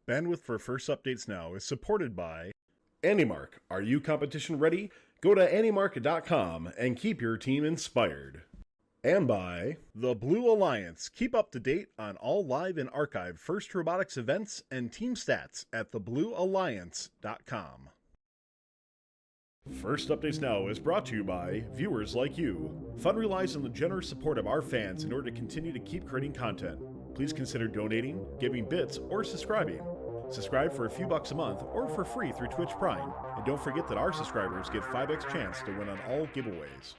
Bandwidth for First Updates Now is supported by AndyMark. Are you competition ready? Go to andymark.com and keep your team inspired. And by the Blue Alliance. Keep up to date on all live and archived First Robotics events and team stats at thebluealliance.com. First Updates Now is brought to you by viewers like you. Fun relies on the generous support of our fans in order to continue to keep creating content. Please consider donating, giving bits, or subscribing. Subscribe for a few bucks a month or for free through Twitch Prime. And don't forget that our subscribers get 5x chance to win on all giveaways.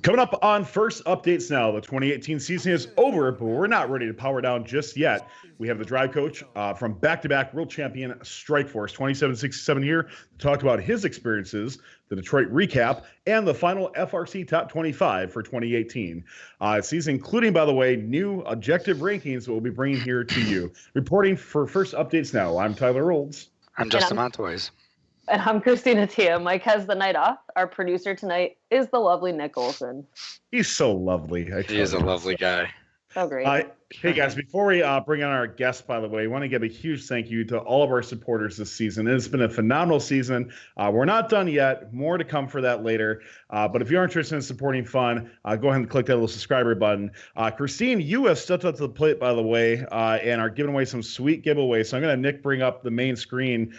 Coming up on First Updates Now, the 2018 season is over, but we're not ready to power down just yet. We have the drive coach from back-to-back world champion Strikeforce 2767 here to talk about his experiences, the Detroit Recap, and the final FRC Top 25 for 2018. Season including, by the way, new objective rankings that we'll be bringing here to you. Reporting for First Updates Now, I'm Tyler Olds. I'm Justin Montoys. And I'm Christina Tia. Mike has the night off. Our producer tonight is the lovely Nick Olson. He's so lovely. He is a lovely guy. So great. Hey, guys, before we bring on our guest, by the way, I want to give a huge thank you to all of our supporters this season. It's been a phenomenal season. We're not done yet. More to come for that later. But if you're interested in supporting fun, go ahead and click that little subscriber button. Christine, you have stepped up to the plate, by the way, and are giving away some sweet giveaways. So I'm going to, Nick, bring up the main screen.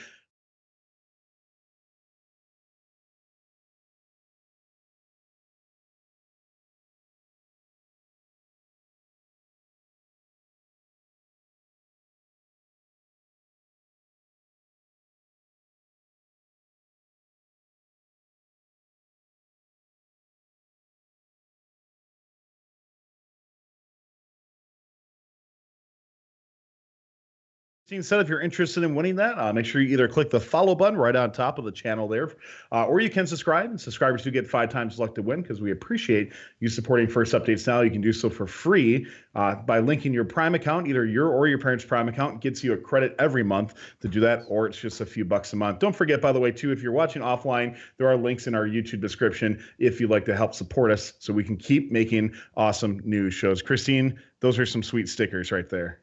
Said if you're interested in winning that, make sure you either click the follow button right on top of the channel there, or you can subscribe. And subscribers do get 5 times luck to win because we appreciate you supporting First Updates Now. You can do so for free by linking your Prime account, either your or your parents' Prime account. It gets you a credit every month to do that, or it's just a few bucks a month. Don't forget, by the way, too, if you're watching offline, there are links in our YouTube description if you'd like to help support us so we can keep making awesome new shows. Christine, those are some sweet stickers right there.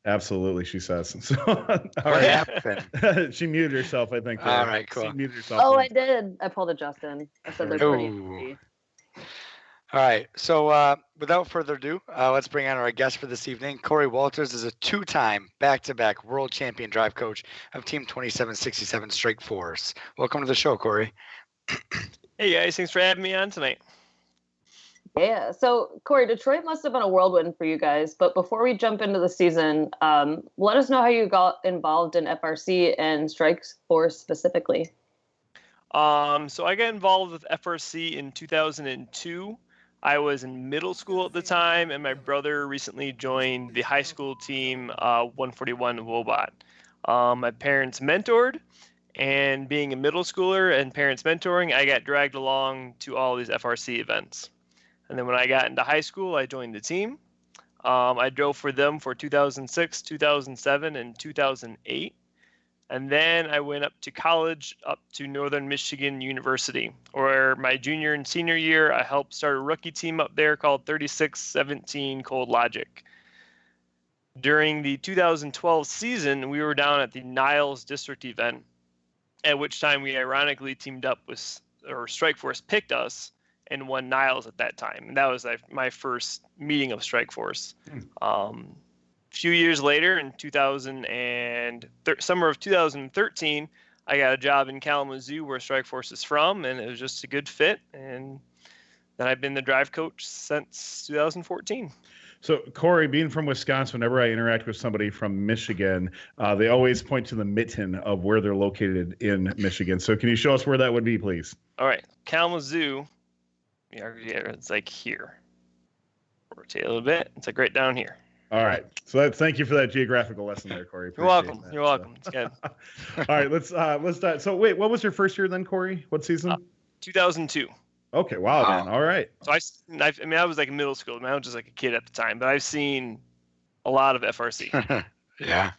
Absolutely, she says. So, what happened? She muted herself, I think. All right, cool. She muted herself. Oh, I did. I pulled a Justin. I said they're pretty easy. All right, so without further ado, let's bring on our guest for this evening. Cory Walters is a 2-time back-to-back world champion drive coach of Team 2767 Strikeforce. Welcome to the show, Cory. Hey, guys. Thanks for having me on tonight. Yeah. So, Cory, Detroit must have been a whirlwind for you guys. But before we jump into the season, let us know how you got involved in FRC and Strikeforce specifically. So I got involved with FRC in 2002. I was in middle school at the time, and my brother recently joined the high school team, 141 Wobot. My parents mentored, and being a middle schooler and parents mentoring, I got dragged along to all these FRC events. And then when I got into high school, I joined the team. I drove for them for 2006, 2007, and 2008. And then I went up to college, up to Northern Michigan University, where my junior and senior year, I helped start a rookie team up there called 3617 Cold Logic. During the 2012 season, we were down at the Niles District event, at which time we ironically teamed up with, or Strikeforce picked us, and won Niles at that time. And that was my first meeting of Strikeforce. A few years later, in summer of 2013, I got a job in Kalamazoo, where Strikeforce is from, and it was just a good fit. And then I've been the drive coach since 2014. So, Cory, being from Wisconsin, whenever I interact with somebody from Michigan, they always point to the mitten of where they're located in Michigan. So can you show us where that would be, please? All right. Kalamazoo. Yeah, it's like here. Rotate a little bit. It's like right down here. All right. So thank you for that geographical lesson there, Cory. You're welcome. You're welcome. It's good. All right. Let's dive. So wait, what was your first year then, Cory? What season? 2002. Okay. Wow. Man. All right. So I was like in middle school. I was just like a kid at the time, but I've seen a lot of FRC. Yeah.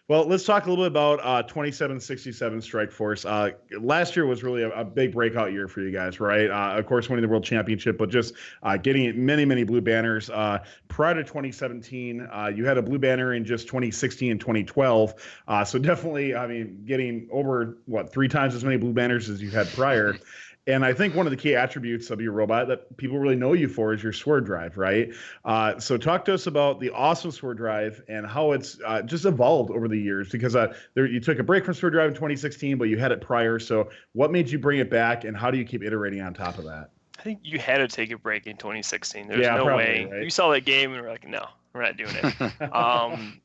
Well, let's talk a little bit about 2767 Strike Force. Last year was really a big breakout year for you guys, right? Of course, winning the World Championship, but just getting many, many blue banners. Prior to 2017, you had a blue banner in just 2016 and 2012. So definitely, I mean, getting over, 3 times as many blue banners as you had prior. And I think one of the key attributes of your robot that people really know you for is your sword drive, right? So talk to us about the awesome sword drive and how it's just evolved over the years. Because you took a break from sword drive in 2016, but you had it prior. So what made you bring it back, and how do you keep iterating on top of that? I think you had to take a break in 2016. There's no probably, way. Right? You saw that game and we're like, no, we're not doing it.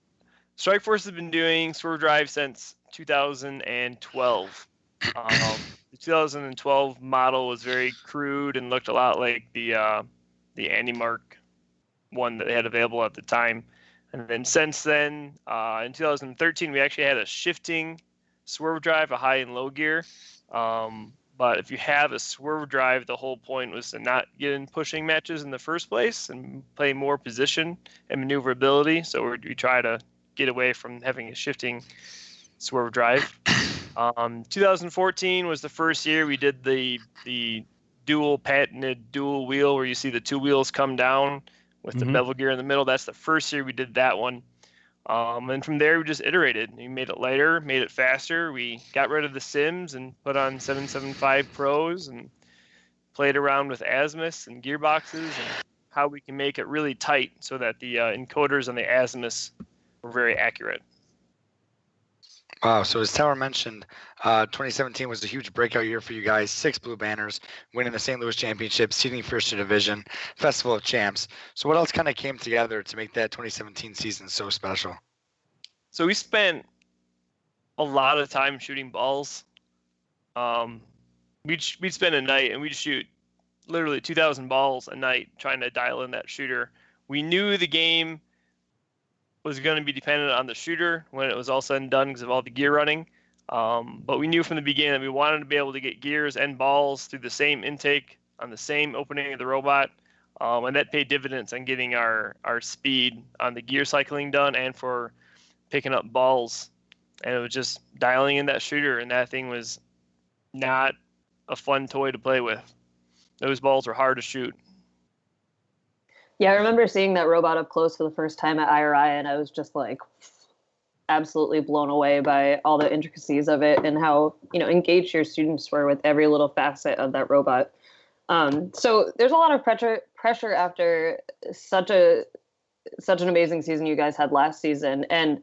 Strike Force has been doing sword drive since 2012. The 2012 model was very crude and looked a lot like the AndyMark one that they had available at the time. And then since then, in 2013, we actually had a shifting swerve drive, a high and low gear. But if you have a swerve drive, the whole point was to not get in pushing matches in the first place and play more position and maneuverability. So we try to get away from having a shifting swerve drive. 2014 was the first year we did the patented dual wheel where you see the 2 wheels come down with the bevel gear in the middle. That's the first year we did that one. And from there we just iterated. We made it lighter, made it faster. We got rid of the sims and put on 775 Pros and played around with azimuths and gearboxes and how we can make it really tight so that the encoders on the azimuths were very accurate. Wow. So as Tower mentioned, 2017 was a huge breakout year for you guys. 6 blue banners, winning the St. Louis Championship, seeding first to division, Festival of Champs. So what else kind of came together to make that 2017 season so special? So we spent a lot of time shooting balls. We'd spend a night and we'd shoot literally 2,000 balls a night trying to dial in that shooter. We knew the game was going to be dependent on the shooter when it was all said and done because of all the gear running. But we knew from the beginning that we wanted to be able to get gears and balls through the same intake on the same opening of the robot. And that paid dividends on getting our speed on the gear cycling done and for picking up balls. And it was just dialing in that shooter, and that thing was not a fun toy to play with. Those balls were hard to shoot. Yeah, I remember seeing that robot up close for the first time at IRI, and I was just like absolutely blown away by all the intricacies of it and how, engaged your students were with every little facet of that robot. So there's a lot of pressure after such an amazing season you guys had last season, and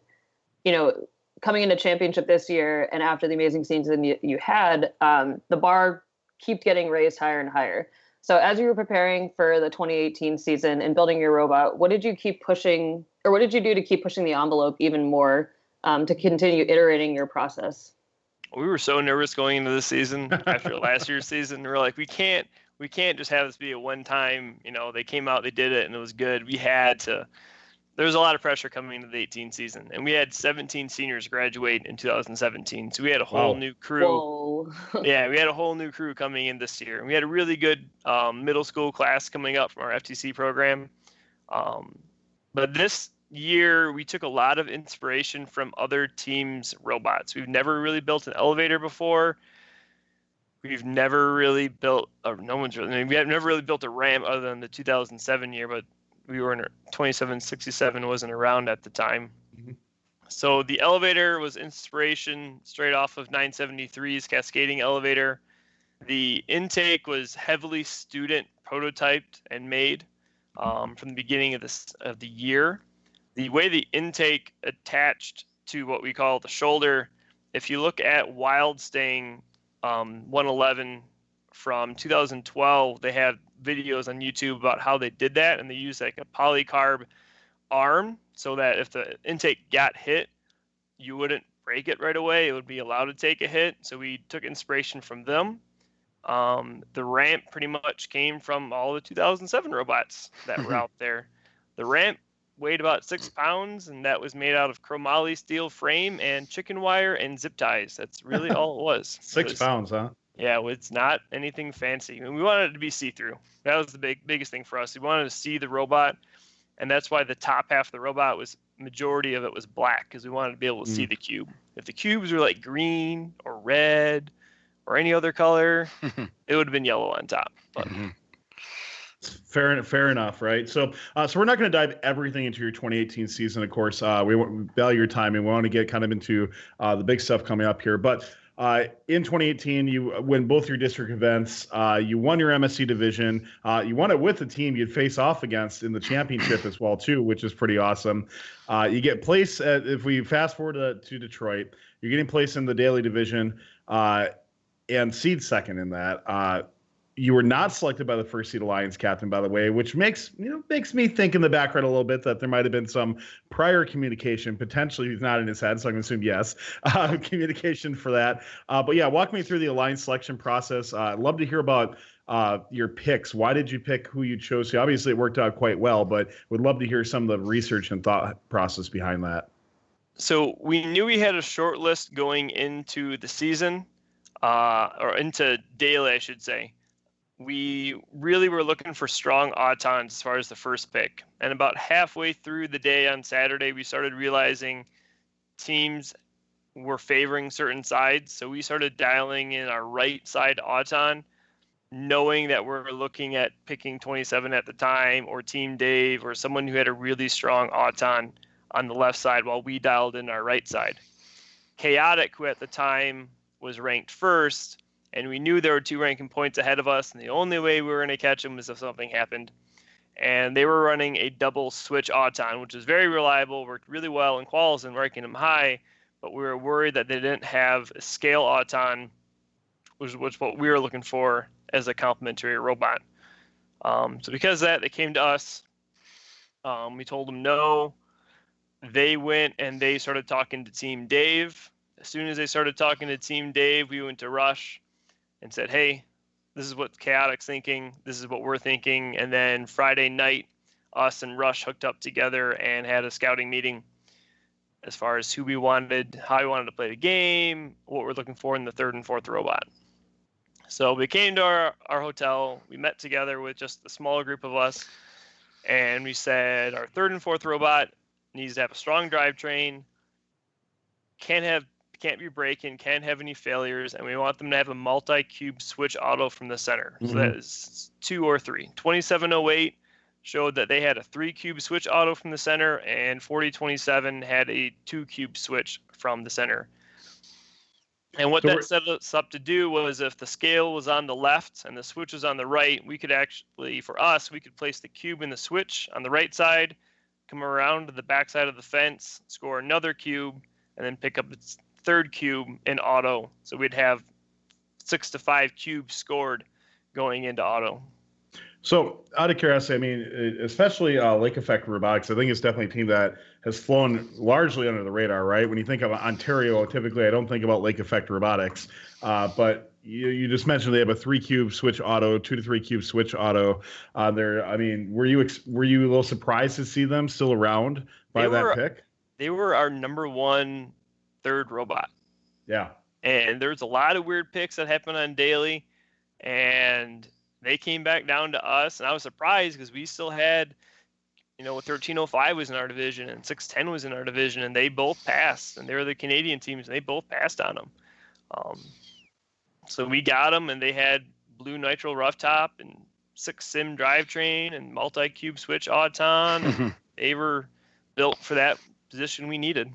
coming into championship this year and after the amazing season you had, the bar kept getting raised higher and higher. So as you were preparing for the 2018 season and building your robot, what did you keep pushing, or what did you do to keep pushing the envelope even more to continue iterating your process? We were so nervous going into the season after last year's season. We were like, we can't just have this be a one-time, they came out, they did it, and it was good. There was a lot of pressure coming into the 18 season, and we had 17 seniors graduate in 2017. So we had a whole new crew. Whoa. Yeah, we had a whole new crew coming in this year. And we had a really good middle school class coming up from our FTC program. But this year, we took a lot of inspiration from other teams' robots. We've never really built an elevator before. We've never really built, we have never really built a ramp other than the 2007 year, but we were in 2767 wasn't around at the time. Mm-hmm. So the elevator was inspiration straight off of 973's cascading elevator. The intake was heavily student prototyped and made from the beginning of the year. The way the intake attached to what we call the shoulder, if you look at Wildstang 111 from 2012, they have videos on YouTube about how they did that, and they used like a polycarb arm so that if the intake got hit, you wouldn't break it right away. It would be allowed to take a hit. So we took inspiration from them. The ramp pretty much came from all the 2007 robots that were out there. The ramp weighed about 6 pounds, and that was made out of chromoly steel frame and chicken wire and zip ties. That's really all it was. 6 pounds, huh? Yeah, it's not anything fancy. And we wanted it to be see-through. That was the biggest thing for us. We wanted to see the robot, and that's why the top half of the robot was majority of it was black because we wanted to be able to see the cube. If the cubes were like green or red or any other color, it would have been yellow on top. But Fair enough, right? So we're not going to dive everything into your 2018 season, of course. We value your time, and we want to get kind of into the big stuff coming up here. But in 2018, you win both your district events. You won your MSC division. You won it with the team you'd face off against in the championship as well, too, which is pretty awesome. You get placed if we fast forward to Detroit, you're getting placed in the Daly division and seed second in that. You were not selected by the first seed Alliance captain, by the way, which makes me think in the background a little bit that there might have been some prior communication. Potentially, he's not in his head, so I'm going to assume yes, communication for that. But yeah, walk me through the Alliance selection process. I'd love to hear about your picks. Why did you pick who you chose? So obviously, it worked out quite well, but would love to hear some of the research and thought process behind that. So we knew we had a short list going into the season, or into Daly, I should say. We really were looking for strong autons as far as the first pick. And about halfway through the day on Saturday, we started realizing teams were favoring certain sides. So we started dialing in our right side auton, knowing that we're looking at picking 27 at the time, or Team Dave, or someone who had a really strong auton on the left side while we dialed in our right side. Chaotic, who at the time was ranked first, and we knew there were 2 ranking points ahead of us, and the only way we were going to catch them was if something happened. And they were running a double switch auton, which is very reliable, worked really well in quals and ranking them high, but we were worried that they didn't have a scale auton, which was what we were looking for as a complementary robot. So because of that, they came to us. We told them no. They went and they started talking to Team Dave. As soon as they started talking to Team Dave, we went to Rush and said, hey, this is what Chaotic's thinking. This is what we're thinking. And then Friday night, us and Rush hooked up together and had a scouting meeting as far as who we wanted, how we wanted to play the game, what we're looking for in the 3rd and 4th robot. So we came to our hotel. We met together with just a small group of us. And we said our 3rd and 4th robot needs to have a strong drivetrain, can't be braking, can't have any failures, and we want them to have a multi-cube switch auto from the center. So that is 2 or 3. 2708 showed that they had a 3-cube switch auto from the center, and 4027 had a 2-cube switch from the center. And what that set us up to do was, if the scale was on the left and the switch was on the right, we could actually, for us, we could place the cube in the switch on the right side, come around to the back side of the fence, score another cube, and then pick up its 3rd cube in auto. So we'd have 6 to 5 cubes scored going into auto. So out of curiosity, I mean, especially Lake Effect Robotics, I think it's definitely a team that has flown largely under the radar, right? When you think of Ontario, typically I don't think about Lake Effect Robotics, but you just mentioned they have a 3-cube switch auto, 2 to 3 cube switch auto. There, I mean, were you a little surprised to see them still around by that pick? They were our number 1 3rd robot. Yeah. And there's a lot of weird picks that happened on Daly, and they came back down to us, and I was surprised because we still had, 1305 was in our division and 610 was in our division, and they both passed, and they were the Canadian teams, and they both passed on them. So we got them, and they had blue nitro rough top and 6-sim drivetrain and multi-cube switch auton. They were built for that position we needed.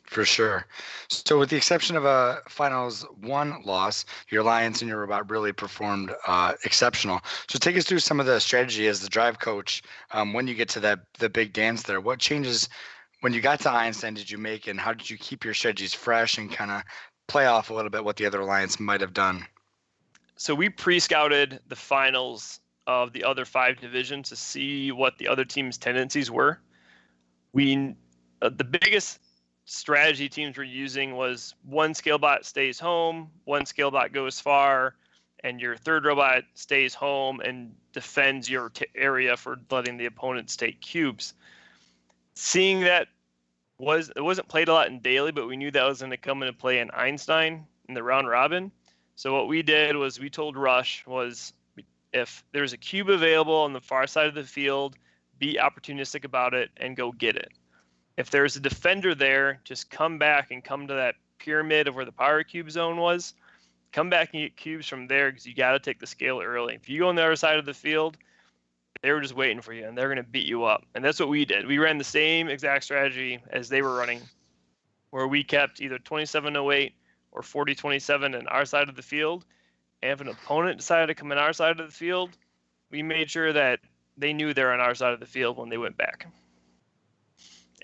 For sure. So with the exception of a finals 1 loss, your Alliance and your robot really performed exceptional. So take us through some of the strategy as the drive coach when you get to the big dance there. What changes when you got to Einstein did you make, and how did you keep your strategies fresh and kind of play off a little bit what the other Alliance might have done? So we pre-scouted the finals of the other 5 divisions to see what the other team's tendencies were. The biggest strategy teams were using was 1 scalebot stays home, 1 scalebot goes far, and your 3rd robot stays home and defends your area for letting the opponents take cubes. Seeing that it wasn't played a lot in Daly, but we knew that was going to come into play in Einstein in the round robin. So what we did was we told Rush was, if there's a cube available on the far side of the field, be opportunistic about it and go get it. If there's a defender there, just come back and come to that pyramid of where the power cube zone was. Come back and get cubes from there because you got to take the scale early. If you go on the other side of the field, they were just waiting for you, and they're going to beat you up. And that's what we did. We ran the same exact strategy as they were running, where we kept either 2708 or 4027 on our side of the field. And if an opponent decided to come on our side of the field, we made sure that they knew they're on our side of the field when they went back.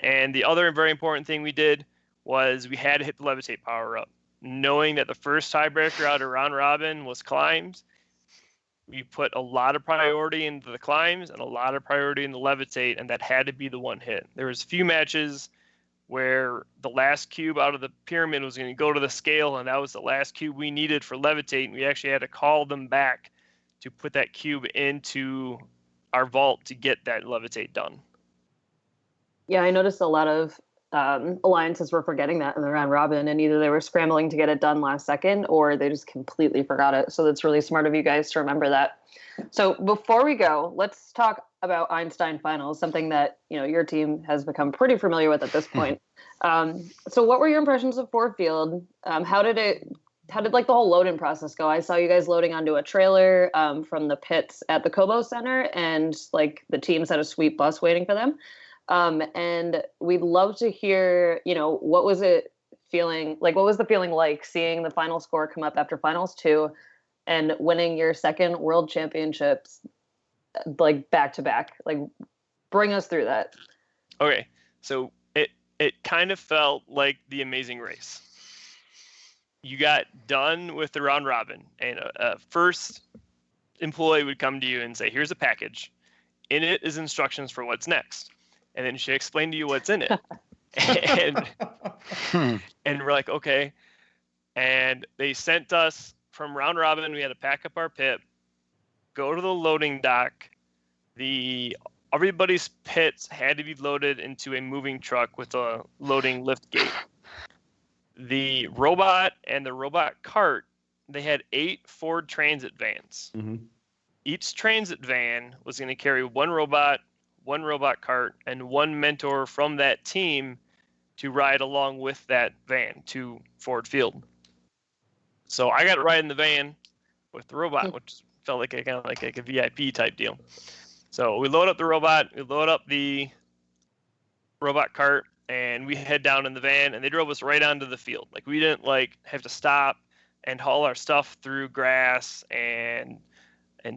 And the other very important thing we did was we had to hit the levitate power up. Knowing that the first tiebreaker out of round robin was climbs, we put a lot of priority into the climbs and a lot of priority in the levitate, and that had to be the one hit. There was a few matches where the last cube out of the pyramid was going to go to the scale, and that was the last cube we needed for levitate, and we actually had to call them back to put that cube into our vault to get that levitate done. Yeah, I noticed a lot of alliances were forgetting that in the round robin, and either they were scrambling to get it done last second or they just completely forgot it. So that's really smart of you guys to remember that. So before we go, let's talk about Einstein finals, something that your team has become pretty familiar with at this point. So what were your impressions of Ford Field? How did like the whole loading process go? I saw you guys loading onto a trailer from the pits at the Cobo Center, and like the teams had a sweet bus waiting for them. And we'd love to hear, what was it feeling like? What was the feeling like seeing the final score come up after finals 2 and winning your second world championships, like back to back? Like, bring us through that. Okay. So it kind of felt like the Amazing Race. You got done with the round robin, and a first employee would come to you and say, here's a package. In it is instructions for what's next. And then she explained to you what's in it. And we're like, okay. And they sent us from round robin. We had to pack up our pit, go to the loading dock. Everybody's pits had to be loaded into a moving truck with a loading lift gate. The robot and the robot cart, they had 8 Ford Transit vans. Mm-hmm. Each transit van was going to carry one robot cart, and one mentor from that team to ride along with that van to Ford Field. So I got to ride in the van with the robot, which felt like kind of like a VIP type deal. So we load up the robot, we load up the robot cart, and we head down in the van, and they drove us right onto the field. Like, we didn't have to stop and haul our stuff through grass and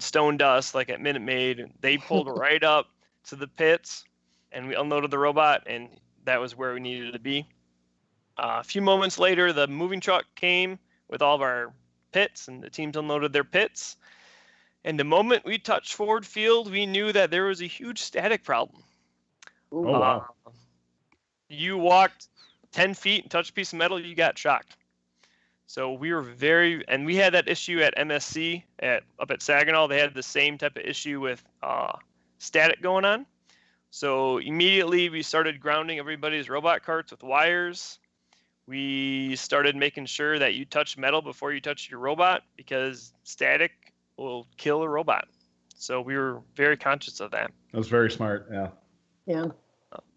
stone dust like at Minute Maid. They pulled right up to the pits, and we unloaded the robot, and that was where we needed to be. A few moments later, the moving truck came with all of our pits, and the teams unloaded their pits. And the moment we touched Ford Field, we knew that there was a huge static problem. Oh, wow. You walked 10 feet and touched a piece of metal, you got shocked. So we were and we had that issue at MSC up at Saginaw. They had the same type of issue with static going on. So immediately we started grounding everybody's robot carts with wires. We started making sure that you touch metal before you touch your robot, because static will kill a robot. So we were very conscious of that. That's very smart. Yeah.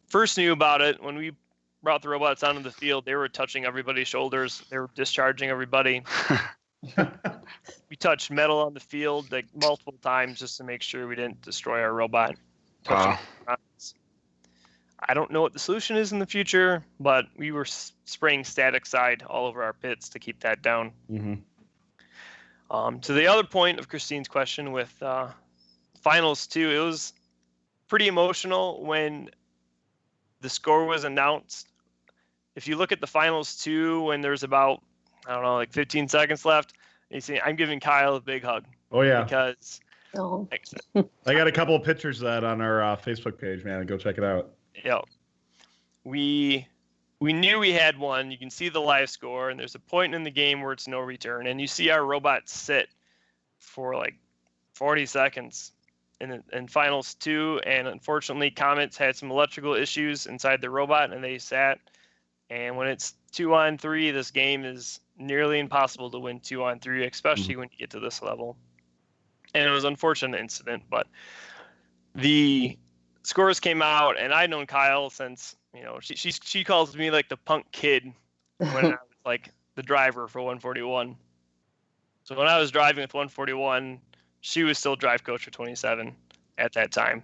First knew about it when we brought the robots onto the field. They were touching everybody's shoulders. They were discharging everybody. We touched metal on the field multiple times just to make sure we didn't destroy our robot. Wow. I don't know what the solution is in the future, but we were spraying static side all over our pits to keep that down. Mm-hmm. To the other point of Christine's question with finals 2, it was pretty emotional when the score was announced. If you look at the finals 2, when there's about, 15 seconds left, you see, I'm giving Kyle a big hug. Oh, yeah. Because I got a couple of pictures of that on our Facebook page, man. Go check it out. Yeah. We knew we had one. You can see the live score, and there's a point in the game where it's no return, and you see our robot sit for 40 seconds in finals 2, and unfortunately Comets had some electrical issues inside the robot, and they sat. And when it's 2-on-3, this game is nearly impossible to win 2-on-3, especially when you get to this level. And it was an unfortunate incident, but the scores came out, and I'd known Kyle since You know, she calls me like the punk kid when I was like the driver for 141. So when I was driving with 141, she was still drive coach for 27 at that time.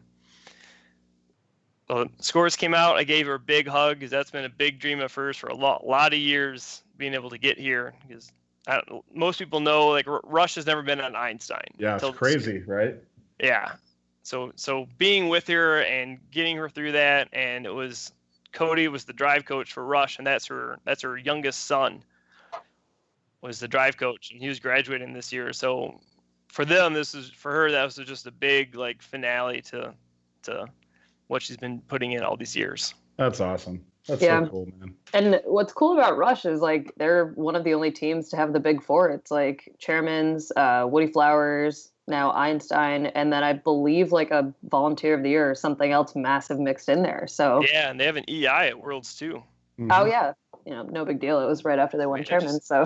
So scores came out. I gave her a big hug because that's been a big dream of hers for a lot of years, being able to get here. Because most people know, like, Rush has never been on Einstein. Yeah, it's crazy, right? Yeah. So being with her and getting her through that, and it was Cody was the drive coach for Rush, and that's her youngest son was the drive coach, and he was graduating this year. So for them, for her, that was just a big like finale to what she's been putting in all these years. That's awesome. That's so cool, man. And what's cool about Rush is like they're one of the only teams to have the big four. It's like Chairman's, Woody Flowers, now Einstein, and then I believe like a Volunteer of the Year or something else massive mixed in there. So yeah, and they have an EI at Worlds too. Mm-hmm. Oh yeah, no big deal. It was right after they won Chairman. So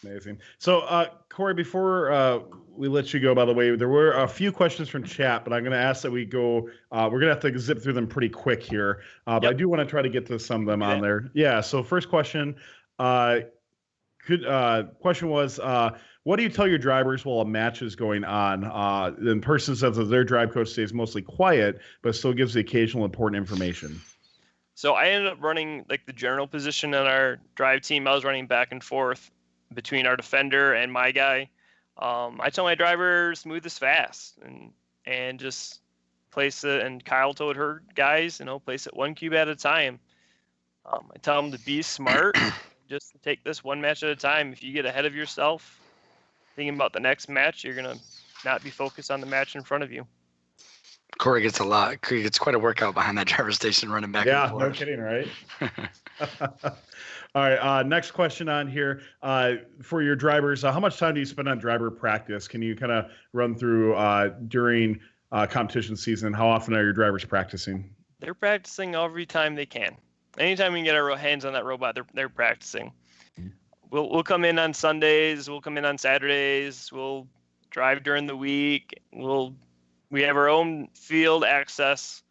amazing. So Cory, before we let you go, by the way, there were a few questions from chat, but I'm going to ask that we go. We're going to have to zip through them pretty quick here, but I do want to try to get to some of them on there. Yeah. So first question. Question was, what do you tell your drivers while a match is going on? The person says that their drive coach stays mostly quiet, but still gives the occasional important information. So I ended up running like the general position on our drive team. I was running back and forth between our defender and my guy. I tell my drivers move this fast and just place it. And Kyle told her guys, place it one cube at a time. I tell them to be smart. Just take this one match at a time. If you get ahead of yourself, thinking about the next match, you're going to not be focused on the match in front of you. Cory gets quite a workout behind that driver's station running back and forth. Yeah, no kidding, right? All right, next question on here. For your drivers, how much time do you spend on driver practice? Can you kind of run through during competition season? How often are your drivers practicing? They're practicing every time they can. Anytime we can get our hands on that robot, they're practicing. We'll come in on Sundays. We'll come in on Saturdays. We'll drive during the week. We have our own field access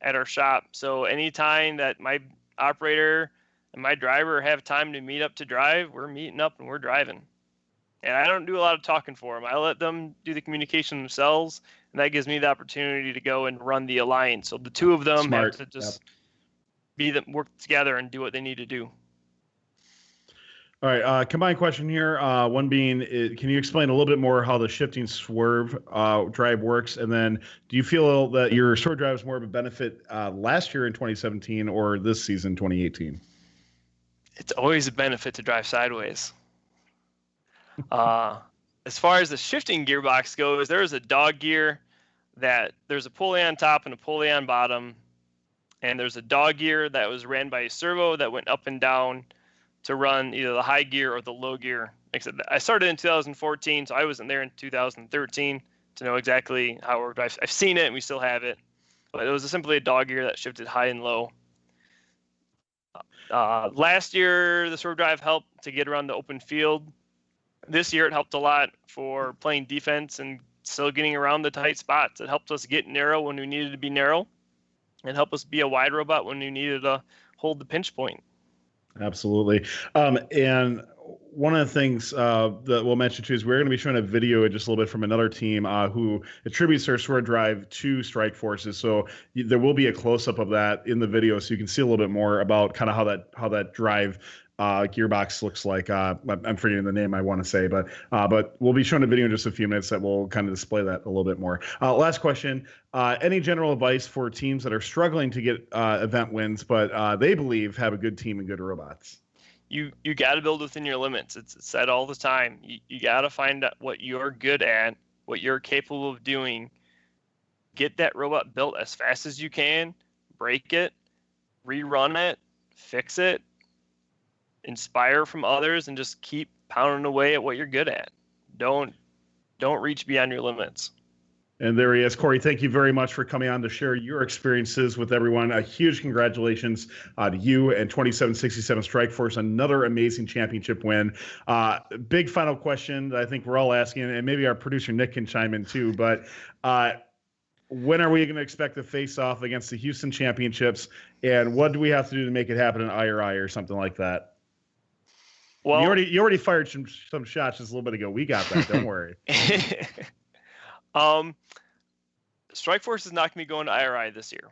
at our shop. So anytime that my operator and my driver have time to meet up to drive, we're meeting up and we're driving. And I don't do a lot of talking for them. I let them do the communication themselves, and that gives me the opportunity to go and run the alliance. So the two of them have to just work together and do what they need to do. All right, combined question here. One being, can you explain a little bit more how the shifting swerve drive works? And then do you feel that your swerve drive is more of a benefit last year in 2017 or this season, 2018? It's always a benefit to drive sideways. As far as the shifting gearbox goes, there's a dog gear that there's a pulley on top and a pulley on bottom. And there's a dog gear that was ran by a servo that went up and down to run either the high gear or the low gear. Like I said, I started in 2014, so I wasn't there in 2013 to know exactly how it worked. I've seen it, and we still have it. But it was simply a dog gear that shifted high and low. Last year, the swerve drive helped to get around the open field. This year, it helped a lot for playing defense and still getting around the tight spots. It helped us get narrow when we needed to be narrow, and help us be a wide robot when we needed to hold the pinch point. Absolutely. And one of the things that we'll mention too is we're going to be showing a video just a little bit from another team who attributes their swerve drive to Strike Forces. So there will be a close-up of that in the video, so you can see a little bit more about kind of how that drive gearbox looks like. I'm forgetting the name I want to say, but we'll be showing a video in just a few minutes that will kind of display that a little bit more. Last question. Any general advice for teams that are struggling to get event wins, but they believe have a good team and good robots? You got to build within your limits. It's said all the time. You got to find out what you're good at, what you're capable of doing. Get that robot built as fast as you can, break it, rerun it, fix it, inspire from others, and just keep pounding away at what you're good at. Don't reach beyond your limits. And there he is. Cory, thank you very much for coming on to share your experiences with everyone. A huge congratulations to you and 2767 Strike Force, another amazing championship win. Big final question that I think we're all asking, and maybe our producer Nick can chime in too, but when are we going to expect to face off against the Houston Championships? And what do we have to do to make it happen in IRI or something like that? Well, you already fired some shots just a little bit ago. We got that. Don't worry. Strikeforce is not going to be going to IRI this year.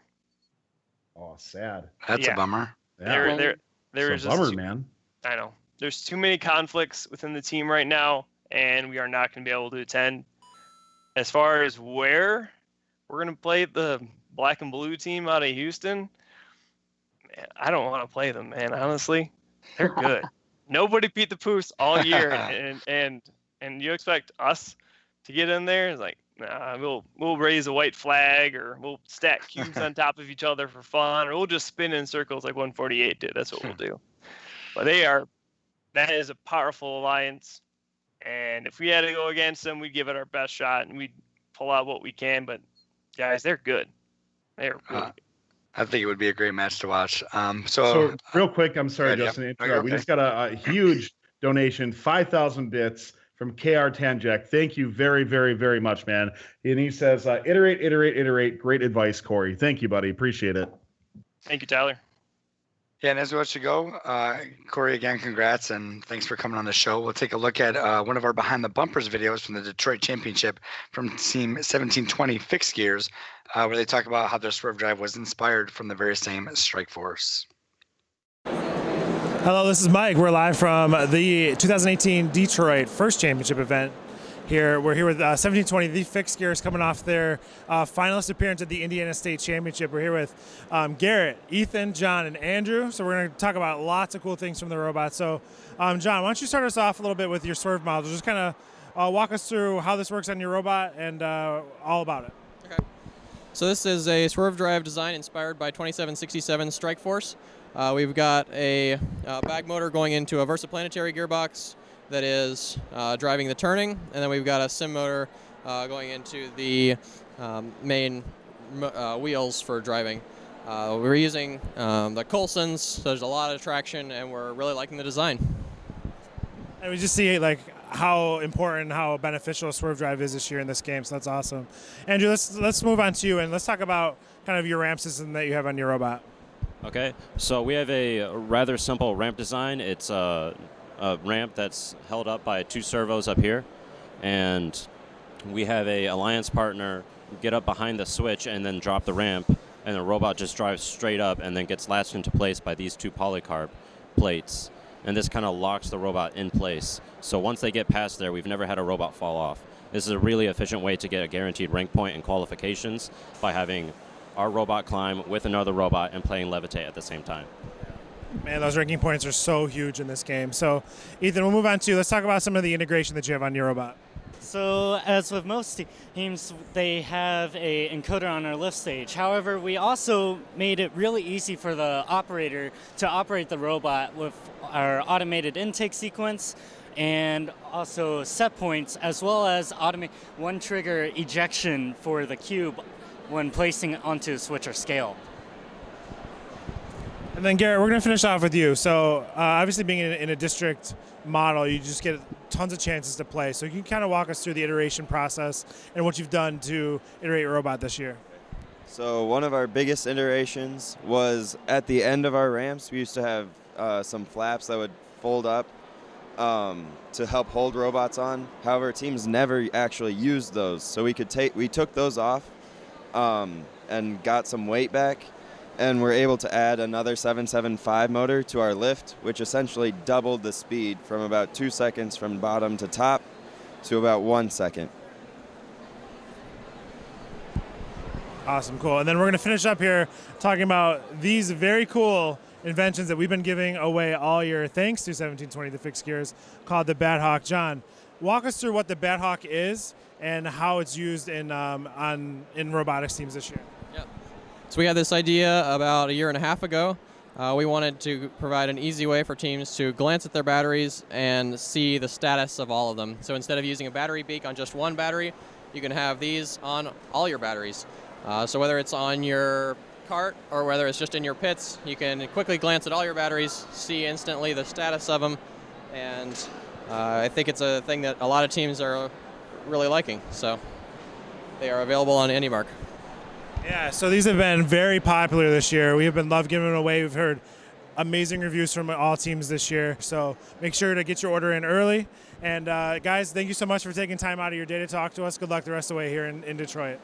Oh, sad. That's a bummer. Yeah. There's a bummer, man. I know. There's too many conflicts within the team right now, and we are not going to be able to attend. As far as where we're going to play the black and blue team out of Houston, man, I don't want to play them, man. Honestly, they're good. Nobody beat the Poofs all year, and you expect us to get in there? It's like, nah, we'll raise a white flag, or we'll stack cubes on top of each other for fun, or we'll just spin in circles like 148 did. That's what we'll do. But that is a powerful alliance, and if we had to go against them, we'd give it our best shot, and we'd pull out what we can. But guys, they're good. They're really good. I think it would be a great match to watch. So real quick, I'm sorry, Justin. Okay. We just got a huge donation, 5,000 bits from KR Tanjek. Thank you very, very, very much, man. And he says, iterate. Great advice, Cory. Thank you, buddy. Appreciate it. Thank you, Tyler. Yeah, and as we let you go, Cory, again, congrats, and thanks for coming on the show. We'll take a look at one of our Behind the Bumpers videos from the Detroit Championship from Team 1720 Fixed Gears, where they talk about how their swerve drive was inspired from the very same Strikeforce. Hello, this is Mike. We're live from the 2018 Detroit First Championship event. We're here with 1720, the Fixed Gears, coming off their finalist appearance at the Indiana State Championship. We're here with Garrett, Ethan, John, and Andrew. So we're going to talk about lots of cool things from the robots. So, John, why don't you start us off a little bit with your swerve model? Just kind of walk us through how this works on your robot and all about it. Okay. So this is a swerve drive design inspired by 2767 Strikeforce. We've got a bag motor going into a versaplanetary gearbox that is driving the turning, and then we've got a sim motor going into the main wheels for driving. We're using the Coulsons, so there's a lot of traction, and we're really liking the design. And we just see like how important, how beneficial a swerve drive is this year in this game, so that's awesome. Andrew, let's move on to you, and let's talk about kind of your ramp system that you have on your robot. Okay, so we have a rather simple ramp design. It's a ramp that's held up by 2 servos up here, and we have a alliance partner get up behind the switch and then drop the ramp, and the robot just drives straight up and then gets latched into place by these 2 polycarb plates, and this kind of locks the robot in place. So once they get past there, we've never had a robot fall off. This is a really efficient way to get a guaranteed rank point in qualifications by having our robot climb with another robot and playing levitate at the same time. Man, those ranking points are so huge in this game. So, Ethan, we'll move on to, let's talk about some of the integration that you have on your robot. So, as with most teams, they have a encoder on our lift stage. However, we also made it really easy for the operator to operate the robot with our automated intake sequence and also set points, as well as automate one trigger ejection for the cube when placing it onto a switch or scale. And then, Garrett, we're going to finish off with you. So, obviously, being in a district model, you just get tons of chances to play. So, you can kind of walk us through the iteration process and what you've done to iterate your robot this year. So, one of our biggest iterations was at the end of our ramps. We used to have some flaps that would fold up to help hold robots on. However, teams never actually used those. So, we took those off and got some weight back. And we're able to add another 775 motor to our lift, which essentially doubled the speed from about 2 seconds from bottom to top to about 1 second. Awesome, cool. And then we're going to finish up here talking about these very cool inventions that we've been giving away all year, thanks to 1720 The Fixed Gears, called the Bat Hawk. John, walk us through what the Bat Hawk is and how it's used in robotics teams this year. Yep. So we had this idea about a year and a half ago. We wanted to provide an easy way for teams to glance at their batteries and see the status of all of them. So instead of using a battery beak on just one battery, you can have these on all your batteries. So whether it's on your cart or whether it's just in your pits, you can quickly glance at all your batteries, see instantly the status of them, and I think it's a thing that a lot of teams are really liking. So they are available on AndyMark. Yeah, so these have been very popular this year. We have been love giving them away. We've heard amazing reviews from all teams this year. So make sure to get your order in early. And guys, thank you so much for taking time out of your day to talk to us. Good luck the rest of the way here in Detroit.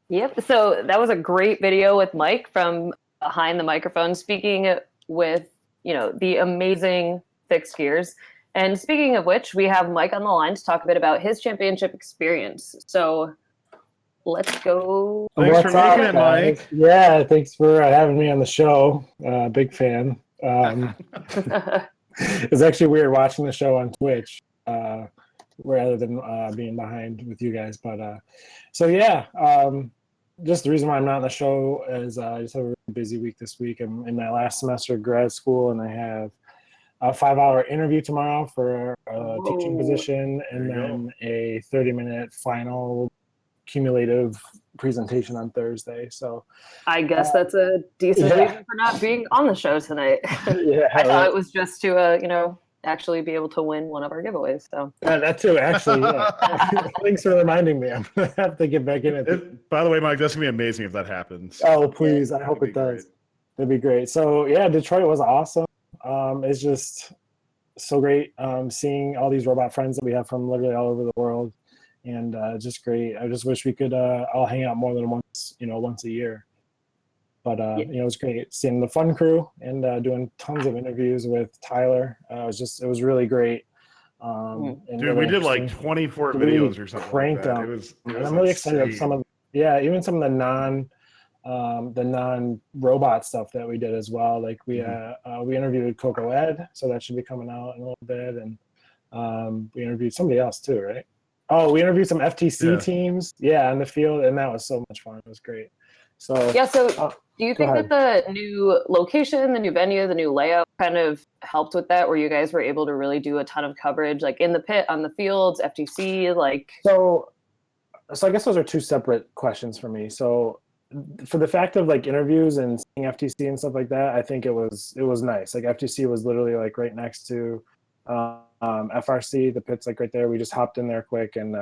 Yep. So that was a great video with Mike from behind the microphone, speaking with, the amazing fixed gears. And speaking of which, we have Mike on the line to talk a bit about his championship experience. So let's go. Thanks for making it, Mike. Yeah, thanks for having me on the show. Big fan. It's actually weird watching the show on Twitch rather than being behind with you guys. But just the reason why I'm not on the show is I just have a really busy week this week. I'm in my last semester of grad school, and I have a 5-hour interview tomorrow for a teaching position, and then a 30-minute final cumulative presentation on Thursday. So I guess that's a decent reason for not being on the show tonight. I thought it was just to actually be able to win one of our giveaways. So that too, actually. Yeah. Thanks for reminding me. I'm gonna have to get back in it. By the way, Mike, that's gonna be amazing if that happens. Oh, please! I hope it does. That'd be great. So yeah, Detroit was awesome. It's just so great seeing all these robot friends that we have from literally all over the world, and just great. I just wish we could all hang out more than once a year. But it was great seeing the fun crew and doing tons of interviews with Tyler. It was really great. Dude, really we did like 24 videos or something. Cranked like them. It was I'm really excited of even some of the non-robot stuff that we did as well. Like we interviewed Coco Ed, so that should be coming out in a little bit, and we interviewed somebody else too, right? Oh, we interviewed some FTC teams, in the field, and that was so much fun. It was great. So do you think that the new location, the new venue, the new layout kind of helped with that, where you guys were able to really do a ton of coverage, like in the pit, on the fields, FTC, like? So I guess those are two separate questions for me. So for the fact of like interviews and seeing FTC and stuff like that, I think it was nice. Like FTC was literally like right next to FRC, the pit's like right there. We just hopped in there quick and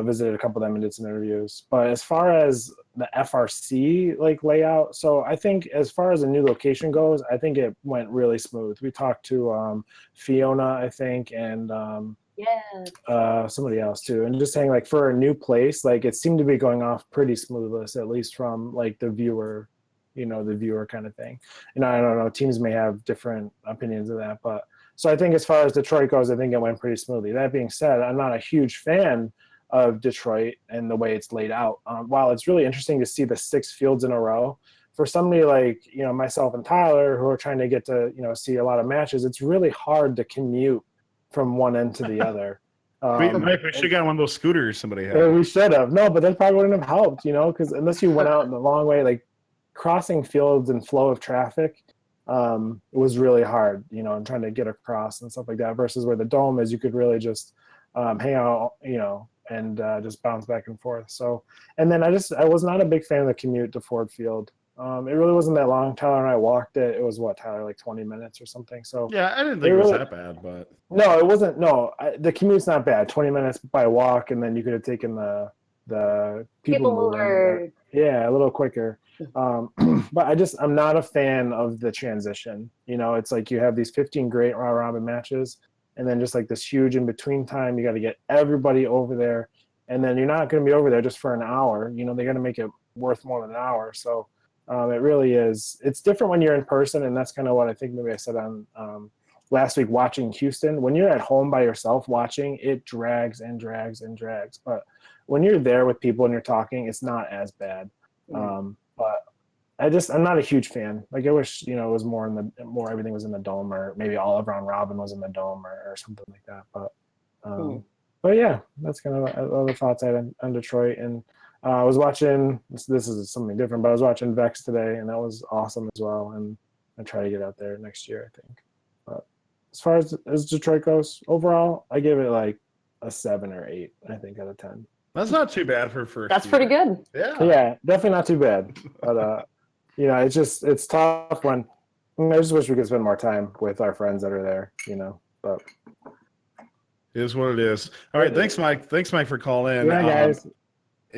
visited a couple of them and did some interviews. But as far as the FRC like layout, so I think as far as a new location goes, I think it went really smooth. We talked to Fiona, I think, and somebody else too, and just saying like for a new place, like it seemed to be going off pretty smooth, at least from like the viewer kind of thing. And I don't know, teams may have different opinions of that, but so I think as far as Detroit goes, I think it went pretty smoothly. That being said, I'm not a huge fan of Detroit and the way it's laid out. While it's really interesting to see the 6 fields in a row, for somebody like myself and Tyler who are trying to get to see a lot of matches, it's really hard to commute from one end to the other. We should have got one of those scooters somebody had. We should have. No, but that probably wouldn't have helped, because unless you went out in the long way, like crossing fields and flow of traffic, it was really hard, and trying to get across and stuff like that, versus where the dome is, you could really just hang out, and just bounce back and forth. So, and then I was not a big fan of the commute to Ford Field. It really wasn't that long. Tyler and I walked it. It was Tyler, like 20 minutes or something. So yeah, I didn't think it was that bad, but no, it wasn't. No, the commute's not bad. 20 minutes by walk, and then you could have taken the people mover. Yeah, a little quicker. But I'm not a fan of the transition. It's like you have these 15 great round robin matches, and then just like this huge in between time, you got to get everybody over there, and then you're not going to be over there just for an hour. They're going to make it worth more than an hour. So it really is. It's different when you're in person, and that's kind of what I think maybe I said on last week watching Houston. When you're at home by yourself watching, it drags and drags and drags. But when you're there with people and you're talking, it's not as bad. But I'm not a huge fan. Like I wish, it was more everything was in the dome, or maybe all of round robin was in the dome or something like that. But yeah, that's kind of other thoughts I had on Detroit. And I was watching, this is something different, but I was watching Vex today, and that was awesome as well. And I try to get out there next year, I think. But as far as Detroit goes, overall, I give it like a 7 or 8, I think, out of 10. That's not too bad for first. That's pretty good. Yeah, definitely not too bad. But it's tough when I just wish we could spend more time with our friends that are there. But it is what it is. All right, thanks, Mike. Thanks, Mike, for calling in. Yeah, guys.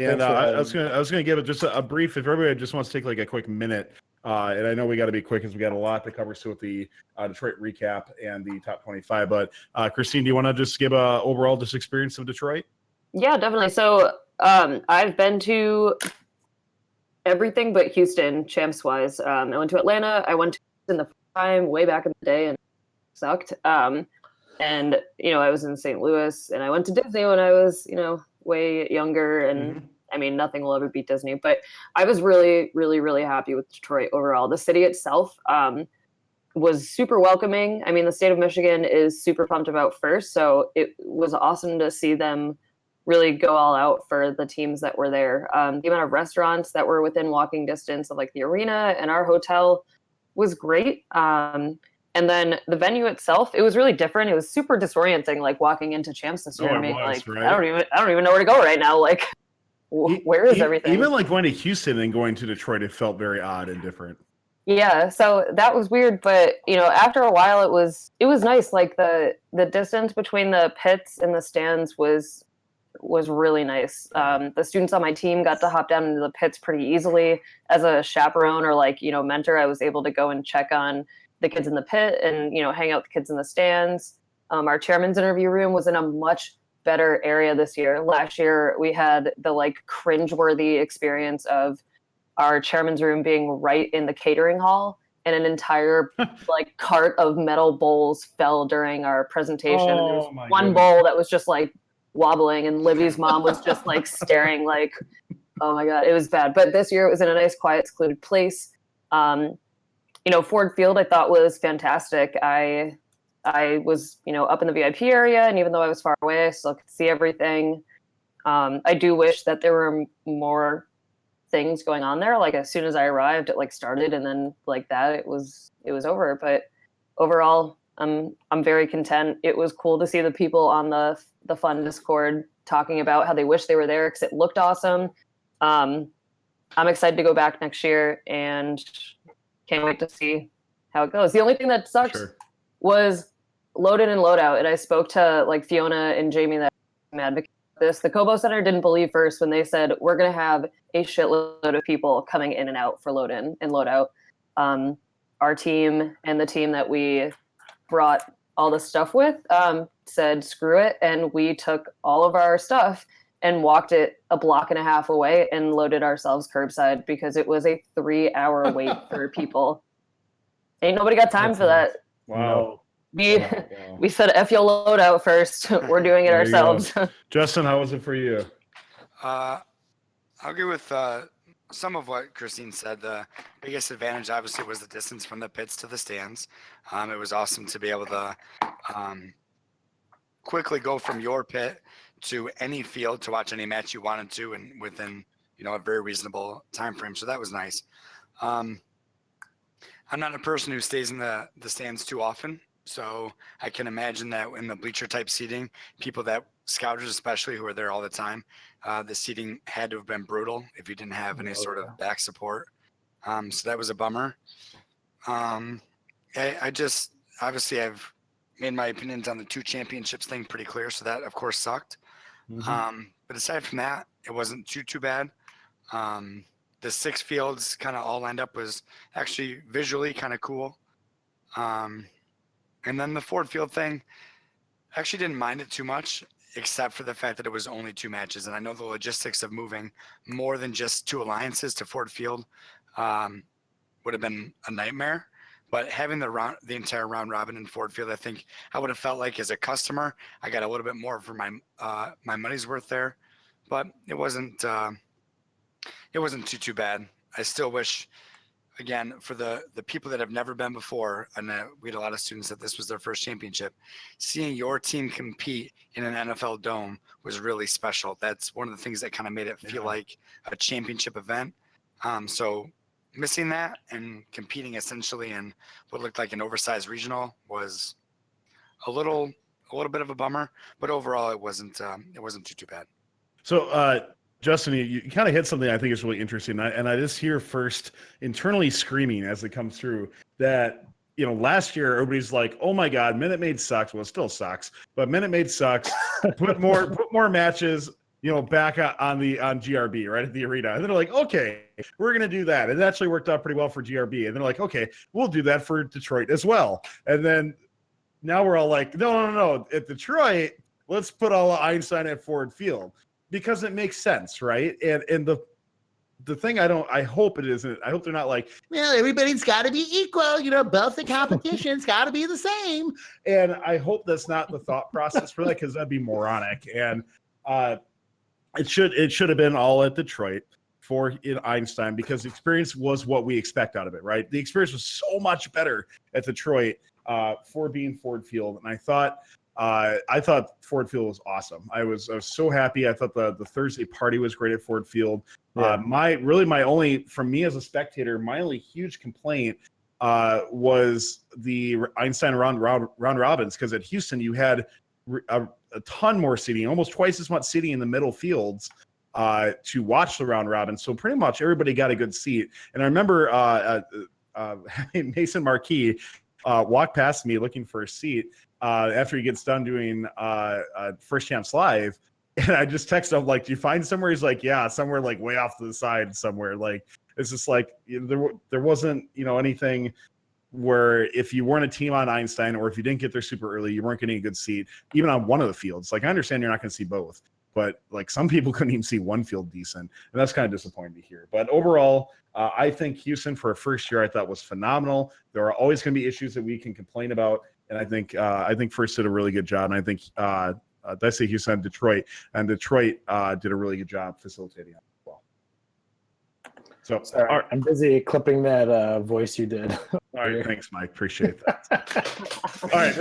And I was gonna give it just a brief. If everybody just wants to take like a quick minute, and I know we got to be quick because we got a lot to cover still with the Detroit recap and the top 25. But Christine, do you want to just give a overall just experience of Detroit? Yeah, definitely. So I've been to everything but Houston, champs wise. I went to Atlanta. I went to in the time way back in the day and sucked. And I was in St. Louis, and I went to Disney when I was way younger, and I mean, nothing will ever beat Disney, but I was really, really, really happy with Detroit overall. The city itself was super welcoming. I mean, the state of Michigan is super pumped about FIRST, so it was awesome to see them really go all out for the teams that were there. The amount of restaurants that were within walking distance of like the arena and our hotel was great. And then the venue itself, it was really different. It was super disorienting, like walking into champs this year. Right? I don't even know where to go right now. Like, where is everything? Even like going to Houston and going to Detroit, it felt very odd and different. Yeah, so that was weird, but after a while, it was nice. Like the distance between the pits and the stands was really nice. The students on my team got to hop down into the pits pretty easily. As a chaperone or mentor, I was able to go and check on the kids in the pit and hang out with the kids in the stands. Our chairman's interview room was in a much better area this year. Last year we had the cringeworthy experience of our chairman's room being right in the catering hall, and an entire cart of metal bowls fell during our presentation. And there was one bowl that was just wobbling, and Libby's mom was just staring oh my God, it was bad. But this year it was in a nice, quiet, secluded place. Ford Field I thought was fantastic. I was, up in the VIP area, and even though I was far away, I still could see everything. I do wish that there were more things going on there. As soon as I arrived, it started, and then it was over. But overall, I'm very content. It was cool to see the people on the Fun Discord talking about how they wish they were there because it looked awesome. I'm excited to go back next year and can't wait to see how it goes. The only thing that sucked was load in and load out. And I spoke to Fiona and Jamie that advocate this. The Kobo Center didn't believe first when they said we're going to have a shitload of people coming in and out for load in and load out. Our team and the team that we brought all the stuff with said screw it, and we took all of our stuff and walked it a block and a half away and loaded ourselves curbside because it was a 3-hour wait for people. Ain't nobody got time for that. Wow. We said F your load out first. We're doing it ourselves. Justin, how was it for you? I'll agree with some of what Christine said. The biggest advantage obviously was the distance from the pits to the stands. It was awesome to be able to quickly go from your pit to any field to watch any match you wanted to, and within a very reasonable time frame. So that was nice. I'm not a person who stays in the stands too often, so I can imagine that in the bleacher type seating, people that scouters especially who are there all the time, the seating had to have been brutal if you didn't have any sort of back support. So that was a bummer. I just obviously I've made my opinions on the 2 championships thing pretty clear, so that of course sucked. But aside from that, it wasn't too bad. The 6 fields kind of all lined up was actually visually kind of cool. And then the Ford Field thing, I actually didn't mind it too much, except for the fact that it was only 2 matches. And I know the logistics of moving more than just 2 alliances to Ford Field would have been a nightmare. But having the entire round robin in Ford Field, I think I would have felt like as a customer, I got a little bit more for my money's worth there. But it wasn't too bad. I still wish, again, for the people that have never been before, and we had a lot of students that this was their first championship, seeing your team compete in an NFL dome was really special. That's one of the things that kind of made it feel like a championship event. So missing that and competing essentially in what looked like an oversized regional was a little bit of a bummer, but overall it wasn't too bad. So Justin, you kind of hit something I think is really interesting, and I just hear first internally screaming as it comes through that last year everybody's like, oh my God, Minute Maid sucks. Well, it still sucks, but Minute Maid sucks. Put more matches. back on GRB, right at the arena. And they're like, okay, we're going to do that. And it actually worked out pretty well for GRB. And they're like, okay, we'll do that for Detroit as well. And then now we're all like, no. At Detroit, let's put all of Einstein at Ford Field because it makes sense, right? And the thing I hope it isn't, I hope they're not like, well, everybody's got to be equal. Both the competition's got to be the same. And I hope that's not the thought process for that because that'd be moronic. And it should have been all at Detroit for Einstein because the experience was what we expect out of it, right? The experience was so much better at Detroit for being Ford Field. And I thought Ford Field was awesome. I was so happy. I thought the Thursday party was great at Ford Field. Yeah. From me as a spectator, my only huge complaint was the Einstein round robins because at Houston you had a ton more seating, almost twice as much seating in the middle fields to watch the round robin. So pretty much everybody got a good seat. And I remember Mason Marquis walk past me looking for a seat after he gets done doing First Champs Live. And I just texted him, like, do you find somewhere? He's like, yeah, somewhere like way off to the side somewhere. Like, it's just like, there wasn't, anything where if you weren't a team on Einstein or if you didn't get there super early, you weren't getting a good seat, even on one of the fields. Like, I understand you're not going to see both, but like some people couldn't even see one field decent. And that's kind of disappointing to hear. But overall, I think Houston for a first year, I thought was phenomenal. There are always going to be issues that we can complain about. And I think First did a really good job. And I think, did I say Houston? Detroit. And Detroit did a really good job facilitating it as well. So sorry, I'm busy clipping that voice you did. All right, thanks, Mike. Appreciate that. All right,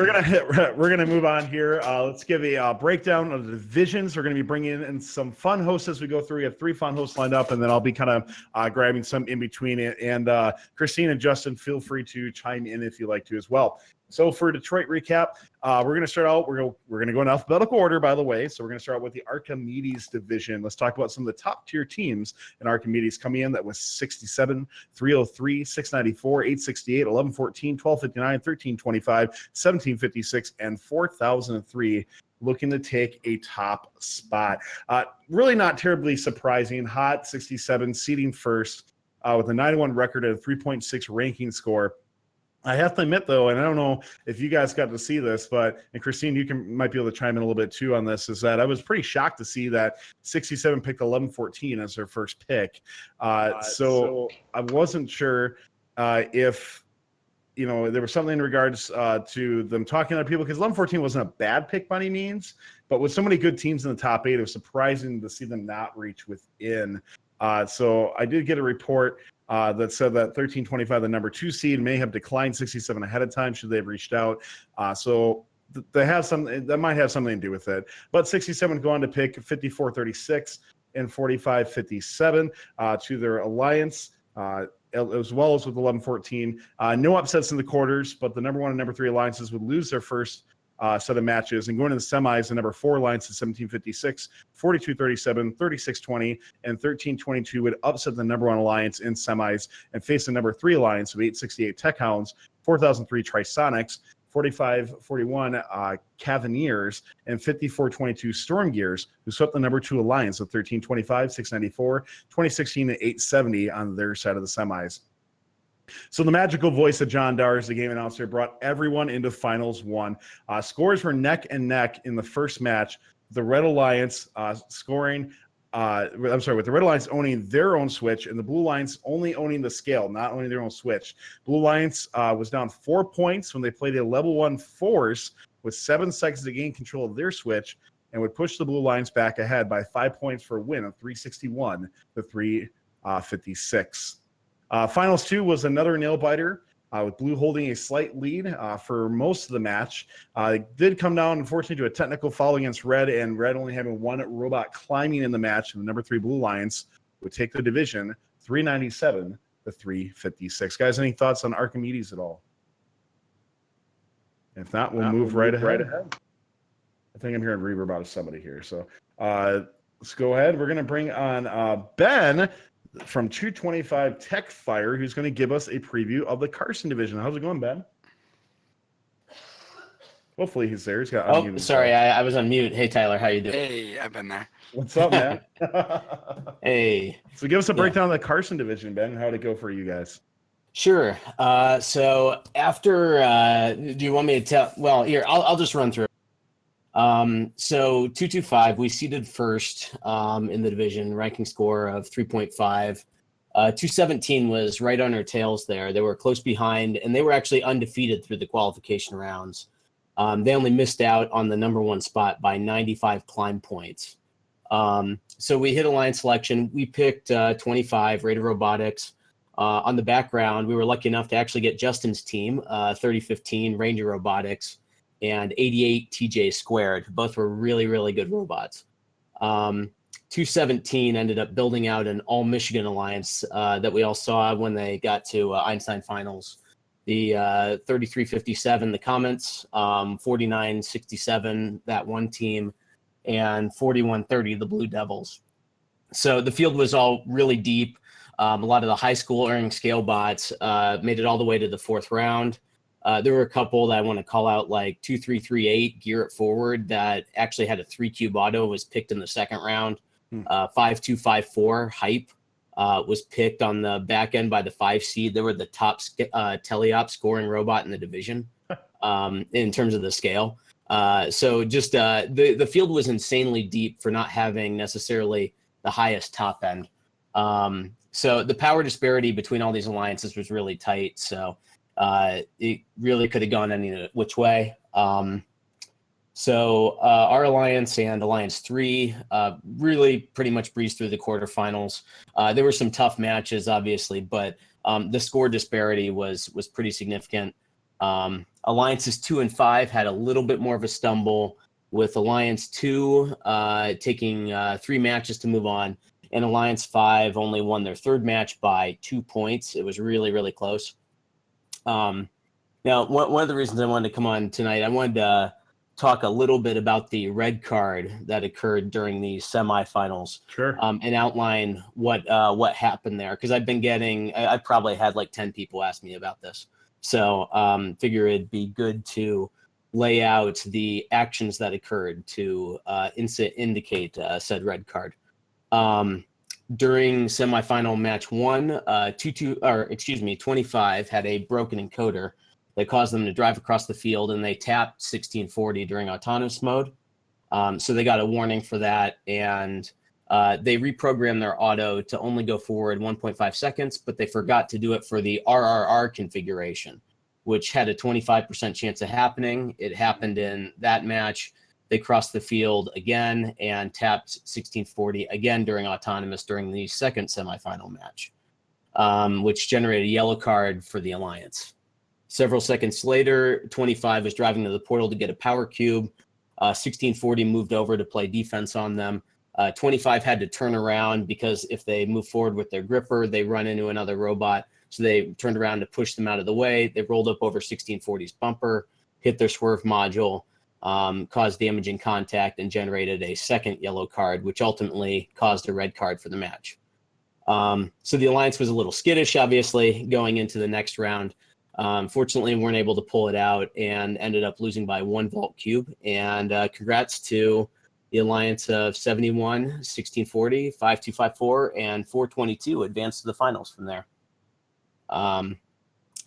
we're gonna move on here. Let's give a breakdown of the divisions. We're gonna be bringing in some fun hosts as we go through. We have 3 fun hosts lined up, and then I'll be kind of grabbing some in between it. And Christine and Justin, feel free to chime in if you like to as well. So for Detroit recap, we're going to start out. We're going to go in alphabetical order, by the way. So we're going to start out with the Archimedes division. Let's talk about some of the top tier teams in Archimedes coming in. That was 67, 303, 694, 868, 1114, 1259, 1325, 1756, and 4003. Looking to take a top spot. Really not terribly surprising. Hot 67, seeding first with a 91 record and a 3.6 ranking score. I have to admit, though, and I don't know if you guys got to see this, and Christine, you might be able to chime in a little bit too on this, is that I was pretty shocked to see that 67 picked 1114 as their first pick. So I wasn't sure if there was something in regards to them talking to other people, because 1114 wasn't a bad pick by any means, but with so many good teams in the top 8, it was surprising to see them not reach within. So I did get a report that said that 1325, the number 2 seed, may have declined 67 ahead of time should they have reached out. So they have that might have something to do with it. But 67 go on to pick 5436 and 4557 to their alliance, as well as with 1114. No upsets in the quarters, but the number 1 and number 3 alliances would lose their first set of matches, and going to the semis, the number 4 alliance is 1756, 4237, 3620, and 1322 would upset the number 1 alliance in semis and face the number 3 alliance of 868 Tech Hounds, 4003 Trisonics, 4541 Cavaliers, and 5422 Storm Gears, who swept the number 2 alliance of 1325, 694, 2016, and 870 on their side of the semis. So the magical voice of John Dars, the game announcer, brought everyone into Finals 1. Scores were neck and neck in the first match. The Red Alliance with the Red Alliance owning their own switch and the Blue Alliance only owning the scale, not owning their own switch. Blue Alliance was down 4 points when they played a level 1 force with 7 seconds to gain control of their switch and would push the Blue Alliance back ahead by 5 points for a win of 361 to 356. Finals 2 was another nail-biter, with Blue holding a slight lead for most of the match. It did come down, unfortunately, to a technical foul against Red, and Red only having 1 robot climbing in the match, and the number 3 Blue Alliance would take the division 397 to 356. Guys, any thoughts on Archimedes at all? If not, we'll move right ahead. I think I'm hearing reverb out of somebody here. So let's go ahead. We're going to bring on Ben from 225 Tech Fire, who's going to give us a preview of the Carson division. How's it going, Ben? Hopefully he's there. He's got Oh, unmuted sorry, himself. I was on mute. Hey, Tyler, how you doing? Hey, I've been there. What's up, man? Hey. So give us a breakdown of the Carson division, Ben. How'd it go for you guys? Sure. So after, do you want me to tell? Well, here, I'll just run through. So 225, we seeded first in the division, ranking score of 3.5. 217 was right on our tails there. They were close behind, and they were actually undefeated through the qualification rounds. They only missed out on the number one spot by 95 climb points. So we hit alliance selection. We picked 25, Rated Robotics. On the background, we were lucky enough to actually get Justin's team, 3015 Ranger Robotics and 88 TJ Squared. Both were really, really good robots. 217 ended up building out an all-Michigan alliance that we all saw when they got to Einstein Finals. The 3357, the Comets, 4967, that one team, and 4130, the Blue Devils. So the field was all really deep. A lot of the high school earning scale bots made it all the way to the fourth round. There were a couple that I want to call out, like 2338, Gear It Forward, that actually had a 3-cube auto, was picked in the second round. 5254, Hype, was picked on the back end by the 5 seed. They were the top teleop scoring robot in the division in terms of the scale. So just the field was insanely deep for not having necessarily the highest top end. So the power disparity between all these alliances was really tight. So it really could have gone any which way. So our alliance and Alliance 3 really pretty much breezed through the quarterfinals. There were some tough matches, obviously, but the score disparity was pretty significant. Alliances 2 and 5 had a little bit more of a stumble, with Alliance 2 taking 3 matches to move on, and Alliance 5 only won their third match by 2 points. It was really, really close. Now, one of the reasons I wanted to come on tonight, I wanted to talk a little bit about the red card that occurred during the semifinals. Sure. And outline what happened there, because I've probably had like 10 people ask me about this. So figure it'd be good to lay out the actions that occurred to indicate said red card. During semifinal match 1, 25 had a broken encoder that caused them to drive across the field, and they tapped 1640 during autonomous mode. So they got a warning for that, and they reprogrammed their auto to only go forward 1.5 seconds, but they forgot to do it for the RRR configuration, which had a 25% chance of happening. It happened in that match. They crossed the field again and tapped 1640 again during autonomous during the second semifinal match, which generated a yellow card for the Alliance. Several seconds later, 25 was driving to the portal to get a power cube. 1640 moved over to play defense on them. 25 had to turn around because if they move forward with their gripper, they run into another robot. So they turned around to push them out of the way. They rolled up over 1640's bumper, hit their swerve module, caused damaging contact, and generated a second yellow card, which ultimately caused a red card for the match. So the Alliance was a little skittish, obviously, going into the next round. Fortunately, we weren't able to pull it out and ended up losing by 1 vault cube. And congrats to the Alliance of 71, 1640, 5254, and 422 advanced to the finals from there.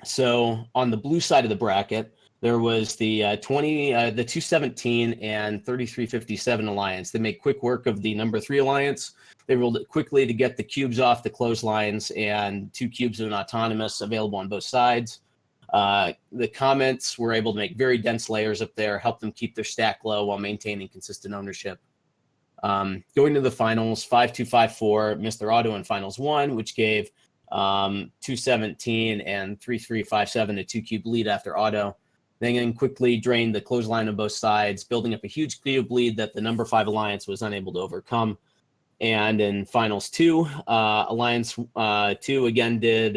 So on the blue side of the bracket, there was the 217 and 3357 Alliance. They made quick work of the number 3 Alliance. They rolled it quickly to get the cubes off the clotheslines, and 2 cubes of an autonomous available on both sides. The Comets were able to make very dense layers up there, help them keep their stack low while maintaining consistent ownership. Going to the finals, 5254 missed their auto in finals 1, which gave 217 and 3357 a 2-cube lead after auto. Then quickly drained the clothesline on both sides, building up a huge cube lead that the number 5 Alliance was unable to overcome. And in finals 2, Alliance 2 again did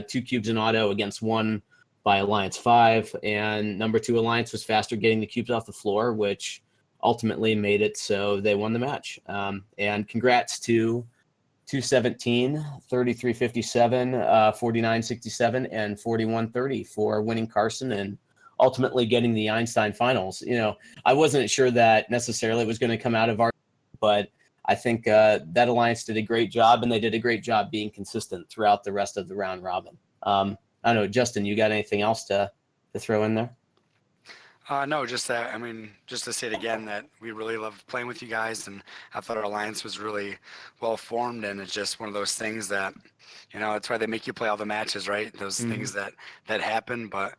2 cubes in auto against 1 by Alliance 5, and number 2 Alliance was faster getting the cubes off the floor, which ultimately made it so they won the match. And congrats to 217, 3357, 4967, and 4130 for winning Carson, and ultimately getting the Einstein finals. You know, I wasn't sure that necessarily it was going to come out of our, but I think that alliance did a great job, and they did a great job being consistent throughout the rest of the round robin. I don't know, Justin, you got anything else to throw in there? No, just that. I mean, just to say it again, that we really loved playing with you guys, and I thought our alliance was really well formed. And it's just one of those things that, you know, that's why they make you play all the matches, right? Those things that happen. But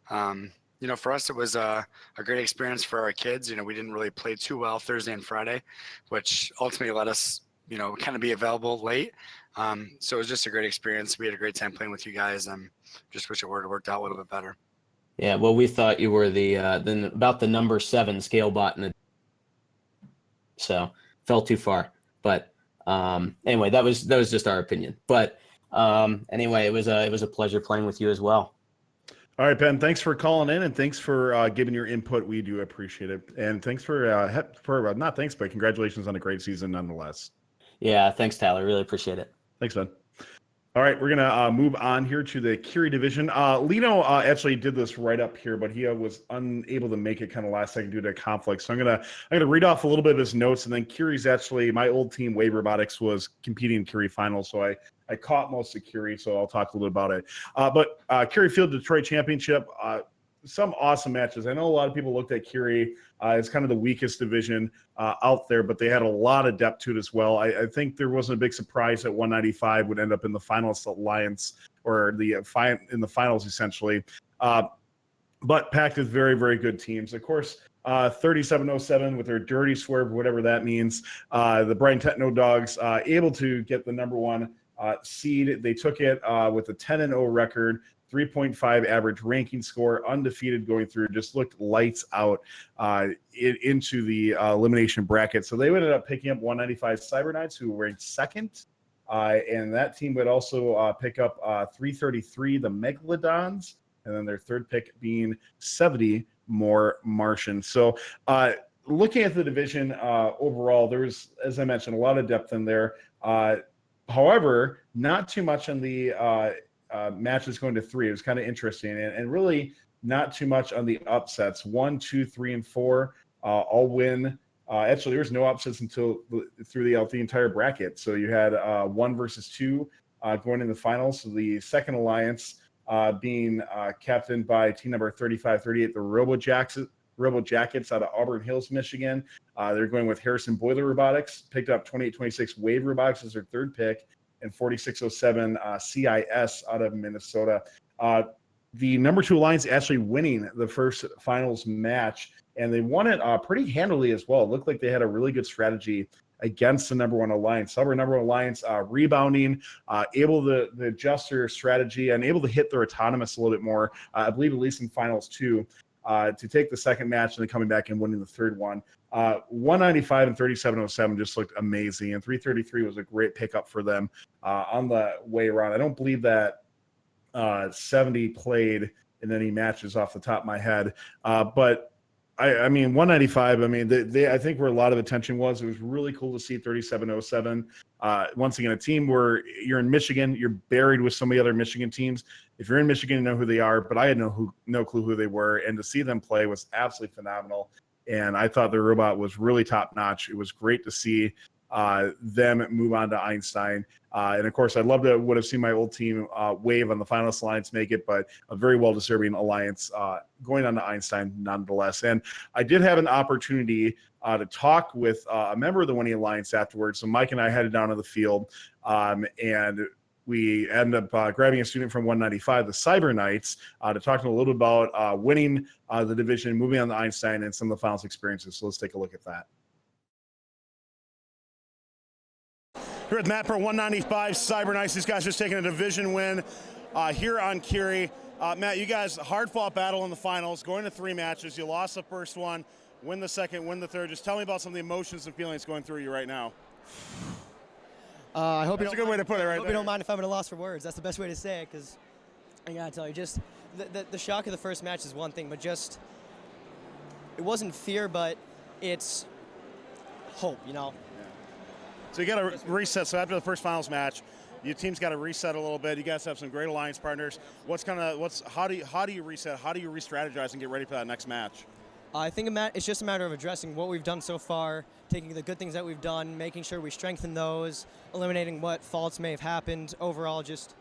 you know, for us, it was a great experience for our kids. You know, we didn't really play too well Thursday and Friday, which ultimately let us, you know, kind of be available late. So it was just a great experience. We had a great time playing with you guys. Just wish it would have worked out a little bit better. Yeah, well, we thought you were about the number 7 scale bot in the, so fell too far. But anyway, that was just our opinion. But anyway, it was a pleasure playing with you as well. All right, Ben, thanks for calling in, and thanks for giving your input. We do appreciate it. And thanks for not thanks, but congratulations on a great season nonetheless. Yeah, thanks, Tyler. Really appreciate it. Thanks, Ben. All right, we're going to move on here to the Curie division. Lino actually did this right up here, but he was unable to make it kind of last second due to a conflict. So I'm gonna read off a little bit of his notes, and then Curie's actually, my old team, Wave Robotics, was competing in Curie finals, so I caught most of Curie, so I'll talk a little bit about it. But Curie Field Detroit Championship, some awesome matches. I know a lot of people looked at Curie as kind of the weakest division out there, but they had a lot of depth to it as well. I think there wasn't a big surprise that 195 would end up in the finalist alliance, or in the finals essentially. But packed with very, very good teams. Of course, 3707 with their dirty swerve, whatever that means. The Brian Tetno Dogs able to get the number 1 seed. They took it with a 10-0 record. 3.5 average ranking score, undefeated going through, just looked lights out into the elimination bracket. So they ended up picking up 195 Cyber Knights, who were ranked second. And that team would also pick up 333, the Megalodons, and then their third pick being 70 more Martians. So looking at the division overall, there's, as I mentioned, a lot of depth in there. However, not too much on the matches going to 3. It was kind of interesting, and really not too much on the upsets. 1, 2, 3, and 4 all win. Actually, there was no upsets until through the entire bracket. So you had 1 versus 2 going in the finals. So the second alliance being captained by team number 3538, the Robo Jackets out of Auburn Hills, Michigan. They're going with Harrison Boiler Robotics, picked up 2826 Wave Robotics as their third pick, and 4607 CIS out of Minnesota. The number 2 alliance actually winning the first finals match, and they won it pretty handily as well. It looked like they had a really good strategy against the number 1 alliance. However, number 1 alliance rebounding, able to adjust their strategy and able to hit their autonomous a little bit more, I believe at least in finals 2, to take the second match and then coming back and winning the third one. 195 and 3707 just looked amazing, and 333 was a great pickup for them on the way around. I don't believe that 70 played in any matches off the top of my head, but I mean 195. I mean, they I think where a lot of attention was. It was really cool to see 3707. Once again, a team where you're in Michigan, you're buried with some of the other Michigan teams. If you're in Michigan, you know who they are, but I had no clue who they were, and to see them play was absolutely phenomenal. And I thought their robot was really top notch. It was great to see them move on to Einstein. And of course, I'd love to would have seen my old team Wave on the finalist alliance make it, but a very well-deserving alliance going on to Einstein nonetheless. And I did have an opportunity to talk with a member of the winning alliance afterwards. So Mike and I headed down to the field, and we ended up grabbing a student from 195, the Cyber Knights, to talk to them a little bit about winning the division, moving on to Einstein, and some of the finals experiences. So let's take a look at that. Here with Matt for 195 Cyber Knights. These guys just taking a division win here on Curie. Matt, you guys, hard-fought battle in the finals, going to 3 matches. You lost the first one, win the second, win the third. Just tell me about some of the emotions and feelings going through you right now. I hope That's a good way to put it right there. I hope you don't mind if I'm at a loss for words. That's the best way to say it, because I gotta tell you, just the shock of the first match is one thing, but just it wasn't fear, but it's hope, you know. So you got to reset. So after the first finals match, your team's got to reset a little bit. You guys have some great alliance partners. How do you reset? How do you re-strategize and get ready for that next match? I think it's just a matter of addressing what we've done so far, taking the good things that we've done, making sure we strengthen those, eliminating what faults may have happened. Overall, just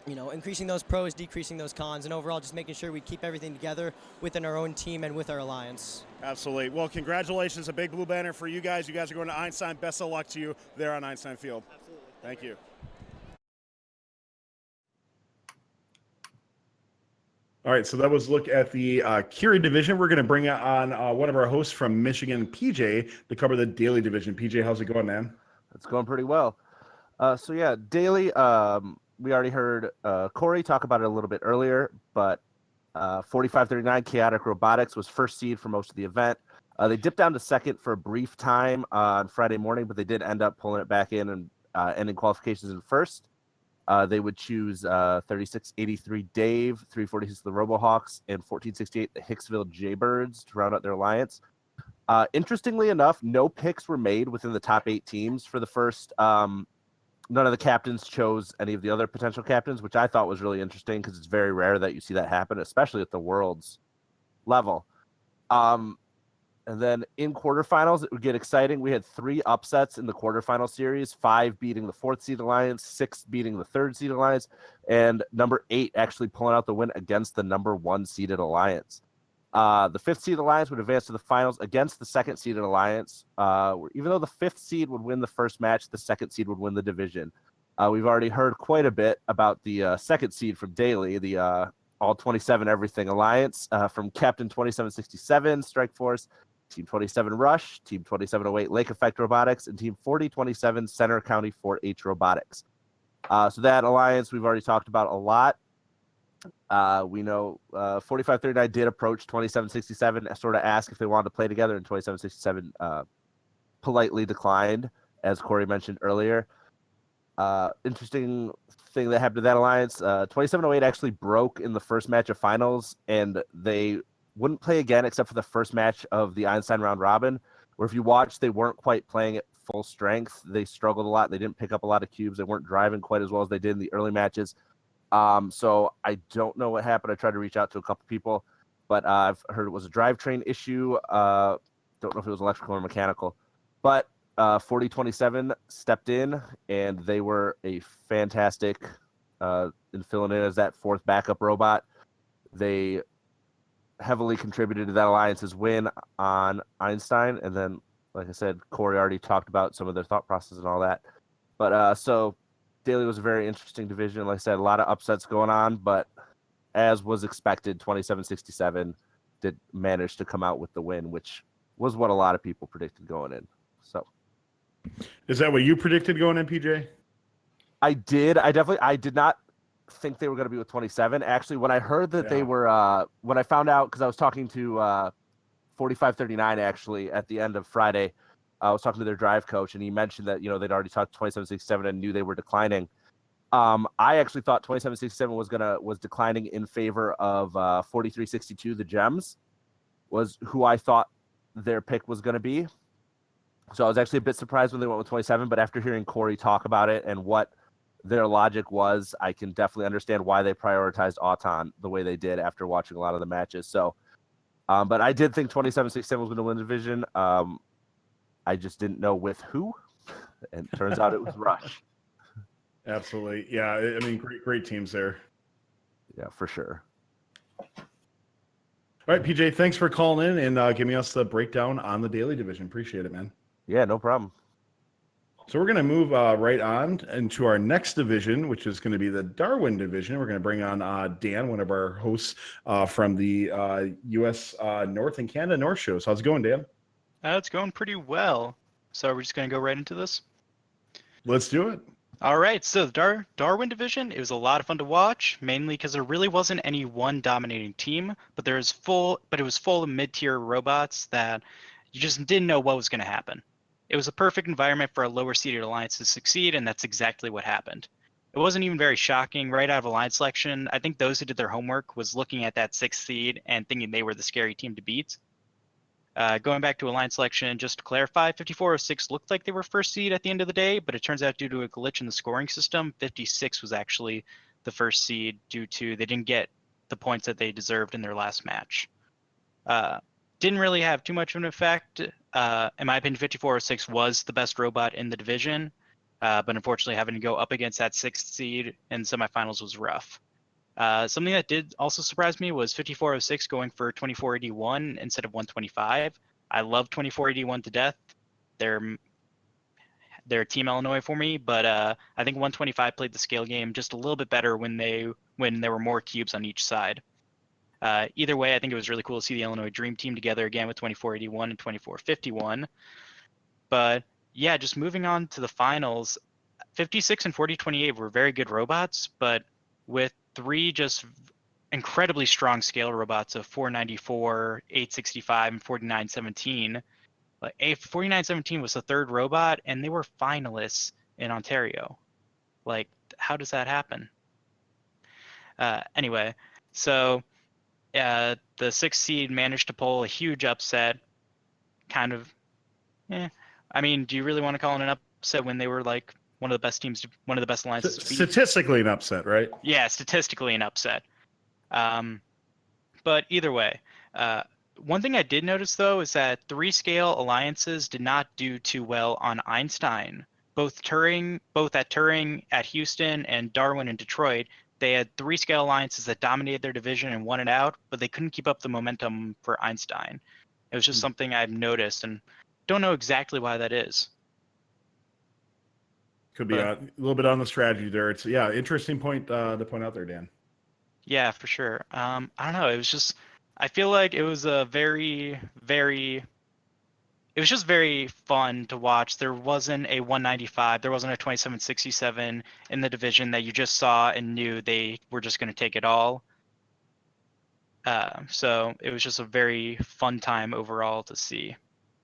increasing those pros, decreasing those cons, and overall just making sure we keep everything together within our own team and with our alliance. Absolutely. Well, congratulations. A big blue banner for you guys. You guys are going to Einstein. Best of luck to you there on Einstein Field. Absolutely. Thank you. All right, so that was a look at the Curie division. We're going to bring on one of our hosts from Michigan, PJ, to cover the Daly division. PJ, how's it going, man? It's going pretty well. So yeah, Daly, we already heard Cory talk about it a little bit earlier, but 4539 Chaotic Robotics was first seed for most of the event. They dipped down to second for a brief time on Friday morning, but they did end up pulling it back in and ending qualifications in first. They would choose 3683 Dave, 346 the Robohawks, and 1468 the Hicksville Jaybirds to round out their alliance. Interestingly enough, no picks were made within the top 8 teams for the first. None of the captains chose any of the other potential captains, which I thought was really interesting because it's very rare that you see that happen, especially at the Worlds level. And then in quarterfinals, it would get exciting. We had 3 upsets in the quarterfinal series, 5 beating the 4th seed alliance, 6 beating the 3rd seed alliance, and number 8 actually pulling out the win against the number 1 seeded alliance. The 5th seed alliance would advance to the finals against the 2nd seeded alliance. Even though the 5th seed would win the first match, the 2nd seed would win the division. We've already heard quite a bit about the 2nd seed from Daly, the All 27 Everything Alliance, from Captain 2767 Strike Force, Team 27 Rush, Team 2708 Lake Effect Robotics, and Team 4027 Center County 4H Robotics. So that alliance we've already talked about a lot. We know 4539 did approach 2767, sort of ask if they wanted to play together, and 2767 politely declined, as Cory mentioned earlier. Interesting thing that happened to that alliance, 2708 actually broke in the first match of finals, and they wouldn't play again except for the first match of the Einstein round robin, where if you watch, they weren't quite playing at full strength. They struggled a lot. They didn't pick up a lot of cubes. They weren't driving quite as well as they did in the early matches. So I don't know what happened. I tried to reach out to a couple people, but I've heard it was a drivetrain issue. Don't know if it was electrical or mechanical, but 4027 stepped in, and they were a fantastic in filling in as that 4th backup robot. They heavily contributed to that alliance's win on Einstein, and then, like I said, Cory already talked about some of their thought process and all that. But so Daly was a very interesting division. Like I said, a lot of upsets going on, but as was expected, 2767 did manage to come out with the win, which was what a lot of people predicted going in. So, is that what you predicted going in, PJ? I did. I did not think they were going to be with 27. Actually, when I heard that they were, when I found out, because I was talking to 4539 actually at the end of Friday, I was talking to their drive coach, and he mentioned that they'd already talked to 2767 and knew they were declining. I actually thought 2767 was declining in favor of 4362. The Gems was who I thought their pick was going to be. So I was actually a bit surprised when they went with 27. But after hearing Cory talk about it and what their logic was, I can definitely understand why they prioritized Auton the way they did after watching a lot of the matches. So, but I did think 2767 was going to win the division. I just didn't know with who, and it turns out it was Rush. Absolutely. Yeah. I mean, great teams there. Yeah, for sure. All right, PJ, thanks for calling in and giving us the breakdown on the Daly division. Appreciate it, man. Yeah, no problem. So we're going to move right on into our next division, which is going to be the Darwin division. We're going to bring on Dan, one of our hosts from the U.S. North and Canada North shows. How's it going, Dan? It's going pretty well. So we're just going to go right into this? Let's do it. All right, so the Darwin division, it was a lot of fun to watch, mainly because there really wasn't any one dominating team, but it was full of mid-tier robots that you just didn't know what was going to happen. It was a perfect environment for a lower-seeded alliance to succeed, and that's exactly what happened. It wasn't even very shocking. Right out of alliance selection, I think those who did their homework was looking at that 6th seed and thinking they were the scary team to beat. Going back to Alliance selection, just to clarify, 5406 looked like they were first seed at the end of the day, but it turns out due to a glitch in the scoring system, 56 was actually the first seed due to they didn't get the points that they deserved in their last match. Didn't really have too much of an effect. In my opinion, 5406 was the best robot in the division, but unfortunately having to go up against that 6th seed in semifinals was rough. Something that did also surprise me was 5406 going for 2481 instead of 125. I love 2481 to death. They're Team Illinois for me, but I think 125 played the scale game just a little bit better when there were more cubes on each side. Either way, I think it was really cool to see the Illinois Dream Team together again with 2481 and 2451. But yeah, just moving on to the finals, 56 and 4028 were very good robots, but with 3 just incredibly strong scale robots of 494, 865, and 4917. Like 4917 was the 3rd robot, and they were finalists in Ontario. Like, how does that happen? Anyway, so the 6th seed managed to pull a huge upset. Kind of, I mean, do you really want to call it an upset when they were like one of the best teams, one of the best alliances to beat? Statistically an upset, right? Yeah, statistically an upset. But either way, one thing I did notice though is that 3-scale alliances did not do too well on Einstein. Both at Turing, at Houston, and Darwin and Detroit, they had 3-scale alliances that dominated their division and won it out, but they couldn't keep up the momentum for Einstein. It was just something I've noticed and don't know exactly why that is. Could be a little bit on the strategy there. It's interesting point to point out there, Dan. Yeah, for sure. I don't know. It was just, I feel like it was a very, very, it was just very fun to watch. There wasn't a 195, there wasn't a 2767 in the division that you just saw and knew they were just going to take it all. So it was just a very fun time overall to see.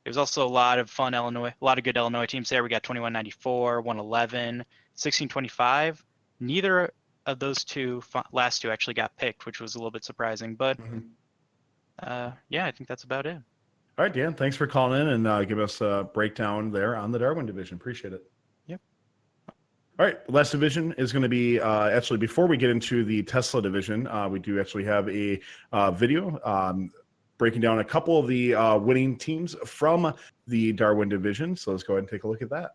It was also a lot of fun a lot of good Illinois teams there. We got 2194, 111, 1625. Neither of those last two actually got picked, which was a little bit surprising. But yeah, I think that's about it. All right, Dan, thanks for calling in and give us a breakdown there on the Darwin division. Appreciate it. Yep. All right, last division is going to be actually before we get into the Tesla division, we do actually have a video breaking down a couple of the winning teams from the Darwin division. So let's go ahead and take a look at that.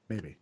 Maybe.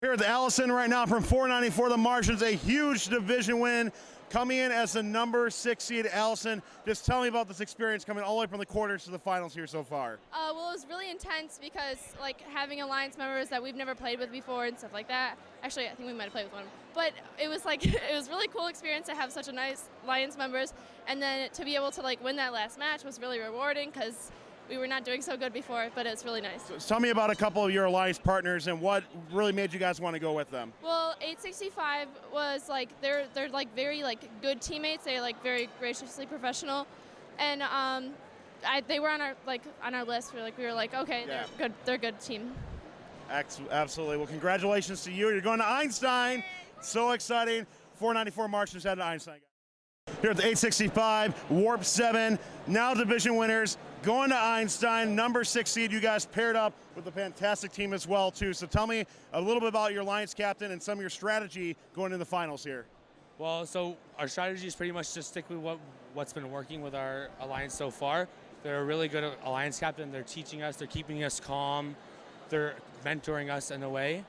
Here at the Allison right now from 494, the Martians, a huge division win, coming in as the number 6 seed. Allison, just tell me about this experience coming all the way from the quarters to the finals here so far. Well, it was really intense because like having alliance members that we've never played with before and stuff like that. Actually, I think we might have played with one, but it was like it was really cool experience to have such a nice alliance members, and then to be able to like win that last match was really rewarding because we were not doing so good before, but it's really nice. So tell me about a couple of your alliance partners and what really made you guys want to go with them. Well, 865 was like they're like very like good teammates. They're like very graciously professional, and they were on our list. We were like okay, yeah. They're a good team. Absolutely. Well, congratulations to you. You're going to Einstein. So exciting. 494 Martians headed to Einstein. Here at the 865 Warp 7, now division winners. Going to Einstein, number 6 seed. You guys paired up with a fantastic team as well, too. So tell me a little bit about your alliance captain and some of your strategy going into the finals here. Well, so our strategy is pretty much just stick with what's been working with our alliance so far. They're a really good alliance captain. They're teaching us. They're keeping us calm. They're mentoring us in a way.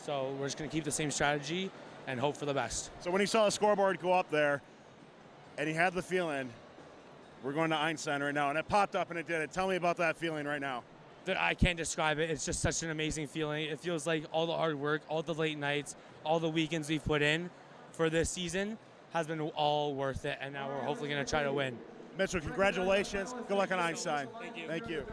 So we're just going to keep the same strategy and hope for the best. So when you saw the scoreboard go up there and you had the feeling, we're going to Einstein right now, and it popped up and it did it. Tell me about that feeling right now. I can't describe it. It's just such an amazing feeling. It feels like all the hard work, all the late nights, all the weekends we've put in for this season has been all worth it, and now we're hopefully going to try to win. Mitchell, congratulations. Good luck on Einstein. Thank you. Thank you.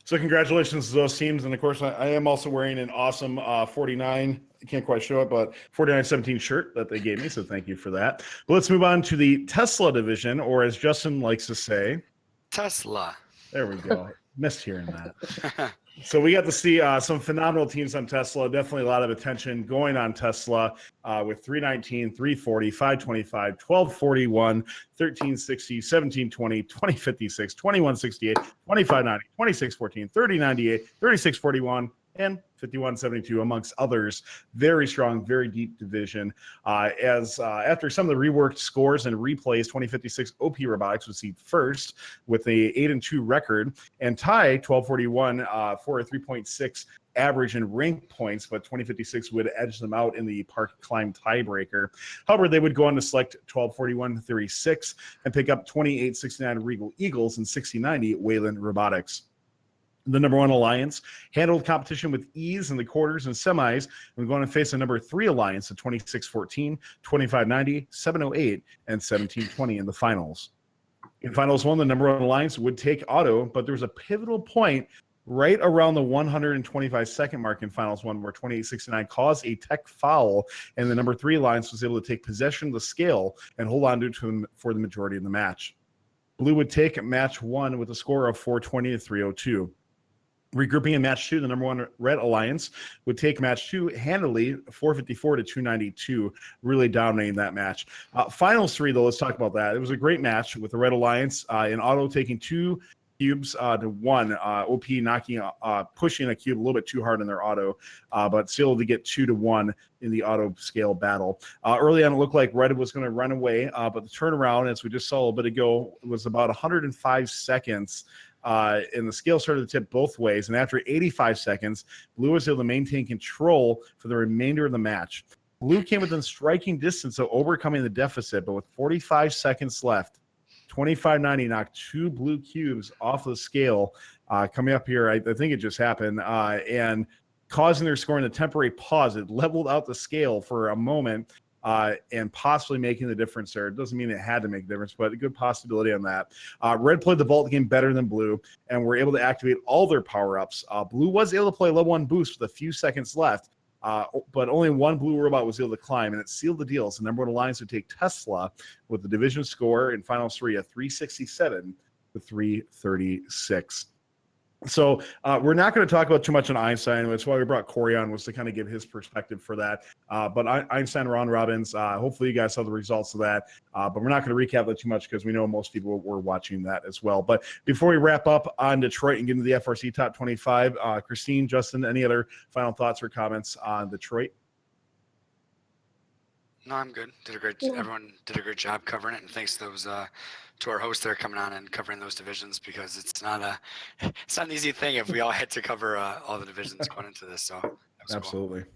So congratulations to those teams. And of course, I am also wearing an awesome 49, I can't quite show it, but 4917 shirt that they gave me. So thank you for that. But let's move on to the Tesla division, or as Justin likes to say, Tesla. There we go. Missed hearing that. So we got to see some phenomenal teams on Tesla. Definitely a lot of attention going on Tesla with 319, 340, 525, 1241, 1360, 1720, 2056, 2168, 2590, 2614, 3098, 3641, and 5172, amongst others. Very strong, very deep division. After some of the reworked scores and replays, 2056 OP Robotics was seed first with a 8-2 record, and tie 1241 for a 3.6 average in rank points, but 2056 would edge them out in the park climb tiebreaker. However, they would go on to select 1241 Theory 6 and pick up 2869 Regal Eagles and 6090 Wayland Robotics. The number 1 alliance handled competition with ease in the quarters and semis, and going to face a number 3 alliance at 2614, 2590, 708, and 1720 in the finals. In finals 1, the number 1 alliance would take auto, but there was a pivotal point right around the 125-second mark in finals 1 where 2869 caused a tech foul, and the number 3 alliance was able to take possession of the scale and hold on to him for the majority of the match. Blue would take match 1 with a score of 420 to 302. Regrouping in match 2, the number 1 red alliance would take match 2 handily, 454 to 292, really dominating that match. Finals 3, though, let's talk about that. It was a great match with the red alliance in auto taking 2 cubes to 1. OP pushing a cube a little bit too hard in their auto, but still to get 2 to 1 in the auto scale battle. Early on, it looked like red was going to run away, but the turnaround, as we just saw a little bit ago, was about 105 seconds. And the scale started to tip both ways. And after 85 seconds, blue was able to maintain control for the remainder of the match. Blue came within striking distance of overcoming the deficit, but with 45 seconds left, 2590 knocked 2 blue cubes off the scale. Coming up here, I think it just happened, and causing their scoring a temporary pause. It leveled out the scale for a moment, and possibly making the difference there. It doesn't mean it had to make a difference, but a good possibility on that. Red played the vault game better than blue, and were able to activate all their power-ups. Blue was able to play level 1 boost with a few seconds left, but only 1 blue robot was able to climb, and it sealed the deal. So number 1 alliance would take Tesla with the division score in finals 3 at 367 to 336. So we're not going to talk about too much on Einstein. That's why we brought Cory on, was to kind of give his perspective for that. But Einstein, Ron Robbins, hopefully you guys saw the results of that. But we're not going to recap that too much because we know most people were watching that as well. But before we wrap up on Detroit and get into the FRC Top 25, Christine, Justin, any other final thoughts or comments on Detroit? No, I'm good. Everyone did a great job covering it, and thanks to those to our hosts there coming on and covering those divisions, because it's not an easy thing if we all had to cover all the divisions going into this. So absolutely. Cool.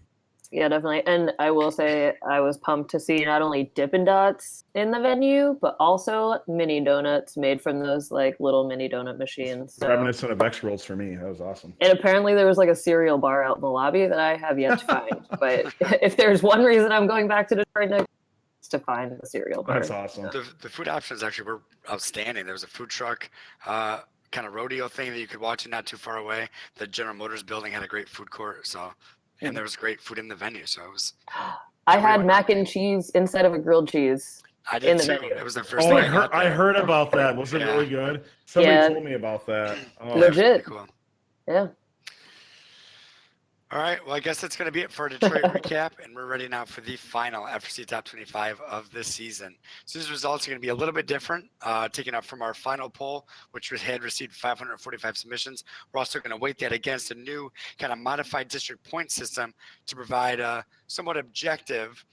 Yeah, definitely. And I will say I was pumped to see not only Dippin' Dots in the venue, but also mini donuts made from those like little mini donut machines. So. Reminiscent of X Worlds for me. That was awesome. And apparently there was like a cereal bar out in the lobby that I have yet to find. But if there's one reason I'm going back to Detroit next, it's to find the cereal bar. That's awesome. The food options actually were outstanding. There was a food truck, kind of rodeo thing that you could watch not too far away. The General Motors building had a great food court. And there was great food in the venue, so it was. I had mac and cheese instead of a grilled cheese. I did too. Venue. It was the first thing I heard about that. Was it really good? Somebody told me about that. Oh, legit. Cool. Yeah. All right. Well, I guess that's going to be it for Detroit recap, and we're ready now for the final FRC Top 25 of this season. So these results are going to be a little bit different, taken up from our final poll, which had received 545 submissions. We're also going to weight that against a new kind of modified district point system to provide a somewhat objective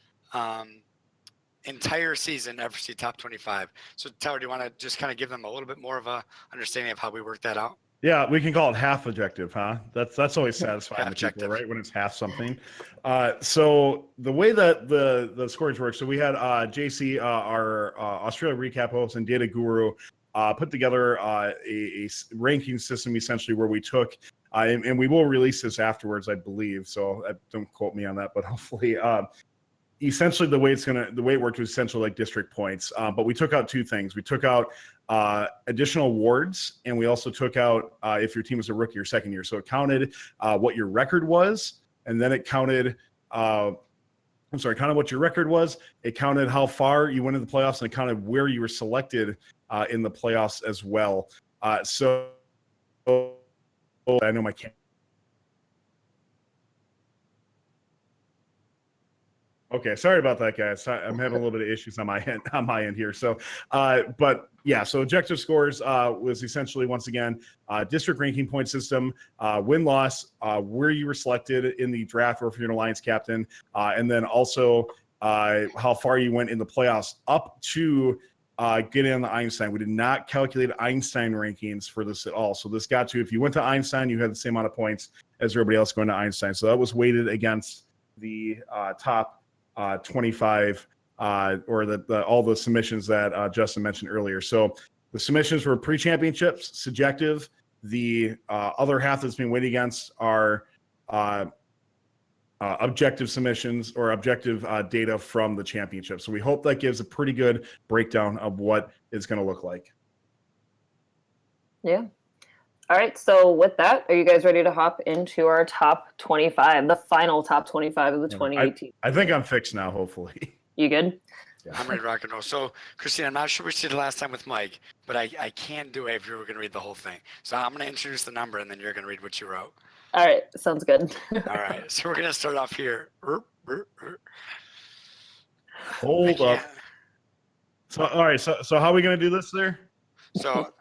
entire season FRC Top 25. So Tyler, do you want to just kind of give them a little bit more of a understanding of how we work that out? Yeah, we can call it half objective, huh? That's always satisfying to people, right? When it's half something. So the way that the scoring works, so we had JC, our Australia recap host, and Data Guru put together a ranking system essentially where we took, and we will release this afterwards, I believe. So don't quote me on that, but hopefully. Essentially, the way it worked was essentially like district points. But we took out 2 things. We took out additional awards, and we also took out if your team was a rookie or second year. So it counted what your record was, and then it counted. Counted what your record was. It counted how far you went in the playoffs, and it counted where you were selected in the playoffs as well. So I know my camera Okay, sorry about that, guys. I'm having a little bit of issues on my end here. So, but yeah, so objective scores was essentially once again district ranking point system, win loss, where you were selected in the draft or if you're an alliance captain, and then also how far you went in the playoffs up to getting on the Einstein. We did not calculate Einstein rankings for this at all. So this got to, if you went to Einstein, you had the same amount of points as everybody else going to Einstein. So that was weighted against the top 25 or all the submissions that Justin mentioned earlier. So the submissions were pre-championships, subjective. The other half that's being weighed against are objective submissions or objective data from the championship. So we hope that gives a pretty good breakdown of what it's going to look like. Yeah. All right. So with that, are you guys ready to hop into our top 25, the final top 25 of the 2018? I think I'm fixed now, hopefully. You good? Yeah. I'm ready to rock and roll. So, Christine, I'm not sure what you did last time with Mike, but I can do it if you were going to read the whole thing. So I'm going to introduce the number, and then you're going to read what you wrote. All right. Sounds good. All right. So we're going to start off here. Hold up. So, all right. So how are we going to do this there? So,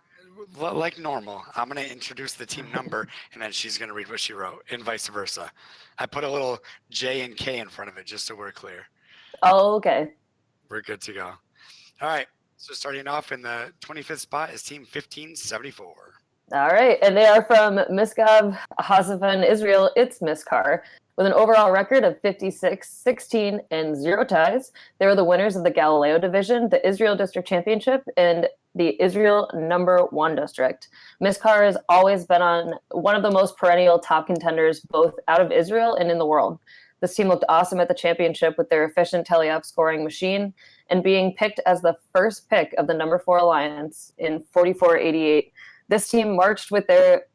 like normal, I'm going to introduce the team number, and then she's going to read what she wrote, and vice versa. I put a little J and K in front of it just so we're clear. Oh, okay. We're good to go. All right. So starting off in the 25th spot is team 1574. All right. And they are from Miskav, Hasafan, Israel. It's Miskar. With an overall record of 56, 16, and 0 ties, they were the winners of the Galileo Division, the Israel District Championship, and the Israel Number 1 District. Miskar has always been on one of the most perennial top contenders, both out of Israel and in the world. This team looked awesome at the championship with their efficient teleop scoring machine and being picked as the first pick of the number 4 alliance in 44-88. This team marched with their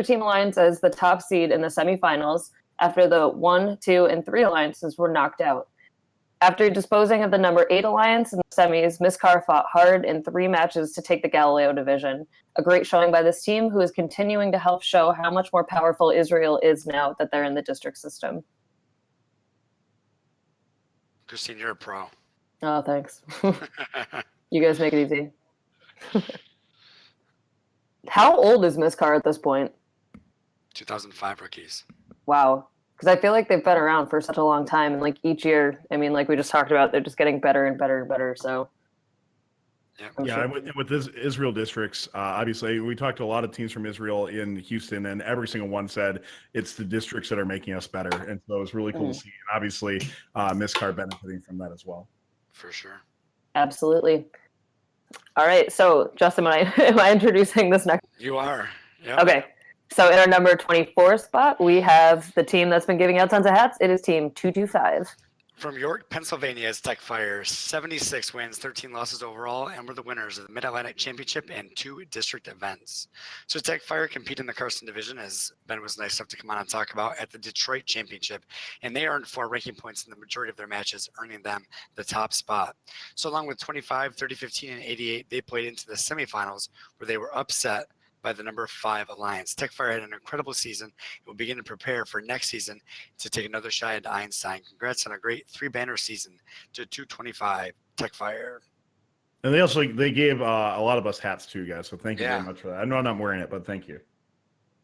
team alliance as the top seed in the semifinals after the 1, 2, and 3 alliances were knocked out. After disposing of the number 8 alliance in the semis, Miskar fought hard in 3 matches to take the Galileo division. A great showing by this team, who is continuing to help show how much more powerful Israel is now that they're in the district system. Christine, you're a pro. Oh, thanks. You guys make it easy. How old is Miskar at this point? 2005 rookies. Wow. Because I feel like they've been around for such a long time. And like each year, I mean, like we just talked about, they're just getting better and better and better. So. Yeah, with this Israel districts, obviously, we talked to a lot of teams from Israel in Houston, and every single one said it's the districts that are making us better. And so it was really cool to see. And obviously, Miskar benefiting from that as well. For sure. Absolutely. All right. So, Justin, am I introducing this next? You are. Yep. Okay. So in our number 24 spot, we have the team that's been giving out tons of hats. It is team 225. From York, Pennsylvania is Tech Fire. 76 wins, 13 losses overall, and we're the winners of the Mid-Atlantic Championship and 2 district events. So Tech Fire compete in the Carson division, as Ben was nice enough to come on and talk about, at the Detroit Championship, and they earned 4 ranking points in the majority of their matches, earning them the top spot. So along with 25, 30, 15, and 88, they played into the semifinals, where they were upset by the number 5 alliance. Tech Fire had an incredible season and will begin to prepare for next season to take another shot at Einstein. Congrats on a great 3-banner season to 225 Tech Fire. And they gave a lot of us hats too, guys. So thank you very much for that. I know I'm not wearing it, but thank you.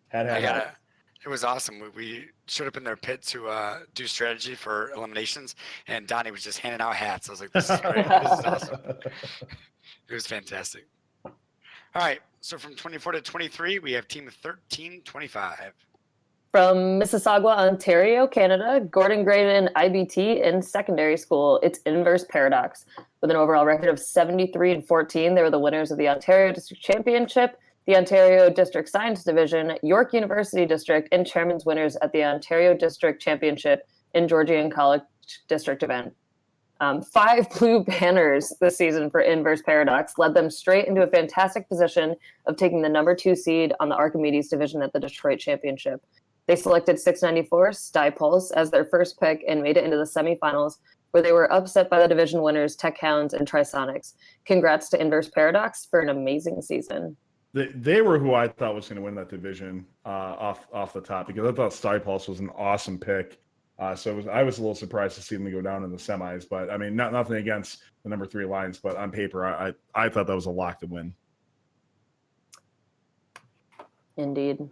Hat. It was awesome. We showed up in their pit to do strategy for eliminations, and Donnie was just handing out hats. I was like, this is great. This is awesome. It was fantastic. All right, so from 24 to 23, we have team 1325. From Mississauga, Ontario, Canada, Gordon graded an IBT in secondary school. It's Inverse Paradox. With an overall record of 73 and 14, they were the winners of the Ontario District Championship, the Ontario District Science Division, York University District, and chairman's winners at the Ontario District Championship in Georgian College District event. 5 blue banners this season for Inverse Paradox led them straight into a fantastic position of taking the number 2 seed on the Archimedes division at the Detroit Championship. They selected 694 Stipulse as their first pick and made it into the semifinals, where they were upset by the division winners Tech Hounds and Trisonics. Congrats to Inverse Paradox for an amazing season. They were who I thought was going to win that division off the top, because I thought Stipulse was an awesome pick. So I was a little surprised to see them go down in the semis. But I mean, nothing against the number 3 Lions, but on paper, I thought that was a lock to win. Indeed.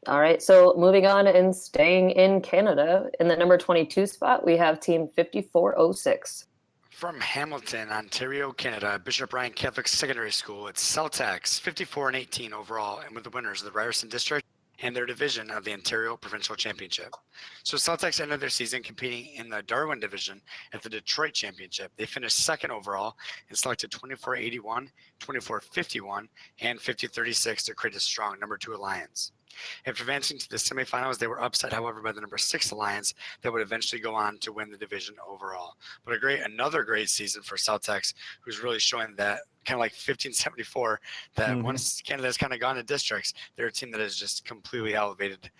All right, so moving on and staying in Canada, in the number 22 spot, we have Team 5406. From Hamilton, Ontario, Canada, Bishop Ryan Catholic Secondary School, it's Celtics, 54-18 overall, and with the winners of the Ryerson District and their division of the Ontario Provincial Championship. So Celtics ended their season competing in the Darwin division at the Detroit Championship. They finished second overall and selected 24-81, 24-51, and 50-36 to create a strong number 2 alliance. After advancing to the semifinals, they were upset, however, by the number 6 Alliance that would eventually go on to win the division overall. But another great season for Celtics, who's really showing that kind of like 1574, that once Canada's kind of gone to districts, they're a team that has just completely elevated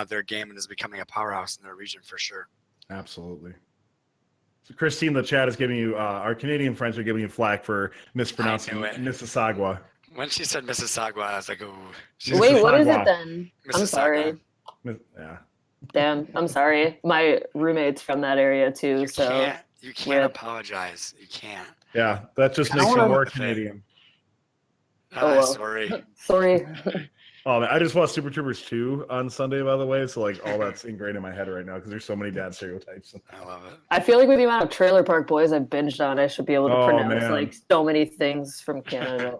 their game and is becoming a powerhouse in their region for sure. Absolutely. So Christine, the chat is giving you, our Canadian friends are giving you flack for mispronouncing Mississauga. When she said Mississauga, I was like, "Ooh." Wait, what is it then? I'm sorry. Yeah. Damn, I'm sorry. My roommate's from that area too, You can't apologize. You can't. Yeah, that just makes you more Canadian. Sorry. Sorry. Oh man, I just watched Super Troopers 2 on Sunday, by the way. So like all that's ingrained in my head right now because there's so many dad stereotypes. I love it. I feel like with the amount of Trailer Park Boys I've binged on, I should be able to pronounce like so many things from Canada.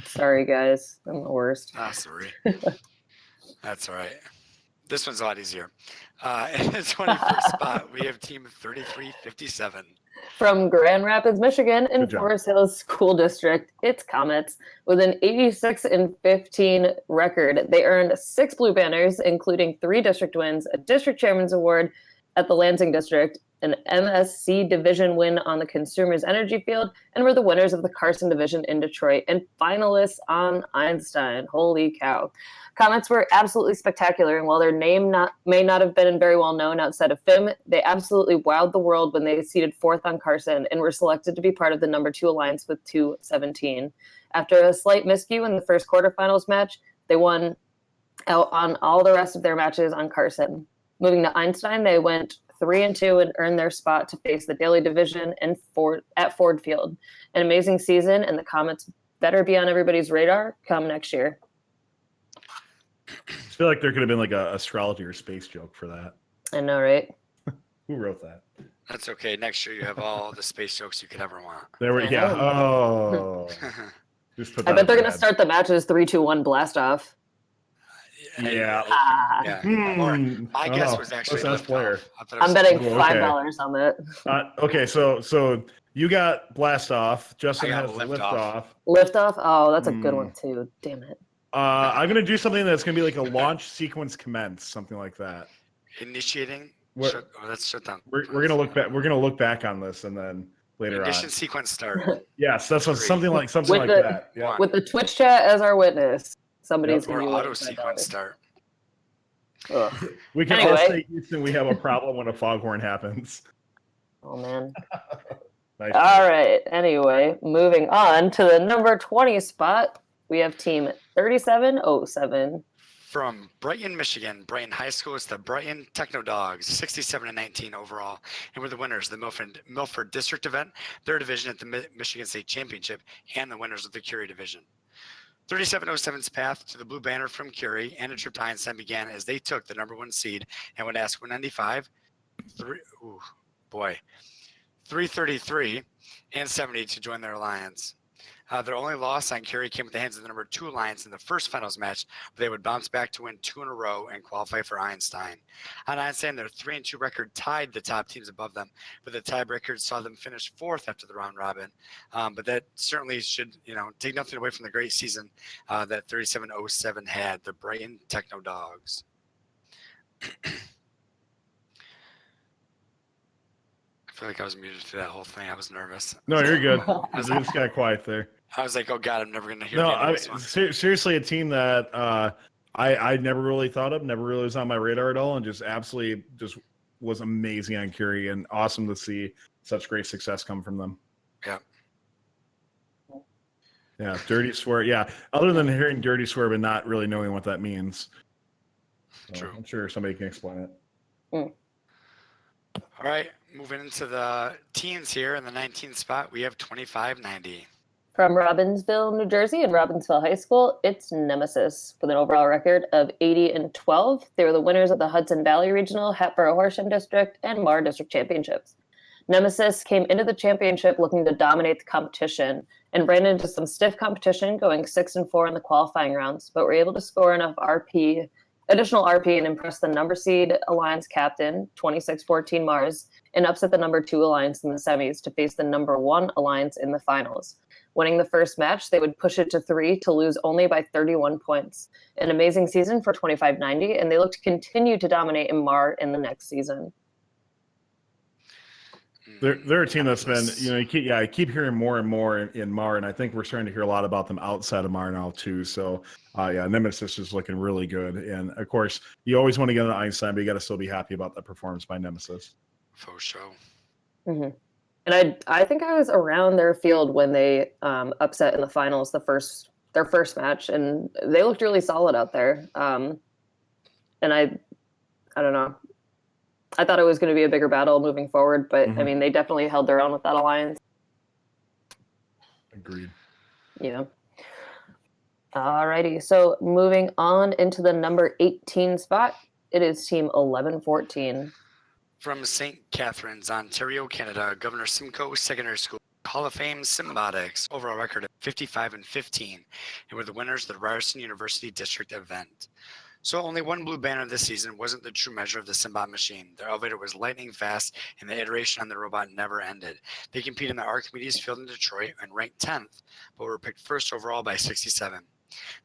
Sorry, guys. I'm the worst. Sorry. That's all right. This one's a lot easier. In the 21st spot, we have Team 3357. From Grand Rapids, Michigan, in Forest Hills School District, it's Comets. With an 86-15 record, they earned 6 blue banners, including 3 district wins, a district chairman's award at the Lansing District, an MSC division win on the Consumers Energy Field, and were the winners of the Carson division in Detroit and finalists on Einstein. Holy cow. Comets were absolutely spectacular, and while their name may not have been very well known outside of FIM, they absolutely wowed the world when they seeded 4th on Carson and were selected to be part of the number 2 alliance with 217. After a slight miscue in the first quarterfinals match, they won out on all the rest of their matches on Carson. Moving to Einstein, they went 3-2 and earned their spot to face the Daly division at Ford Field. An amazing season, and the Comets better be on everybody's radar come next year. I feel like there could have been like a astrology or space joke for that. I know, right? Who wrote that? That's okay. Next year you have all the space jokes you could ever want. There we go. Oh. Just put I bet they're going to to start the matches 3-2-1 blast off. Yeah. My guess was actually player. I'm betting $5 on that. Okay, so you got blast off. Justin has lift off. Lift off? Oh, that's a good one too. Damn it. I'm gonna do something that's gonna be like a launch sequence commence, something like that. Initiating. That's shut down. We're gonna look back. We're gonna look back on this and then later Ignition on. sequence start. Yes, that's what, something like that. Yeah. With the Twitch chat as our witness. Somebody's or auto sequence start. We can all say Houston, we have a problem when a foghorn happens. Oh man. Nice. All right. Anyway, moving on to the number 20 spot, we have Team 3707. From Brighton, Michigan, Brighton High School, it's the Brighton Techno Dogs, 67-19 overall, and we're the winners of the Milford District event, their division at the Michigan State Championship, and the winners of the Curie division. 3707's path to the blue banner from Curie and a trip to Einstein began as they took the number 1 seed and would ask 195, 333, and 70 to join their alliance. Their only loss on Curie came at the hands of the number 2 alliance in the first finals match, but they would bounce back to win 2 in a row and qualify for Einstein. On Einstein, their 3-2 record tied the top teams above them, but the tiebreakers saw them finish 4th after the round robin. But that certainly should, take nothing away from the great season that 3707 had, the Brighton Techno Dogs. I feel like I was muted through that whole thing. I was nervous. No, you're good. I just got quiet there. I was like, oh God, I'm never going to hear this one. Seriously, a team that I never really thought of, never really was on my radar at all, and just absolutely just was amazing on Curie, and awesome to see such great success come from them. Yeah. Yeah, dirty swerve. Yeah, other than hearing dirty swerve and not really knowing what that means. So, I'm sure somebody can explain it. True. Anyway, moving on to the number 19 spot, we have Team 3708. From Hamilton, Ontario, Canada, Bishop Ryan Catholic Secondary School, it's Celtics, 54-18 overall, and with the winners of the Ryerson District and their division of the Ontario Provincial Championship. So All right, moving into the teens here in the 19th spot, we have 2590. From Robbinsville, New Jersey, and Robbinsville High School, it's Nemesis with an overall record of 80-12. They were the winners of the Hudson Valley Regional, Hatboro Horsham District, and Mar District Championships. Nemesis came into the championship looking to dominate the competition and ran into some stiff competition, going 6-4 in the qualifying rounds, but were able to score enough additional RP, and impress the number seed Alliance captain, 26-14 Mars, and upset the number 2 Alliance in the semis to face the number 1 Alliance in the finals. Winning the first match, they would push it to 3 to lose only by 31 points. An amazing season for 2590, and they look to continue to dominate in Mar in the next season. They're a team that's been, I keep hearing more and more in Mar, and I think we're starting to hear a lot about them outside of Mar now too. So, Nemesis is looking really good, and of course, you always want to get an Einstein, but you got to still be happy about the performance by Nemesis. For sure. Mm-hmm. And I think I was around their field when they upset in the finals their first match, and they looked really solid out there. And I don't know. I thought it was going to be a bigger battle moving forward, but I mean, they definitely held their own with that alliance. Agreed. Yeah. Alrighty. So moving on into the number 18 spot, it is team 1114. From St. Catharines, Ontario, Canada, Governor Simcoe Secondary School, Hall of Fame Robotics, overall record of 55-15, and were the winners of the Ryerson University District event. So only one blue banner this season wasn't the true measure of the Simbot machine. Their elevator was lightning fast, and the iteration on the robot never ended. They competed in the Archimedes field in Detroit and ranked 10th, but were picked first overall by 67.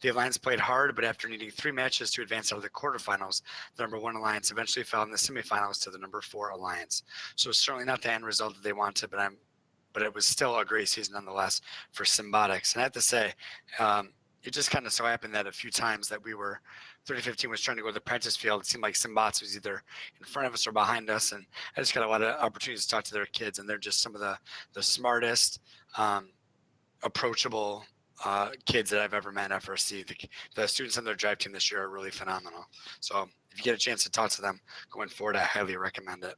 The Alliance played hard, but after needing 3 matches to advance out of the quarterfinals, the number 1 Alliance eventually fell in the semifinals to the number 4 Alliance. So certainly not the end result that they wanted, but it was still a great season nonetheless for Symbotics. And I have to say, it just kind of so happened that a few times that we were 3015 was trying to go to the practice field, it seemed like Symbots was either in front of us or behind us, and I just got a lot of opportunities to talk to their kids, and they're just some of the smartest, approachable kids that I've ever met at FRC. The students on their drive team this year are really phenomenal. So if you get a chance to talk to them going forward, I highly recommend it.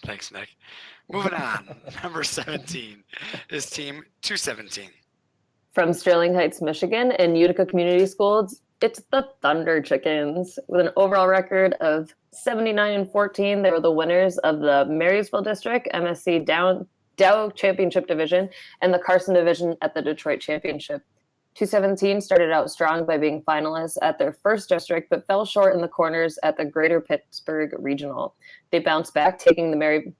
Thanks, Nick. Moving on, number 17 is team 217. From Sterling Heights, Michigan, and Utica Community Schools, it's the Thunder Chickens. With an overall record of 79-14, they were the winners of the Marysville District, MSC Dow Championship Division, and the Carson Division at the Detroit Championship. 217 started out strong by being finalists at their first district, but fell short in the corners at the Greater Pittsburgh Regional. They bounced back, taking the Maryville?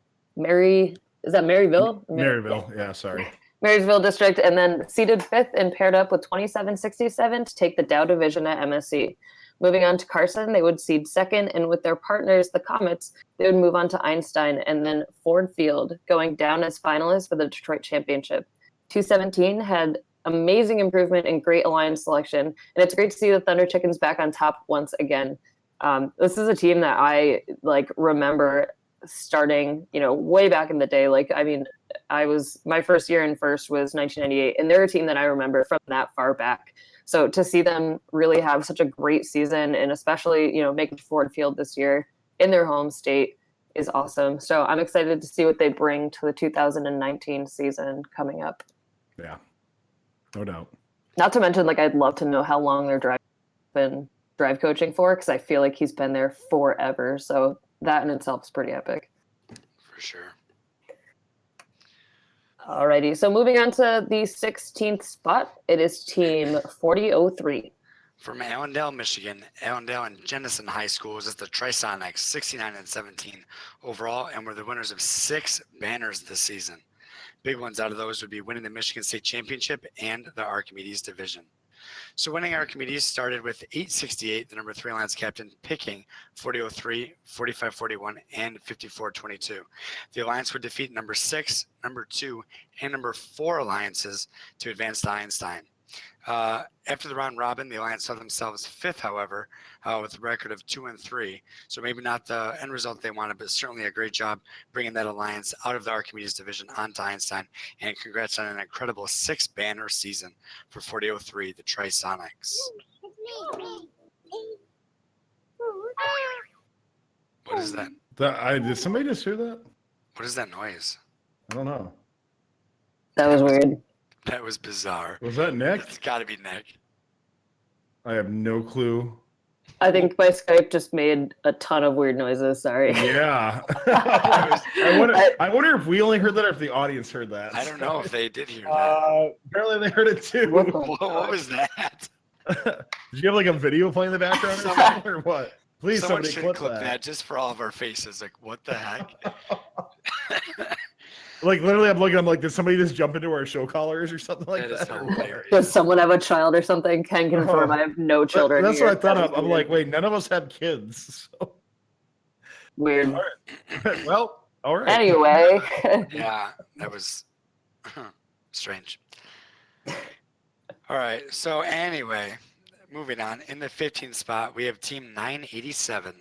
Maryville, yeah, sorry. Marysville District, and then seeded 5th and paired up with 2767 to take the Dow Division at MSC. Moving on to Carson, they would seed 2nd, and with their partners, the Comets, they would move on to Einstein and then Ford Field, going down as finalists for the Detroit Championship. 217 had amazing improvement and great alliance selection, and it's great to see the Thunder Chickens back on top once again. This is a team that I remember starting, way back in the day. My first year in first was 1998, and they're a team that I remember from that far back. So to see them really have such a great season, and especially, make it to Ford Field this year in their home state, is awesome. So I'm excited to see what they bring to the 2019 season coming up. Yeah, no doubt. Not to mention, I'd love to know how long they're been drive coaching for, because I feel like he's been there forever. So that in itself is pretty epic. For sure. Alrighty, so moving on to the 16th spot, it is team 4003. From Allendale, Michigan, Allendale and Jennison High Schools is the Trisonics, 69-17 overall, and were the winners of 6 banners this season. Big ones out of those would be winning the Michigan State Championship and the Archimedes Division. So winning Archimedes started with 868, the number 3 Alliance captain, picking 4003, 4541, and 5422. The Alliance would defeat number 6, number 2, and number 4 Alliances to advance to Einstein. After the round robin, the Alliance saw themselves fifth, however, with a record of 2-3. So maybe not the end result they wanted, but certainly a great job bringing that Alliance out of the Archimedes division onto Einstein. And congrats on an incredible 6-banner season for 4003, the Trisonics. What is that? Did somebody just hear that? What is that noise? I don't know. That was weird. That was bizarre. Was that Nick? It's got to be Nick. I have no clue. I think my Skype just made a ton of weird noises. Sorry. Yeah. I wonder if we only heard that or if the audience heard that. I don't know if they did hear that. Apparently they heard it too. What was that? Did you have like a video playing in the background or something or what? Please, Someone somebody should clip that. just for all of our faces. Like, what the heck? Like literally, I'm like, did somebody just jump into our show callers or something like that? Does someone have a child or something? Can confirm I have no children. That's here. what I thought. I'm like, wait, none of us have kids. So. Weird. All right. Well, all right. Anyway. Yeah, that was strange. All right. So anyway, moving on. In the 15th spot, we have Team 987.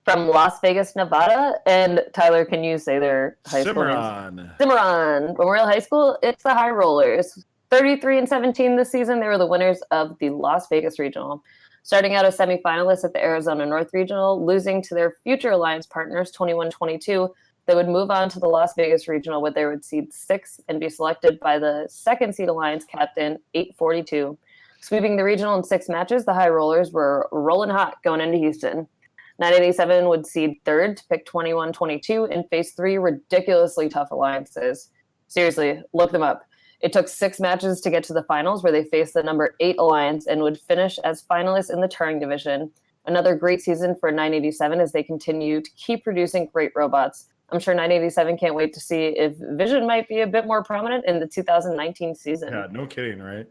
From Las Vegas, Nevada. And Tyler, can you say their high school names? Cimarron. Memorial High School, it's the High Rollers. 33-17 this season. They were the winners of the Las Vegas Regional. Starting out as semifinalists at the Arizona North Regional, losing to their future alliance partners, 21-22, they would move on to the Las Vegas Regional, where they would seed 6th and be selected by the second seed alliance captain, 842. Sweeping the regional in 6 matches, the High Rollers were rolling hot going into Houston. 987 would seed 3rd to pick 21-22 and face 3 ridiculously tough alliances. Seriously, look them up. It took 6 matches to get to the finals, where they faced the number 8 alliance and would finish as finalists in the Turing division. Another great season for 987 as they continue to keep producing great robots. I'm sure 987 can't wait to see if Vision might be a bit more prominent in the 2019 season. Yeah, no kidding, right?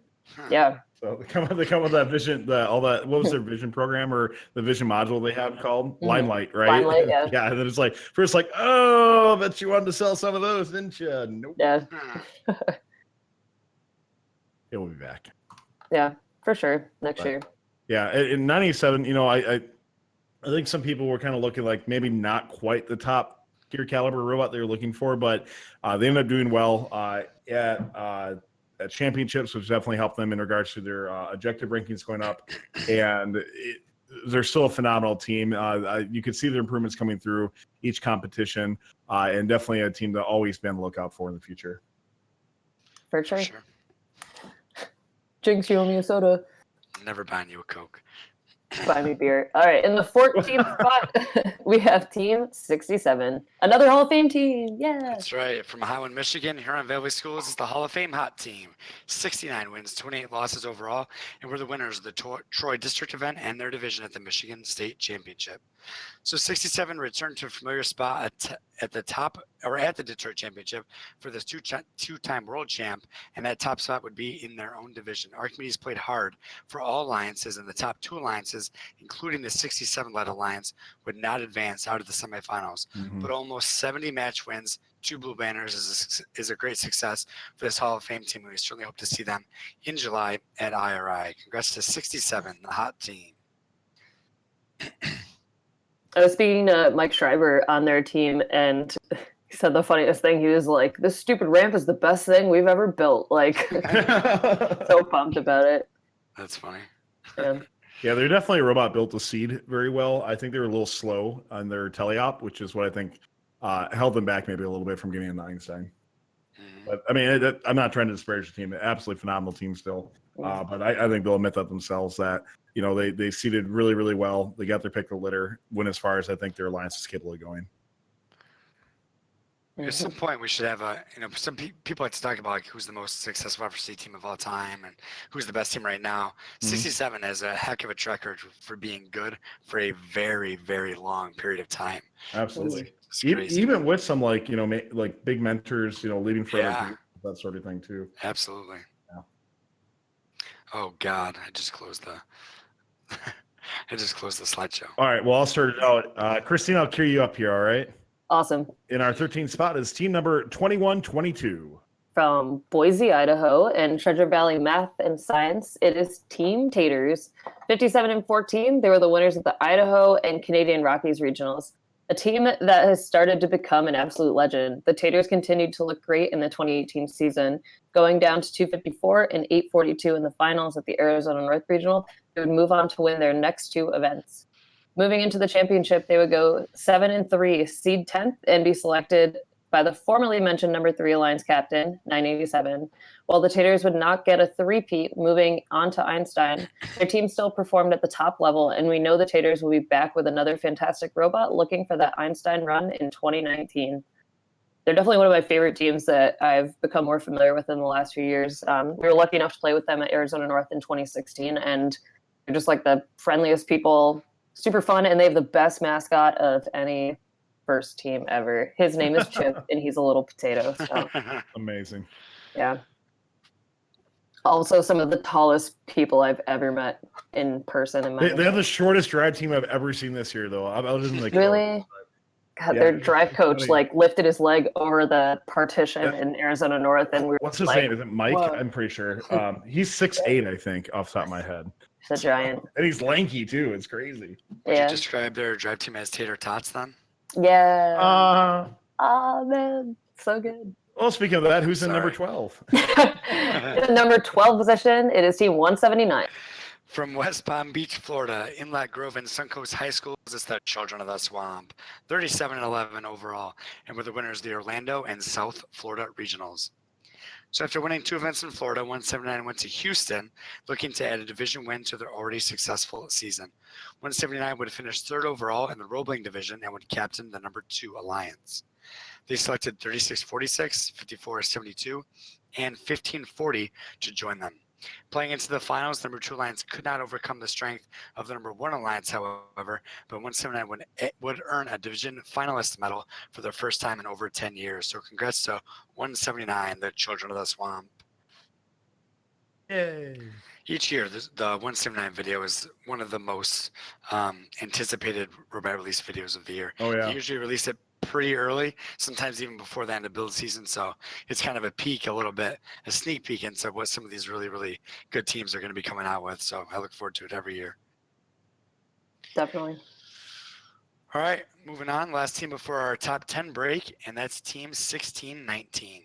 Yeah. So they come with that Vision, what was their Vision program or the Vision module they have called? Limelight, right? Limelight, yeah. Yeah, and then it's like, first like, oh, I bet you wanted to sell some of those, didn't you? Nope. Yeah. It will be back. Yeah, for sure. Next year. Yeah, in 97, I think some people were kind of looking like maybe not quite the top tier caliber robot they were looking for, but they ended up doing well at championships, which definitely helped them in regards to their objective rankings going up. And they're still a phenomenal team. You could see their improvements coming through each competition, and definitely a team to always be on the lookout for in the future. For sure. Jinx, you owe me a soda. Never buying you a Coke. Buy me beer. All right, in the 14th spot, we have Team 67. Another Hall of Fame team. Yeah. That's right. From Highland, Michigan, Huron Valley Schools is the Hall of Fame Hot Team. 69 wins, 28 losses overall, and we're the winners of the Troy District event and their division at the Michigan State Championship. So 67 returned to a familiar spot at the top, or at the Detroit Championship for this two-time world champ, and that top spot would be in their own division. Archimedes played hard for all alliances, and the top 2 alliances, including the 67-led alliance, would not advance out of the semifinals. But almost 70 match wins, 2 blue banners is a great success for this Hall of Fame team. We certainly hope to see them in July at IRI. Congrats to 67, the hot team. I was speaking to Mike Schreiber on their team, and he said the funniest thing. He was like, "This stupid ramp is the best thing we've ever built." Like, so pumped about it. That's funny. Yeah. Yeah, they're definitely a robot built to seed very well. I think they were a little slow on their teleop, which is what I think held them back maybe a little bit from getting into Einstein. But I mean, I'm not trying to disparage the team. Absolutely phenomenal team still. But I think they'll admit that themselves that, they seeded really, really well. They got their pick of the litter, went as far as I think their alliance is capable of going. At some point, we should have some people like to talk about like who's the most successful FRC team of all time and who's the best team right now. 67 has a heck of a track record for being good for a very, very long period of time. Absolutely. Even with some like big mentors, leaving for other people, that sort of thing too. Absolutely. Yeah. Oh God, I just closed the slideshow. All right, well, I'll start it out. Christine, I'll cue you up here, all right? Awesome. In our 13th spot is team number 2122. from Boise, Idaho, and Treasure Valley Math and Science, it is Team Taters. 57-14, they were the winners of the Idaho and Canadian Rockies regionals, a team that has started to become an absolute legend. The Taters continued to look great in the 2018 season, going down to 254 and 842 in the finals at the Arizona North Regional. They would move on to win their next two events. Moving into the championship, they would go 7-3, seed 10th, and be selected by the formerly mentioned number 3 Alliance captain, 987. While the Taters would not get a three-peat moving on to Einstein, their team still performed at the top level, and we know the Taters will be back with another fantastic robot looking for that Einstein run in 2019. They're definitely one of my favorite teams that I've become more familiar with in the last few years. We were lucky enough to play with them at Arizona North in 2016, and they're just like the friendliest people, super fun, and they have the best mascot of any first team ever. His name is Chip, and he's a little potato. So. Amazing. Yeah. Also, some of the tallest people I've ever met in person. In my They have the shortest drive team I've ever seen this year, though. Other than like really. God, yeah, their drive coach funny. like lifted his leg over the partition in Arizona North, and we were What's his like, name? Is it Mike? whoa. I'm pretty sure. He's 6'8", I think, off the top of my head. He's a giant. And he's lanky too. It's crazy. Would Yeah. you describe their drive team as tater tots then? Yeah. Oh man, so good. Well, speaking of that, who's in number 12? In the number 12 position, it is team 179. From West Palm Beach, Florida, Inlet Grove and Suncoast High Schools, it's the Children of the Swamp. 37-11 overall, and were the winners of the Orlando and South Florida regionals. So after winning 2 events in Florida, 179 went to Houston, looking to add a division win to their already successful season. 179 would have finished 3rd overall in the Roebling division and would captain the number 2 Alliance. They selected 36-46, 54-72, and 15-40 to join them. Playing into the finals, the number 2 Alliance could not overcome the strength of the number 1 Alliance, however, but 179 would earn a division finalist medal for their first time in over 10 years. So congrats to 179, the Children of the Swamp. Yay. Each year, the 179 video is one of the most anticipated robot release videos of the year. Oh, yeah. They usually release it pretty early, sometimes even before the end of build season. So it's kind of a peek, a little bit, a sneak peek into what some of these really, really good teams are going to be coming out with. So I look forward to it every year. Definitely. All right, moving on. Last team before our top 10 break, and that's team 1619.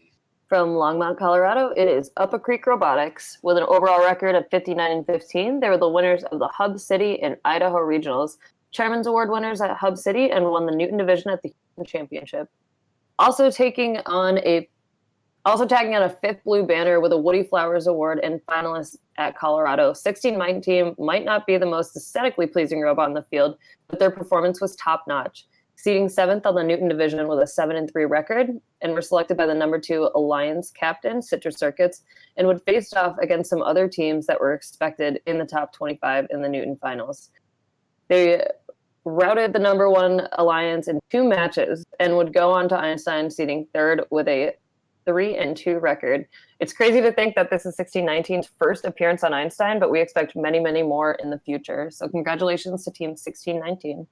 From Longmont, Colorado, it is Upper Creek Robotics. With an overall record of 59-15, they were the winners of the Hub City and Idaho regionals, Chairman's Award winners at Hub City, and won the Newton division at the Houston Championship. Also tagging on a 5th blue banner with a Woody Flowers Award and finalists at Colorado. 1619 might not be the most aesthetically pleasing robot in the field, but their performance was top-notch, seating 7th on the Newton division with a 7-3 record, and were selected by the number 2 Alliance captain, Citrus Circuits, and would face off against some other teams that were expected in the top 25 in the Newton finals. They routed the number 1 Alliance in 2 matches and would go on to Einstein, seating 3rd with a 3-2 record. It's crazy to think that this is 1619's first appearance on Einstein, but we expect many, many more in the future. So congratulations to team 1619.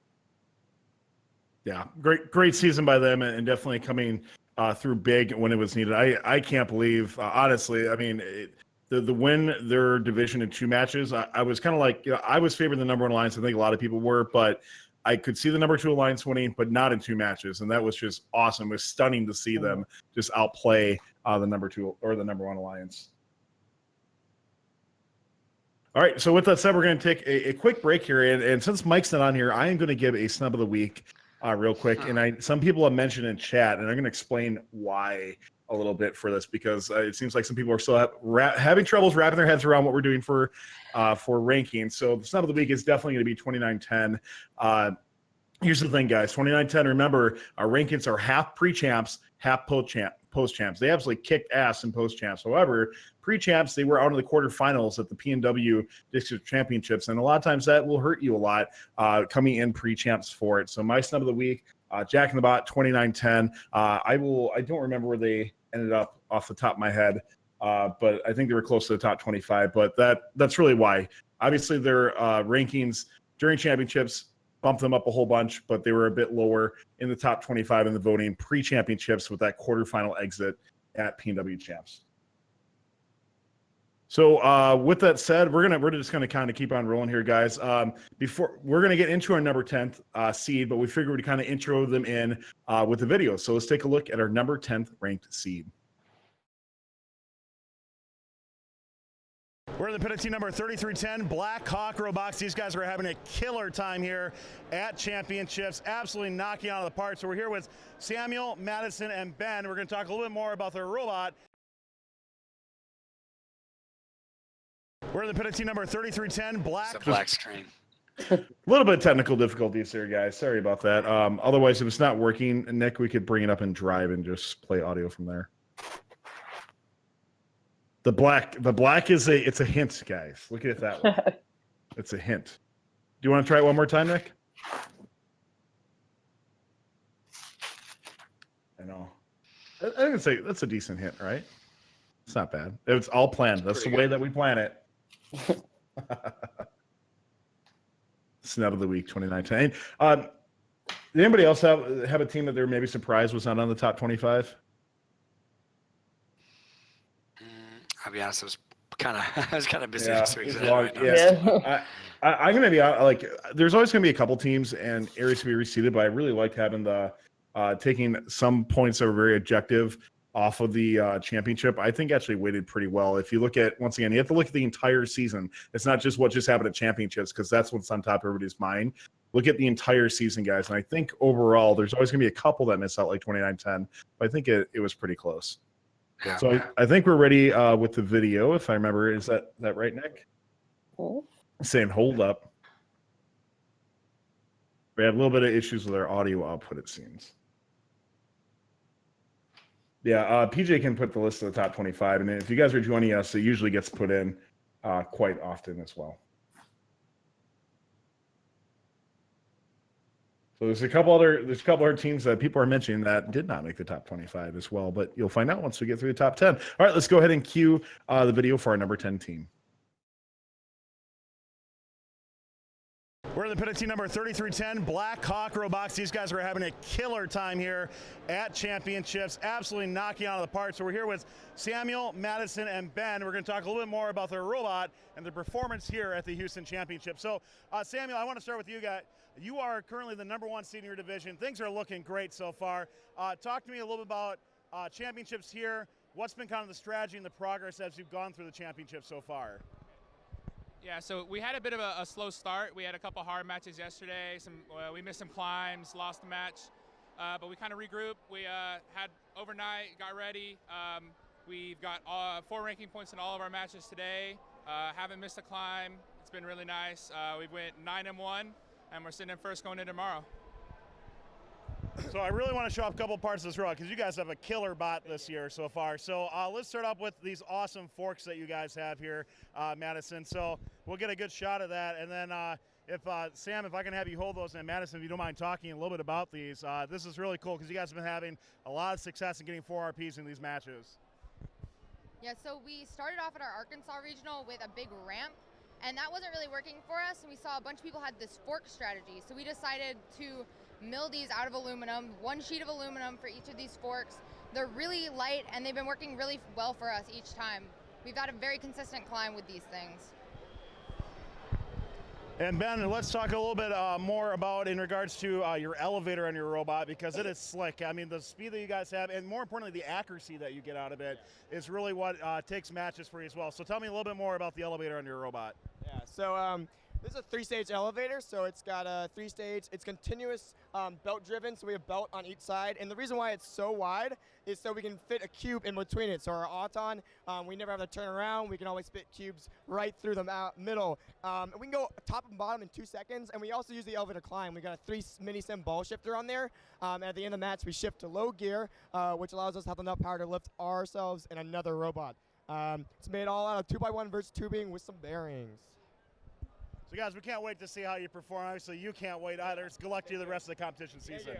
Yeah, great season by them, and definitely coming through big when it was needed. I can't believe, honestly, I mean, the win their division in 2 matches, I was kind of like, I was favoring the number 1 Alliance. I think a lot of people were, but I could see the number 2 Alliance winning, but not in 2 matches. And that was just awesome. It was stunning to see them just outplay the number 2 or the number 1 Alliance. All right. So with that said, we're going to take a quick break here. And since Mike's not on here, I am going to give a snub of the week real quick. And some people have mentioned in chat, and I'm going to explain why a little bit for this, because it seems like some people are still having troubles wrapping their heads around what we're doing for ranking. So the snub of the week is definitely going to be 2910. Here's the thing, guys. 2910, remember, our rankings are half pre-champs, half post-champs. They absolutely kicked ass in post-champs. However, pre-champs, they were out in the quarterfinals at the P&W District Championships, and a lot of times that will hurt you a lot coming in pre-champs for it. So my snub of the week, Jack in the Bot, 2910. I don't remember where they ended up off the top of my head, but I think they were close to the top 25. But that's really why. Obviously, their rankings during championships bumped them up a whole bunch, but they were a bit lower in the top 25 in the voting pre-championships with that quarterfinal exit at PNW Champs. So with that said, we're just gonna kind of keep on rolling here, guys. Before we're gonna get into our number 10th seed, but we figured we'd kind of intro them in with the video. So let's take a look at our number 10th ranked seed. We're in the pit team number 3310, Black Hawk Robotics. These guys are having a killer time here at championships, absolutely knocking out of the park. So we're here with Samuel, Madison, and Ben. We're going to talk a little bit more about their robot. We're in the pit team number 3310, Black. It's a black screen. A little bit of technical difficulties here, guys. Sorry about that. Otherwise, if it's not working, Nick, we could bring it up in Drive and just play audio from there. The black is it's a hint, guys. Look at it that way. It's a hint. Do you want to try it one more time, Nick? I know. I would say that's a decent hint, right? It's not bad. It's all planned. That's the way that we plan it. Snub of the week 2019. Did anybody else have a team that they're maybe surprised was not on the top 25? I'll be honest, I was kind of busy this week. I'm gonna be like, there's always gonna be a couple teams and areas to be reseeded, but I really liked having the taking some points that were very objective off of the championship. I think actually weighted pretty well. If you look at, once again, you have to look at the entire season. It's not just what just happened at championships, because that's what's on top of everybody's mind. Look at the entire season, guys. And I think overall, there's always gonna be a couple that miss out, like 29-10, but I think it was pretty close. Yeah. So I think we're ready with the video, if I remember. Is that right, Nick? Oh. Saying hold up. We had a little bit of issues with our audio output, it seems. Yeah, PJ can put the list of the top 25, and if you guys are joining us, it usually gets put in quite often as well. So there's a couple other teams that people are mentioning that did not make the top 25 as well, but you'll find out once we get through the top 10. All right, let's go ahead and cue the video for our number 10 team. We're in the pit team number 3310, Black Hawk Robotics. These guys are having a killer time here at championships, absolutely knocking out of the park. So we're here with Samuel, Madison, and Ben. We're going to talk a little bit more about their robot and their performance here at the Houston Championship. So Samuel, I want to start with you guys. You are currently the number 1 seed in your division. Things are looking great so far. Talk to me a little bit about championships here. What's been kind of the strategy and the progress as you've gone through the championship so far? Yeah, so we had a bit of a slow start. We had a couple hard matches yesterday. We missed some climbs, lost the match, but we kind of regrouped. We had overnight, got ready. We've got 4 ranking points in all of our matches today. Haven't missed a climb. It's been really nice. We went 9-1, and we're sitting in first going into tomorrow. So I really want to show off a couple parts of this robot because you guys have a killer bot this year so far. So let's start off with these awesome forks that you guys have here, Madison. So we'll get a good shot of that. And then Sam, if I can have you hold those, and Madison, if you don't mind talking a little bit about these. This is really cool because you guys have been having a lot of success in getting 4 RPs in these matches. Yeah, so we started off at our Arkansas regional with a big ramp, and that wasn't really working for us. And we saw a bunch of people had this fork strategy. So we decided to mill these out of aluminum, 1 sheet of aluminum for each of these forks. They're really light and they've been working really well for us each time. We've had a very consistent climb with these things. And Ben, let's talk a little bit more about in regards to your elevator on your robot, because it is slick. I mean, the speed that you guys have, and more importantly, the accuracy that you get out of it is really what takes matches for you as well. So tell me a little bit more about the elevator on your robot. Yeah, so this is a 3-stage elevator, so it's got a 3-stage, it's continuous belt driven, so we have belt on each side. And the reason why it's so wide is so we can fit a cube in between it. So our Auton, we never have to turn around. We can always fit cubes right through the middle. We can go top and bottom in 2 seconds, and we also use the elevator climb. We got a 3 mini sim ball shifter on there. And at the end of the match, we shift to low gear, which allows us to have enough power to lift ourselves and another robot. It's made all out of 2x1 versus tubing with some bearings. So guys, we can't wait to see how you perform. Obviously, you can't wait either. It's good luck to you the rest of the competition season.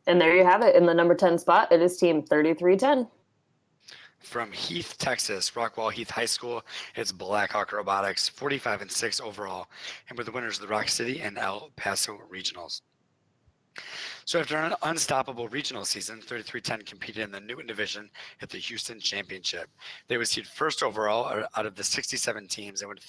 And there you have it. In the number 10 spot, it is team 3310. From Heath, Texas, Rockwall Heath High School, it's Black Hawk Robotics, 45-6 overall. And we're the winners of the Rock City and El Paso regionals. So after an unstoppable regional season, 3310 competed in the Newton division at the Houston Championship. They would seed first overall out of the 67 teams and would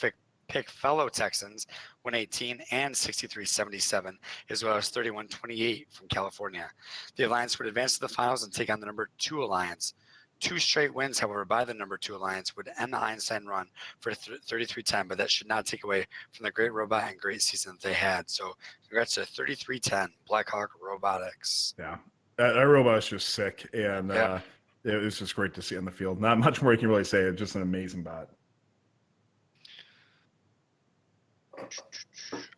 pick fellow Texans 118 and 6377, as well as 3128 from California. The Alliance would advance to the finals and take on the number 2 Alliance. 2 straight wins, however, by the number 2 Alliance would end the Einstein run for 3310, but that should not take away from the great robot and great season that they had. So congrats to 3310 Blackhawk Robotics. Yeah, that robot is just sick, and it was just great to see on the field. Not much more you can really say. It's just an amazing bot.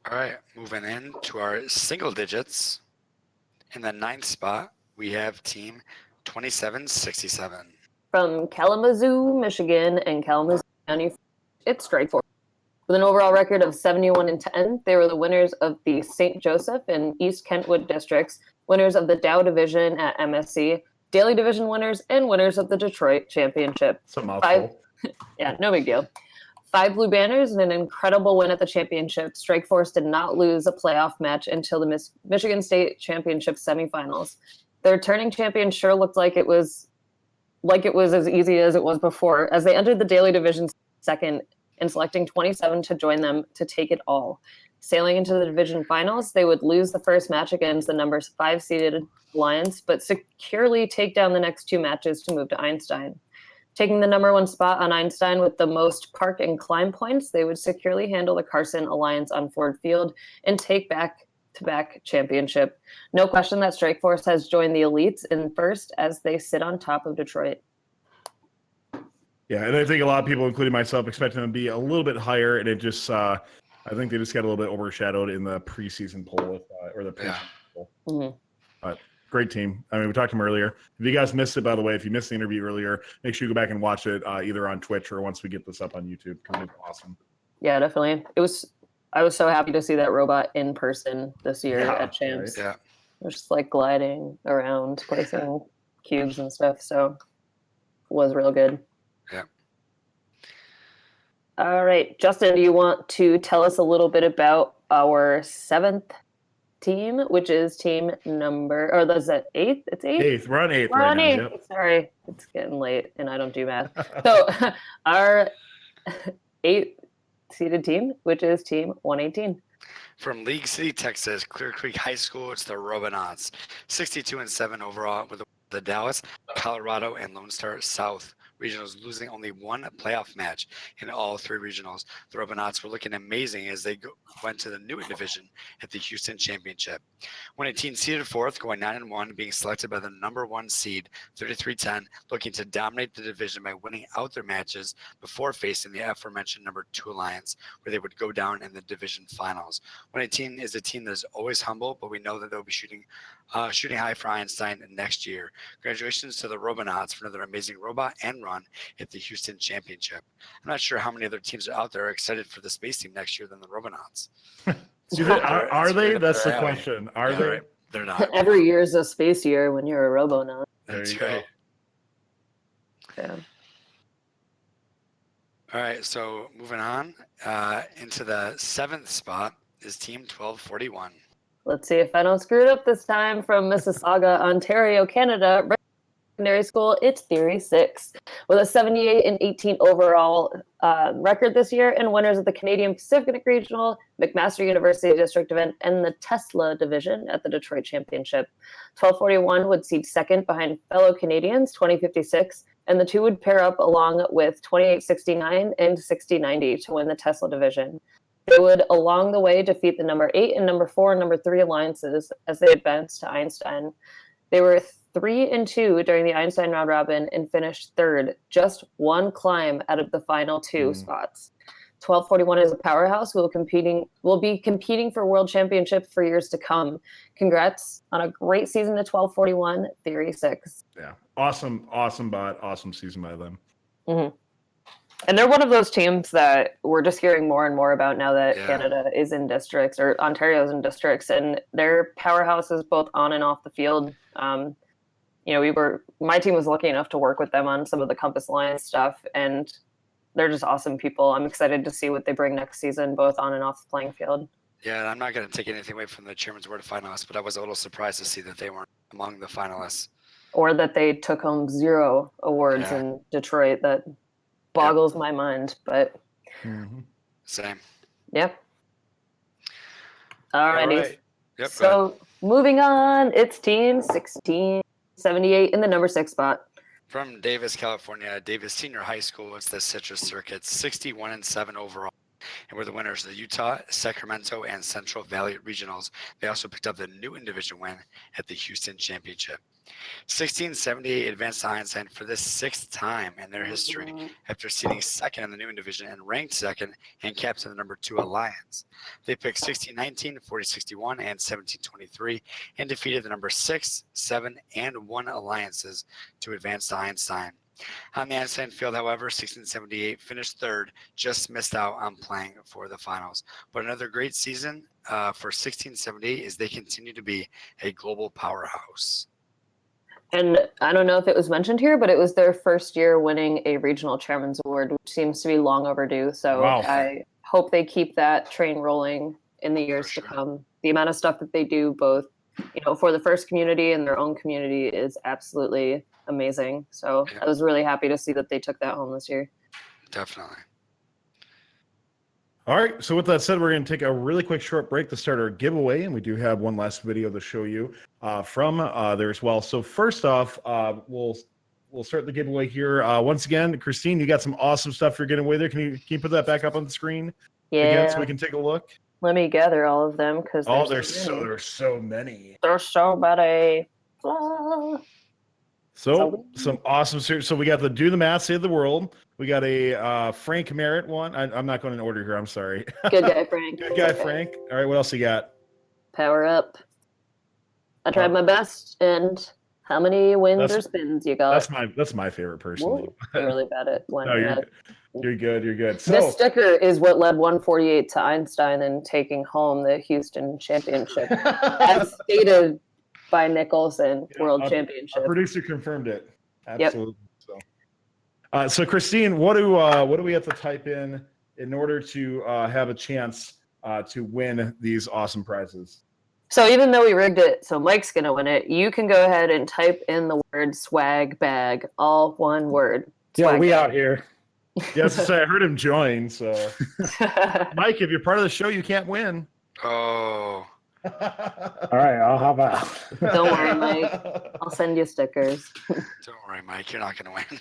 All right, moving in to our single digits. In the 9th spot, we have team 2767. From Kalamazoo, Michigan, and Kalamazoo County, it's Strike Force. With an overall record of 71-10, they were the winners of the St. Joseph and East Kentwood districts, winners of the Dow Division at MSC, Daly Division winners, and winners of the Detroit Championship. It's a mouthful. Yeah, no big deal. 5 blue banners and an incredible win at the championship. Strike Force did not lose a playoff match until the Michigan State Championship semifinals. The returning champion sure looked like it was as easy as it was before, as they entered the Daly Division second and selecting 27 to join them to take it all. Sailing into the division finals, they would lose the first match against the number 5 seeded Alliance, but securely take down the next 2 matches to move to Einstein. Taking the number 1 spot on Einstein with the most park and climb points, they would securely handle the Carson Alliance on Ford Field and take back-to-back championship. No question that Strike Force has joined the elites in first as they sit on top of Detroit. Yeah, and I think a lot of people, including myself, expected them to be a little bit higher, and it just I think they just got a little bit overshadowed in the preseason poll or the preseason poll. Mm-hmm. But great team. I mean, we talked to them earlier. If you guys missed it, by the way, if you missed the interview earlier, make sure you go back and watch it either on Twitch or once we get this up on YouTube. It's awesome. Yeah, definitely. I was so happy to see that robot in person this year at Champs. Right? Yeah. It was just like gliding around, placing cubes and stuff. So it was real good. Yeah. All right, Justin, do you want to tell us a little bit about our 7th team, which is team number, or is that 8th? It's 8th? 8th. We're on 8th We're right on now. 8th. Yep. Sorry, it's getting late and I don't do math. So our 8th seeded team, which is team 118. From League City, Texas, Clear Creek High School, it's the Robotics. 62-7 overall with the Dallas, Colorado, and Lone Star South regionals, losing only 1 playoff match in all 3 regionals. The Robotics were looking amazing as they went to the Newton division at the Houston Championship. 118 seeded 4th, going 9-1, being selected by the number 1 seed, 3310, looking to dominate the division by winning out their matches before facing the aforementioned number 2 Alliance, where they would go down in the division finals. 118 is a team that is always humble, but we know that they'll be shooting high for Einstein next year. Congratulations to the Robotics for another amazing robot and run at the Houston Championship. I'm not sure how many other teams are out there excited for the space team next year than the Robotics. Are they? That's the question. Are they? Right. They're not. Every year is a space year when you're a Robonaut. That's right. Yeah. All right, so moving on into the 7th spot is Team 1241. Let's see if I don't screw it up this time. From Mississauga, Ontario, Canada, secondary school, it's Theory 6. With a 78-18 overall record this year, and winners of the Canadian Pacific Regional, McMaster University District event, and the Tesla Division at the Detroit Championship. 1241 would seed second behind fellow Canadians, 2056, and the two would pair up along with 2869 and 6090 to win the Tesla Division. They would, along the way, defeat the number 8 and number 4 and number 3 alliances as they advanced to Einstein. They were 3-2 during the Einstein round robin and finished third, just 1 climb out of the final 2 spots. 1241 is a powerhouse who will be competing for world championship for years to come. Congrats on a great season to 1241, Theory 6. Yeah, awesome bot, awesome season by them. Mm-hmm. And they're one of those teams that we're just hearing more and more about now that Canada is in districts, or Ontario's in districts, and they're powerhouses both on and off the field. My team was lucky enough to work with them on some of the Compass Alliance stuff, and they're just awesome people. I'm excited to see what they bring next season, both on and off the playing field. Yeah, and I'm not going to take anything away from the Chairman's Award finalists, but I was a little surprised to see that they weren't among the finalists. Or that they took home 0 awards in Detroit. That boggles my mind, but Same. Yep. Alrighty. Right. Yep, So moving on, it's team 1678 in the number 6 spot. From Davis, California, Davis Senior High School, it's the Citrus Circuit, 61-7 overall. And we're the winners of the Utah, Sacramento, and Central Valley Regionals. They also picked up the Newton Division win at the Houston Championship. 1678 advanced to Einstein for the 6th time in their history after seating 2nd in the Newton Division and ranked 2nd and captain the number 2 Alliance. They picked 1619, 4061, and 1723 and defeated the number 6, 7, and 1 Alliances to advance to Einstein. On the Einstein field, however, 1678 finished 3rd, just missed out on playing for the finals. But another great season for 1678 is they continue to be a global powerhouse. And I don't know if it was mentioned here, but it was their first year winning a regional chairman's award, which seems to be long overdue. So I hope they keep that train rolling in the years to come. The amount of stuff that they do, both for the first community and their own community, is absolutely amazing. So I was really happy to see that they took that home this year. Definitely. All right. So with that said, we're going to take a really quick short break to start our giveaway, and we do have one last video to show you from there as well. So first off, we'll start the giveaway here. Once again, Christine, you got some awesome stuff you're getting away there. Can you put that back up on the screen again so we can take a look? Let me gather all of them because there's so many. There's so many. So some awesome series. So we got the Do the Math, Save the World. We got a Frank Merritt one. I'm not going in order here. I'm sorry. Good guy, Frank. Good guy, Frank. All right, what else you got? Power Up. I tried my best. And how many wins or spins you got? That's my favorite personally. You're really bad at winning. No, you're good. You're good. So this sticker is what led 148 to Einstein and taking home the Houston Championship, as stated by Nick Olson, World Championship. Our producer confirmed it. Absolutely. Yep. So Christine, what do we have to type in order to have a chance to win these awesome prizes? So even though we rigged it, so Mike's gonna win it. You can go ahead and type in the word swag bag, all one word. Yeah, we out here. Yes, I heard him join. So, Mike, if you're part of the show, you can't win. Oh. All right, I'll hop out. Don't worry, Mike. I'll send you stickers. Don't worry, Mike. You're not going to win.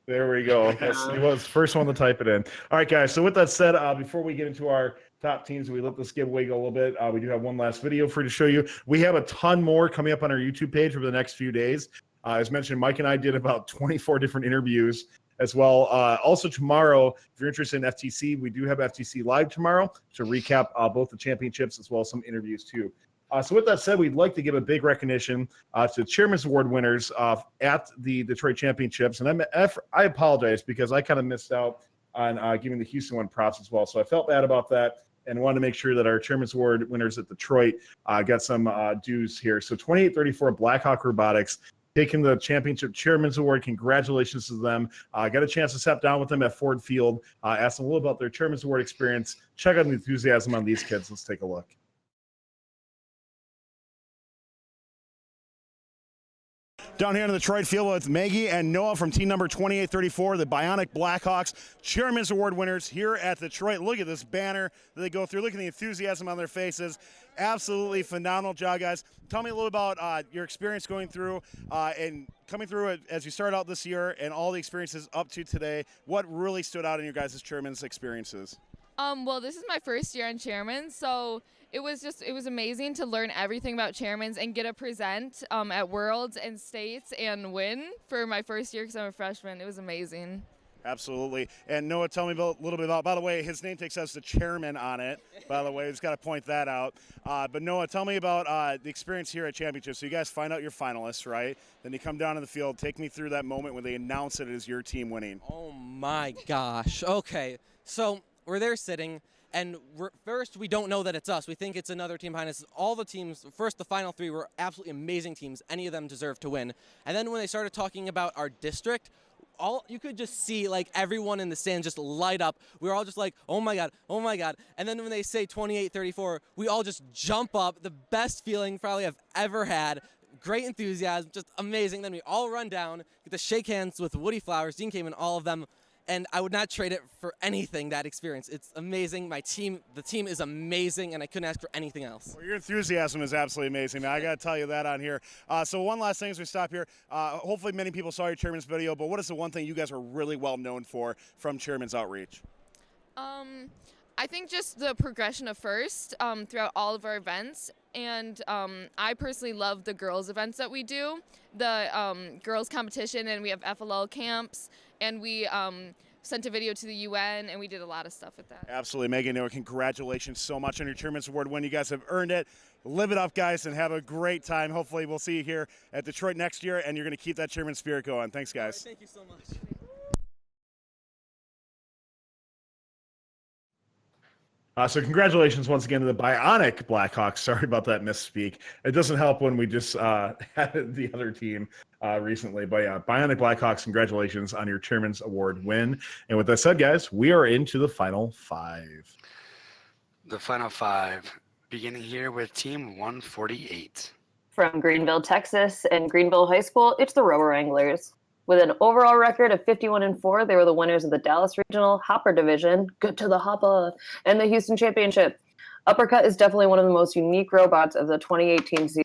There we go. He was the first one to type it in. All right, guys. So with that said, before we get into our top teams, we let this giveaway go a little bit. We do have one last video for you to show you. We have a ton more coming up on our YouTube page over the next few days. As mentioned, Mike and I did about 24 different interviews as well. Also tomorrow, if you're interested in FTC, we do have FTC Live tomorrow to recap both the championships as well as some interviews too. So with that said, we'd like to give a big recognition to Chairman's Award winners at the Detroit Championships. And I apologize because I kind of missed out on giving the Houston one props as well. So I felt bad about that and wanted to make sure that our Chairman's Award winners at Detroit got some dues here. So 2834 Blackhawk Robotics, taking the championship Chairman's Award. Congratulations to them. I got a chance to sit down with them at Ford Field, ask them a little about their Chairman's Award experience. Check out the enthusiasm on these kids. Let's take a look. Down here in the Detroit field with Maggie and Noah from team number 2834, the Bionic Blackhawks, Chairman's Award winners here at Detroit. Look at this banner that they go through. Look at the enthusiasm on their faces. Absolutely phenomenal job, guys. Tell me a little about your experience going through and coming through it as you start out this year and all the experiences up to today. What really stood out in your guys' Chairman's experiences? Well, this is my first year on Chairman's, so it was amazing to learn everything about Chairman's and get a present at Worlds and States and win for my first year because I'm a freshman. It was amazing. Absolutely. And Noah, tell me a little bit about, by the way, his name tag says the chairman on it, by the way. Just got to point that out. But Noah, tell me about the experience here at Championship. So you guys find out your finalists, right? Then you come down to the field. Take me through that moment when they announce it as your team winning. Oh, my gosh. Okay. So we're there sitting, and first we don't know that it's us. We think it's another team behind us. All the teams, first the final three were absolutely amazing teams. Any of them deserve to win. And then when they started talking about our district, you could just see like everyone in the stand just light up. We were all just like, oh my God. And then when they say 28-34, we all just jump up. The best feeling probably I've ever had. Great enthusiasm, just amazing. Then we all run down, get to shake hands with Woody Flowers, Dean Kamen, all of them. And I would not trade it for anything, that experience. It's amazing. The team is amazing, and I couldn't ask for anything else. Well, your enthusiasm is absolutely amazing, man. I got to tell you that on here. So one last thing as we stop here. Hopefully many people saw your chairman's video, but what is the one thing you guys are really well known for from chairman's outreach? I think just the progression of first throughout all of our events. And I personally love the girls events that we do, the girls competition, and we have FLL camps, and we sent a video to the UN, and we did a lot of stuff with that. Absolutely, Megan. Congratulations so much on your Chairman's Award win. You guys have earned it. Live it up, guys, and have a great time. Hopefully we'll see you here at Detroit next year, and you're going to keep that Chairman spirit going. Thanks, guys. Thank you so much. So congratulations once again to the Bionic Blackhawks. Sorry about that misspeak. It doesn't help when we just had the other team recently. But yeah, Bionic Blackhawks, congratulations on your Chairman's Award win. And with that said, guys, we are into the Final Five. The Final Five, beginning here with Team 148. From Greenville, Texas, and Greenville High School, it's the Robo Wranglers. With an overall record of 51-4, they were the winners of the Dallas Regional Hopper Division, good to the Hopper, and the Houston Championship. Uppercut is definitely one of the most unique robots of the 2018 season.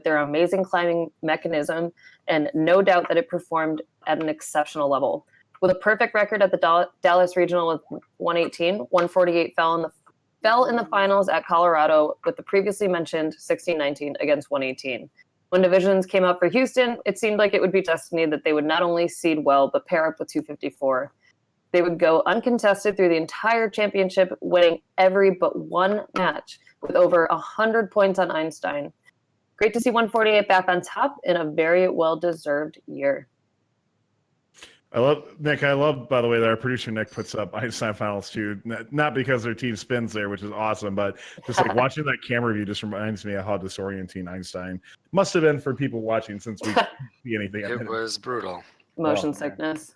Their amazing climbing mechanism, and no doubt that it performed at an exceptional level. With a perfect record at the Dallas Regional with 118, 148 fell in the finals at Colorado with the previously mentioned 16-19 against 118. When divisions came up for Houston, it seemed like it would be destiny that they would not only seed well, but pair up with 254. They would go uncontested through the entire championship, winning every but one match with over 100 points on Einstein. Great to see 148 back on top in a very well-deserved year. I love, by the way, that our producer Nick puts up Einstein finals too. Not because their team spins there, which is awesome, but just like watching that camera view just reminds me of how disorienting Einstein must have been for people watching, since we couldn't see anything. It was brutal. Motion sickness.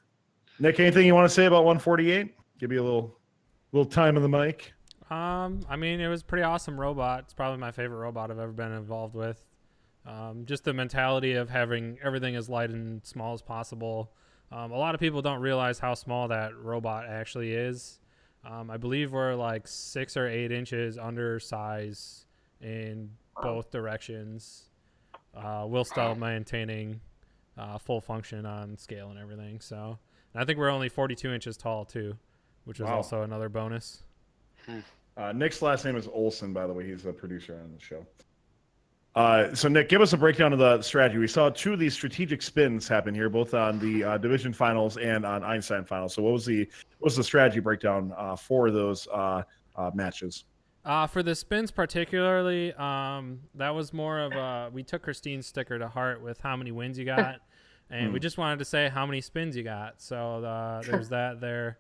Nick, anything you want to say about 148? Give you a little time on the mic. I mean, it was a pretty awesome robot. It's probably my favorite robot I've ever been involved with. Just the mentality of having everything as light and small as possible. A lot of people don't realize how small that robot actually is. I believe we're like 6 or 8 inches under size in both directions, while still maintaining full function on scale and everything. So, and I think we're only 42 inches tall too, which is also another bonus. Nick's last name is Olson, by the way. He's a producer on the show. So Nick, give us a breakdown of the strategy. We saw 2 of these strategic spins happen here, both on the division finals and on Einstein finals. So what was the strategy breakdown for those matches? For the spins particularly, that was more of we took Christine's sticker to heart with how many wins you got, and we just wanted to say how many spins you got. So there's that there.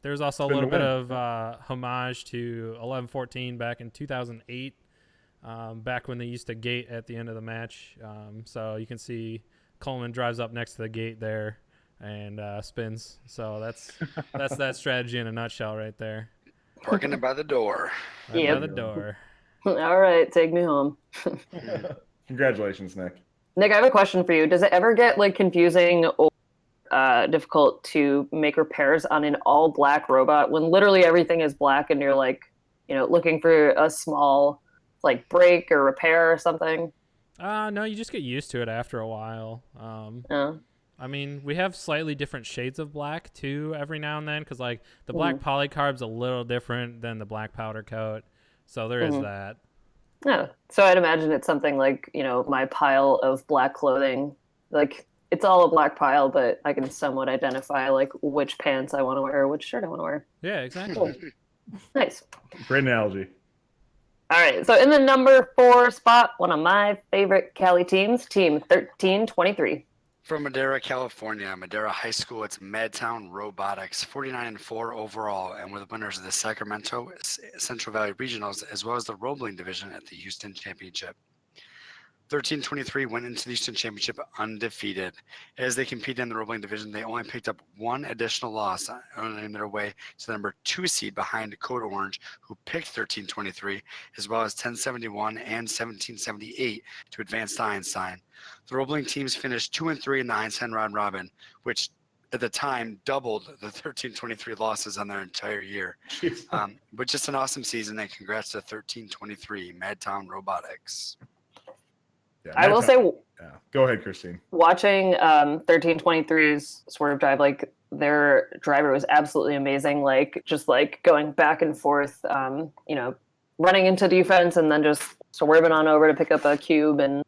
There's also a little bit of homage to 11-14 back in 2008. Back when they used to gate at the end of the match. So you can see Coleman drives up next to the gate there and spins. So that's that strategy in a nutshell right there. Parking it by the door. By the door. All right, take me home. Congratulations, Nick. Nick, I have a question for you. Does it ever get like confusing or difficult to make repairs on an all black robot when literally everything is black and you're like, looking for a small like break or repair or something? No, you just get used to it after a while. I mean, we have slightly different shades of black too every now and then, because like the black polycarb's a little different than the black powder coat, so there is that. Yeah, so I'd imagine it's something like my pile of black clothing, like it's all a black pile, but I can somewhat identify like which pants I want to wear or which shirt I want to wear. Yeah, exactly. Cool. Nice. Great analogy. All right, so in the number 4 spot, one of my favorite Cali teams, Team 1323. From Madera, California, Madera High School, it's Madtown Robotics, 49-4 overall, and we're the winners of the Sacramento Central Valley Regionals, as well as the Roebling Division at the Houston Championship. 1323 went into the Eastern Championship undefeated. As they competed in the Roebling division, they only picked up one additional loss, earning their way to the number 2 seed behind Code Orange, who picked 1323, as well as 1071 and 1778 to advance to Einstein. The Roebling teams finished 2-3 in the Einstein round robin, which at the time doubled the 1323 losses on their entire year. But just an awesome season, and congrats to 1323 Madtown Robotics. Yeah, I will say, yeah. Go ahead, Christine. Watching 1323's swerve drive, like their driver was absolutely amazing. Like just like going back and forth, you know, running into defense and then just swerving on over to pick up a cube, and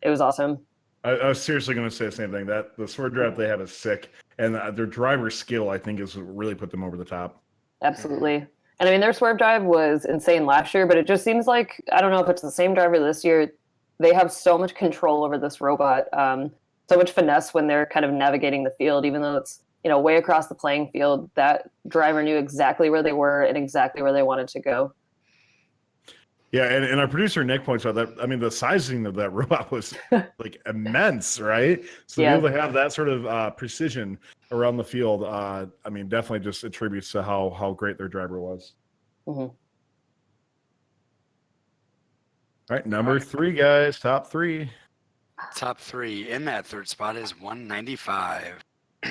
it was awesome. I was seriously going to say the same thing. That the swerve drive they have is sick, and their driver skill, I think, is what really put them over the top. Absolutely. And I mean, their swerve drive was insane last year, but it just seems like, I don't know if it's the same driver this year. They have so much control over this robot, so much finesse when they're kind of navigating the field, even though it's, you know, way across the playing field. That driver knew exactly where they were and exactly where they wanted to go. Yeah, and our producer Nick points out that, I mean, the sizing of that robot was like immense, right? So to be able to have that sort of precision around the field, I mean, definitely just attributes to how great their driver was. Mm-hmm. All right, number 3, guys, top 3. Top 3 in that third spot is 195.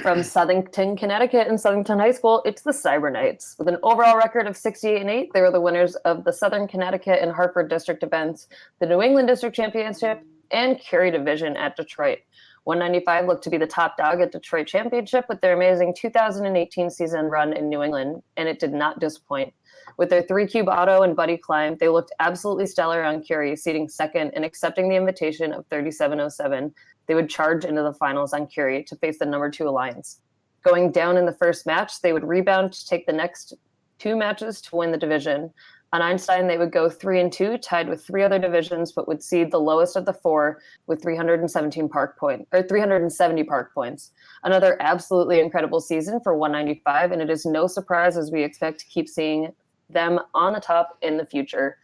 From Southington, Connecticut, and Southington High School, it's the Cyber Knights. With an overall record of 68-8, they were the winners of the Southern Connecticut and Hartford District events, the New England District Championship, and Curie Division at Detroit. 195 looked to be the top dog at Detroit Championship with their amazing 2018 season run in New England, and it did not disappoint. With their 3-cube auto and buddy climb, they looked absolutely stellar on Curie, seating second and accepting the invitation of 3707. They would charge into the finals on Curie to face the number 2 Alliance. Going down in the first match, they would rebound to take the next 2 matches to win the division. On Einstein, they would go 3-2, tied with 3 other divisions, but would seed the lowest of the 4 with 370 park points. Another absolutely incredible season for 195, and it is no surprise as we expect to keep seeing them on the top in the future.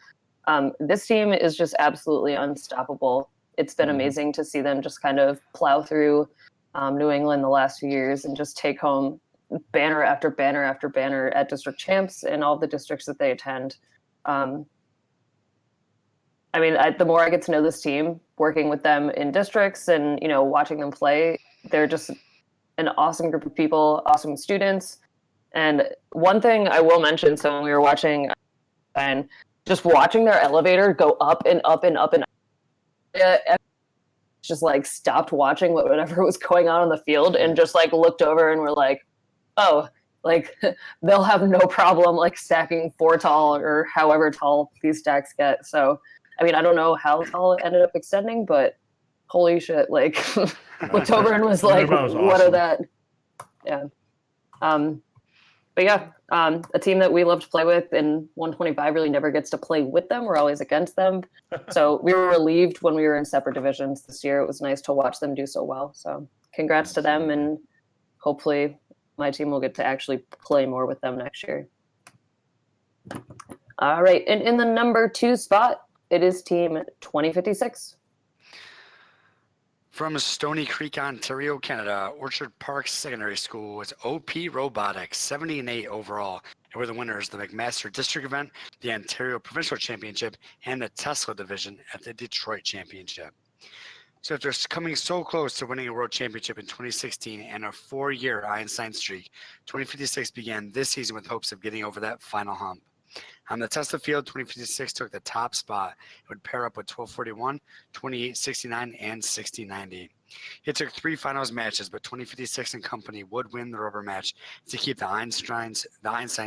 This team is just absolutely unstoppable. It's been amazing to see them just kind of plow through New England the last few years and just take home banner after banner after banner at district champs and all the districts that they attend. I mean, the more I get to know this team, working with them in districts and, you know, watching them play, they're just an awesome group of people, awesome students. And one thing I will mention, so when we were watching and just watching their elevator go up and up and up and up, just like stopped watching whatever was going on the field and just like looked over and were like, oh, like they'll have no problem like stacking 4 tall or however tall these stacks get. So, I mean, I don't know how tall it ended up extending, but holy shit, like looked over and was like, what are that? Yeah. But yeah, a team that we love to play with, and 125 really never gets to play with them. We're always against them. So we were relieved when we were in separate divisions this year. It was nice to watch them do so well. So congrats to them, and hopefully my team will get to actually play more with them next year. All right, and in the number 2 spot, it is team 2056. From Stony Creek, Ontario, Canada, Orchard Park Secondary School was OP Robotics, 70-8 overall. And were the winners of the McMaster District event, the Ontario Provincial Championship, and the Tesla Division at the Detroit Championship. So after coming so close to winning a world championship in 2016 and a 4-year Einstein streak, 2056 began this season with hopes of getting over that final hump. On the Tesla field, 2056 took the top spot. It would pair up with 1241, 2869, and 6090. It took 3 finals matches, but 2056 and company would win the rubber match to keep the Einstein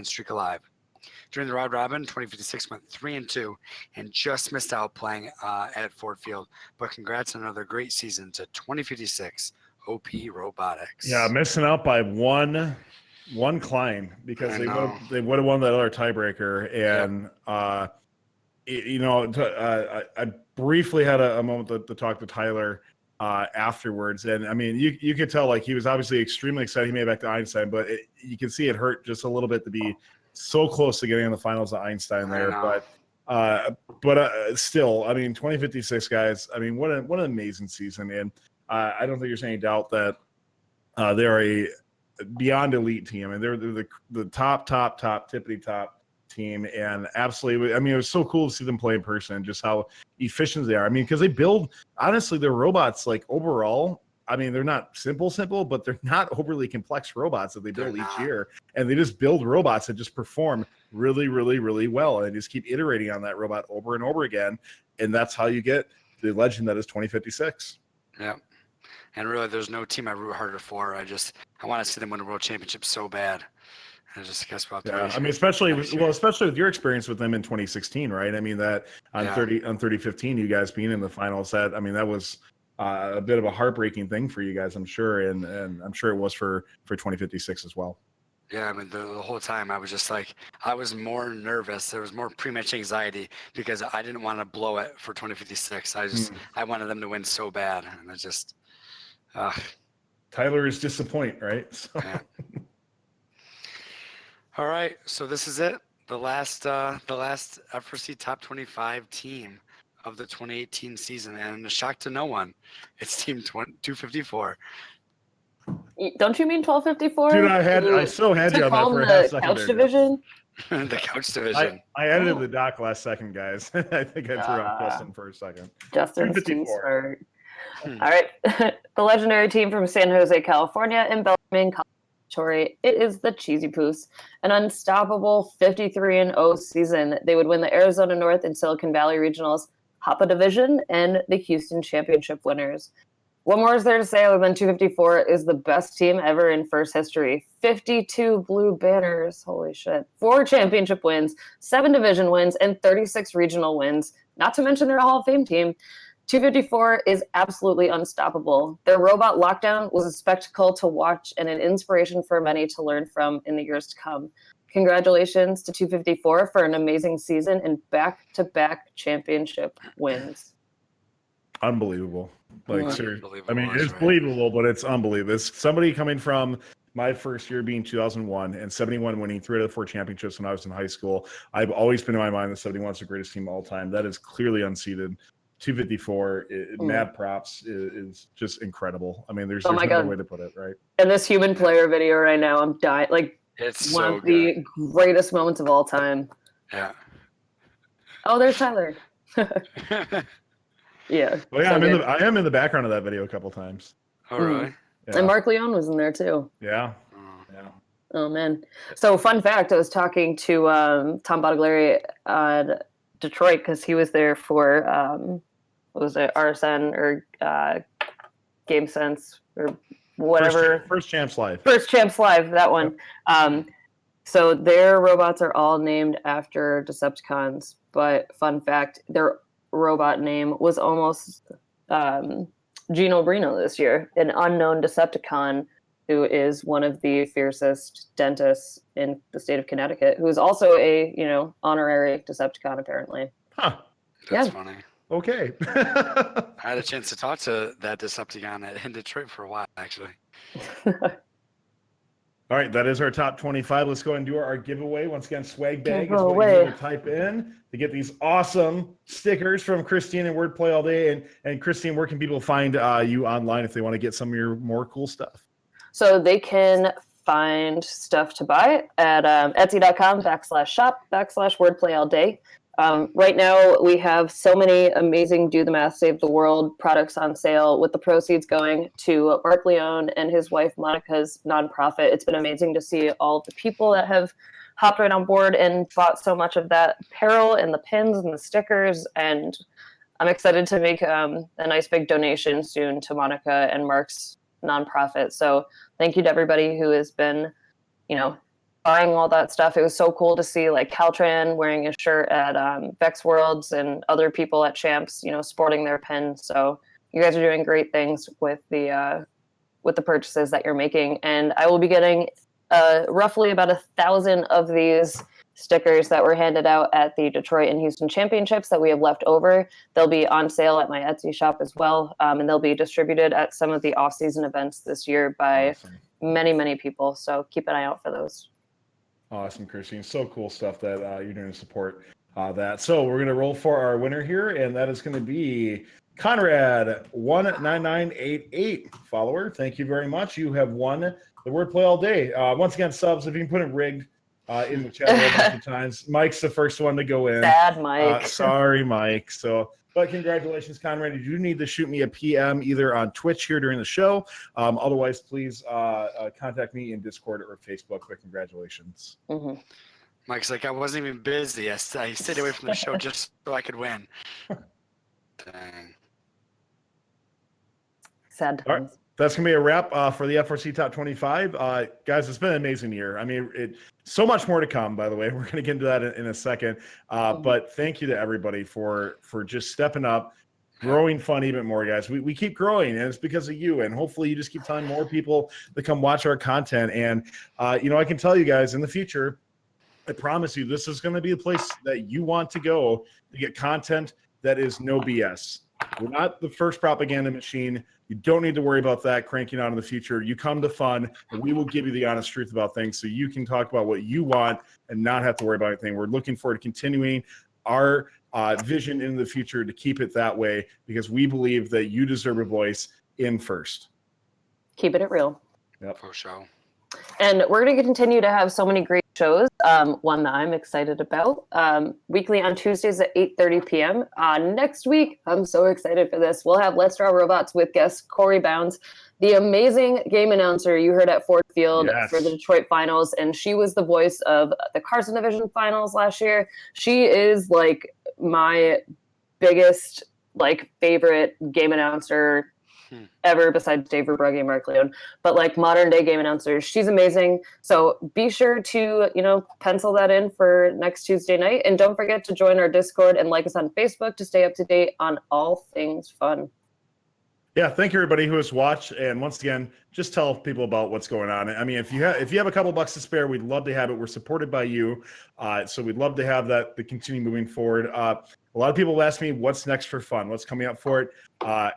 streak alive. During the round robin, 2056 went 3-2 and just missed out playing at Ford Field. But congrats on another great season to 2056 OP Robotics. Yeah, missing out by one climb because they would have won that other tiebreaker. And I briefly had a moment to talk to Tyler afterwards, and I mean, you could tell like he was obviously extremely excited he made it back to Einstein, but you can see it hurt just a little bit to be so close to getting in the finals of Einstein there. But But still, I mean, 2056 guys. I mean, what an amazing season, and I don't think there's any doubt that they're a beyond elite team, and they're the top tippity top team, and absolutely. I mean, it was so cool to see them play in person, and just how efficient they are. I mean, because they build honestly, their robots like overall. I mean, they're not simple, but they're not overly complex robots that they build each year. And they just build robots that just perform really, really, really well. And they just keep iterating on that robot over and over again. And that's how you get the legend that is 2056. Yeah. And really, there's no team I root harder for. I want to see them win a world championship so bad. And I just guess about I mean, especially with your experience with them in 2016, right? I mean, that on 3015, you guys being in the finals, that was a bit of a heartbreaking thing for you guys, I'm sure, and I'm sure it was for 2056 as well. Yeah, I mean, the whole time I was just like, I was more nervous. There was more pre-match anxiety because I didn't want to blow it for 2056. I wanted them to win so bad, and I just. Tyler is disappointed, right? So. Yeah. All right, so this is it. The last FRC Top 25 team of the 2018 season, and a shock to no one, it's Team 254. Don't you mean 1254? Dude, I so had you on that for a half second. Couch division? The couch division. I edited the doc last second, guys. I think I threw off Justin for a second. Justin's too smart. All right. The legendary team from San Jose, California, and Bellarmine, Cory. It is the Cheesy Poofs, an unstoppable 53-0 season. They would win the Arizona North and Silicon Valley Regionals, Hoppa Division, and the Houston Championship winners. What more is there to say other than 254 is the best team ever in FIRST history? 52 blue banners, holy shit. 4 championship wins, 7 division wins, and 36 regional wins, not to mention their Hall of Fame team. 254 is absolutely unstoppable. Their robot lockdown was a spectacle to watch and an inspiration for many to learn from in the years to come. Congratulations to 254 for an amazing season and back-to-back championship wins. Unbelievable. Like, seriously. I mean, it's believable, but it's unbelievable. It's somebody coming from my first year being 2001 and 71 winning 3 out of 4 championships when I was in high school. I've always been in my mind that 71 is the greatest team of all time. That is clearly unseated. 254, mad props is just incredible. I mean, there's no way to put it, right? And this human player video right now, I'm dying. Like, it's one so of the greatest moments of all time. Yeah. Oh, there's Tyler. Yeah. Well, yeah, I am in the background of that video a couple times. Oh, really? Yeah. And Mark Leone was in there too. Yeah. Oh man. So fun fact, I was talking to Tom Bottiglieri on Detroit because he was there for what was it, RSN or Game Sense or whatever. First Champs Live. First Champs Live, that one. Yep. So their robots are all named after Decepticons, but fun fact, their robot name was almost Gino Brino this year, an unknown Decepticon who is one of the fiercest dentists in the state of Connecticut, who is also a, honorary Decepticon apparently. Huh. That's funny. Okay. I had a chance to talk to that Decepticon in Detroit for a while, actually. All right, that is our top 25. Let's go and do our giveaway. Once again, swag bag Giveaway. is what you need to type in to get these awesome stickers from Christine and Wordplay All Day. And Christine, where can people find you online if they want to get some of your more cool stuff? So they can find stuff to buy at etsy.com/shop/Wordplay All Day. Right now, we have so many amazing Do the Math Save the World products on sale with the proceeds going to Mark Leone and his wife Monica's nonprofit. It's been amazing to see all of the people that have hopped right on board and bought so much of that apparel and the pins and the stickers. And I'm excited to make a nice big donation soon to Monica and Mark's nonprofit. So thank you to everybody who has been, buying all that stuff. It was so cool to see like Caltran wearing a shirt at Vex Worlds and other people at Champs, sporting their pins. So you guys are doing great things with the purchases that you're making. And I will be getting roughly about 1,000 of these stickers that were handed out at the Detroit and Houston Championships that we have left over. They'll be on sale at my Etsy shop as well. And they'll be distributed at some of the off-season events this year by many, many people. So keep an eye out for those. Awesome, Christine. So cool stuff that you're doing to support That. So we're going to roll for our winner here, and that is going to be Conrad19988 follower. Thank you very much. You have won the wordplay all day. Once again, subs, if you can put it rigged in the chat a bunch of times. Mike's the first one to go in. Sad Mike. Sorry, Mike. But congratulations, Conrad. You do need to shoot me a PM either on Twitch here during the show. Otherwise, please contact me in Discord or Facebook. But congratulations. Mm-hmm. Mike's like, I wasn't even busy. I stayed away from the show just so I could win. Dang. Sad times. All right. That's going to be a wrap for the FRC Top 25. Guys, it's been an amazing year. I mean, so much more to come, by the way. We're going to get into that in a second. But thank you to everybody for just stepping up, growing fun even more, guys. We keep growing, and it's because of you. And hopefully you just keep telling more people to come watch our content. And, I can tell you guys in the future, I promise you, this is going to be a place that you want to go to get content that is no BS. We're not the first propaganda machine. You don't need to worry about that cranking out in the future. You come to fun, and we will give you the honest truth about things so you can talk about what you want and not have to worry about anything. We're looking forward to continuing our vision in the future to keep it that way because we believe that you deserve a voice in first. Keeping it real. Yep. For sure. And we're going to continue to have so many great shows. One that I'm excited about. Weekly on Tuesdays at 8:30 p.m. Next week, I'm so excited for this. We'll have Let's Draw Robots with guest Cory Bounds, the amazing game announcer you heard at Ford Field for the Detroit finals. And she was the voice of the Carson Division finals last year. She is like my biggest favorite game announcer ever besides Dave Verbrugge and Mark Leone, but modern day game announcers. She's amazing. So be sure to, pencil that in for next Tuesday night. And don't forget to join our Discord and like us on Facebook to stay up to date on all things fun. Yeah, thank you everybody who has watched. And once again, just tell people about what's going on. I mean, if you have a couple bucks to spare, we'd love to have it. We're supported by you. So we'd love to have that to continue moving forward. A lot of people ask me what's next for fun, what's coming up for it.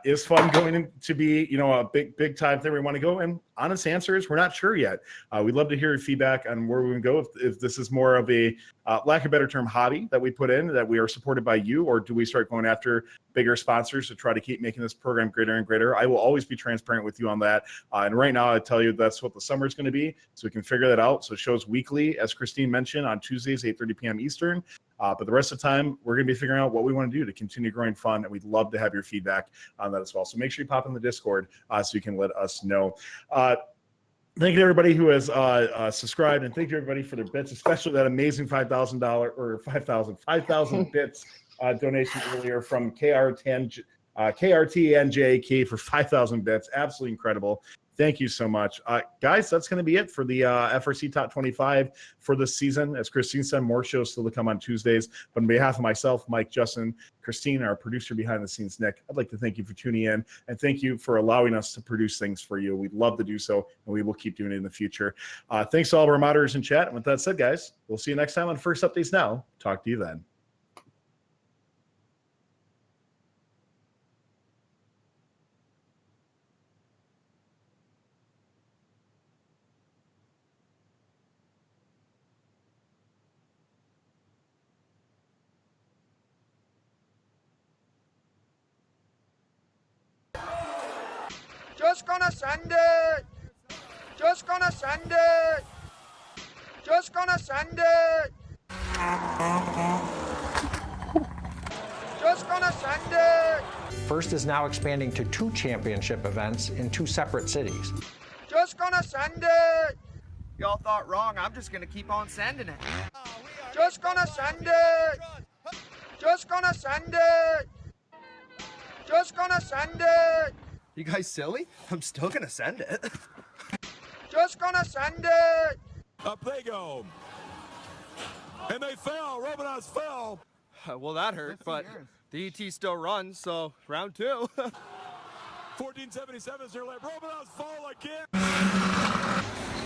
Is fun going to be, a big time thing we want to go? And honest answer is we're not sure yet. We'd love to hear your feedback on where we can go. If this is more of a lack of a better term hobby that we put in, that we are supported by you, or do we start going after bigger sponsors to try to keep making this program greater and greater? I will always be transparent with you on that. And right now I tell you that's what the summer is going to be. So we can figure that out. So shows weekly, as Christine mentioned, on Tuesdays, 8:30 p.m. Eastern. But the rest of the time, we're going to be figuring out what we want to do to continue growing fun. And we'd love to have your feedback on that as well. So make sure you pop in the Discord so you can let us know. Thank you to everybody who has subscribed, and thank you everybody for their bits, especially that amazing $5,000 or 5,000 bits donation earlier from KRTNJK for 5,000 bits. Absolutely incredible. Thank you so much. Guys, that's going to be it for the FRC Top 25 for this season. As Christine said, more shows still to come on Tuesdays. But on behalf of myself, Mike, Justin, Christine, our producer behind the scenes, Nick, I'd like to thank you for tuning in. And thank you for allowing us to produce things for you. We'd love to do so, and we will keep doing it in the future. Thanks to all of our moderators in chat. And with that said, guys, we'll see you next time on First Updates Now. Talk to you then. Just gonna send it. Just gonna send it. Just gonna send it. Just gonna send it. First is now expanding to 2 championship events in 2 separate cities. Just gonna send it. Y'all thought wrong. I'm just gonna keep on sending it. Just gonna send it. Just gonna send it. Just gonna send it. You guys silly? I'm still gonna send it. Just gonna send it. Up they go. And they fell. Robots fell. Well, that hurt, but the ET still runs, so round 2. 1477 is their lap. Robots fall again.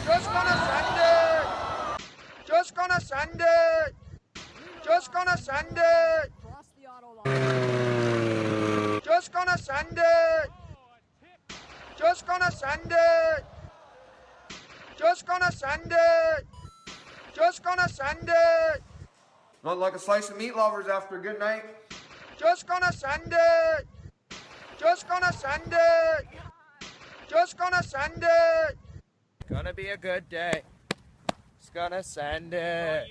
Just gonna send it. Just gonna send it. Just gonna send it. Just gonna send it. Just gonna send it. Just gonna send it. Just gonna send it. Not like a slice of meat lovers after a good night. Just gonna send it. Just gonna send it. Just gonna send it. Gonna be a good day. Just gonna send it.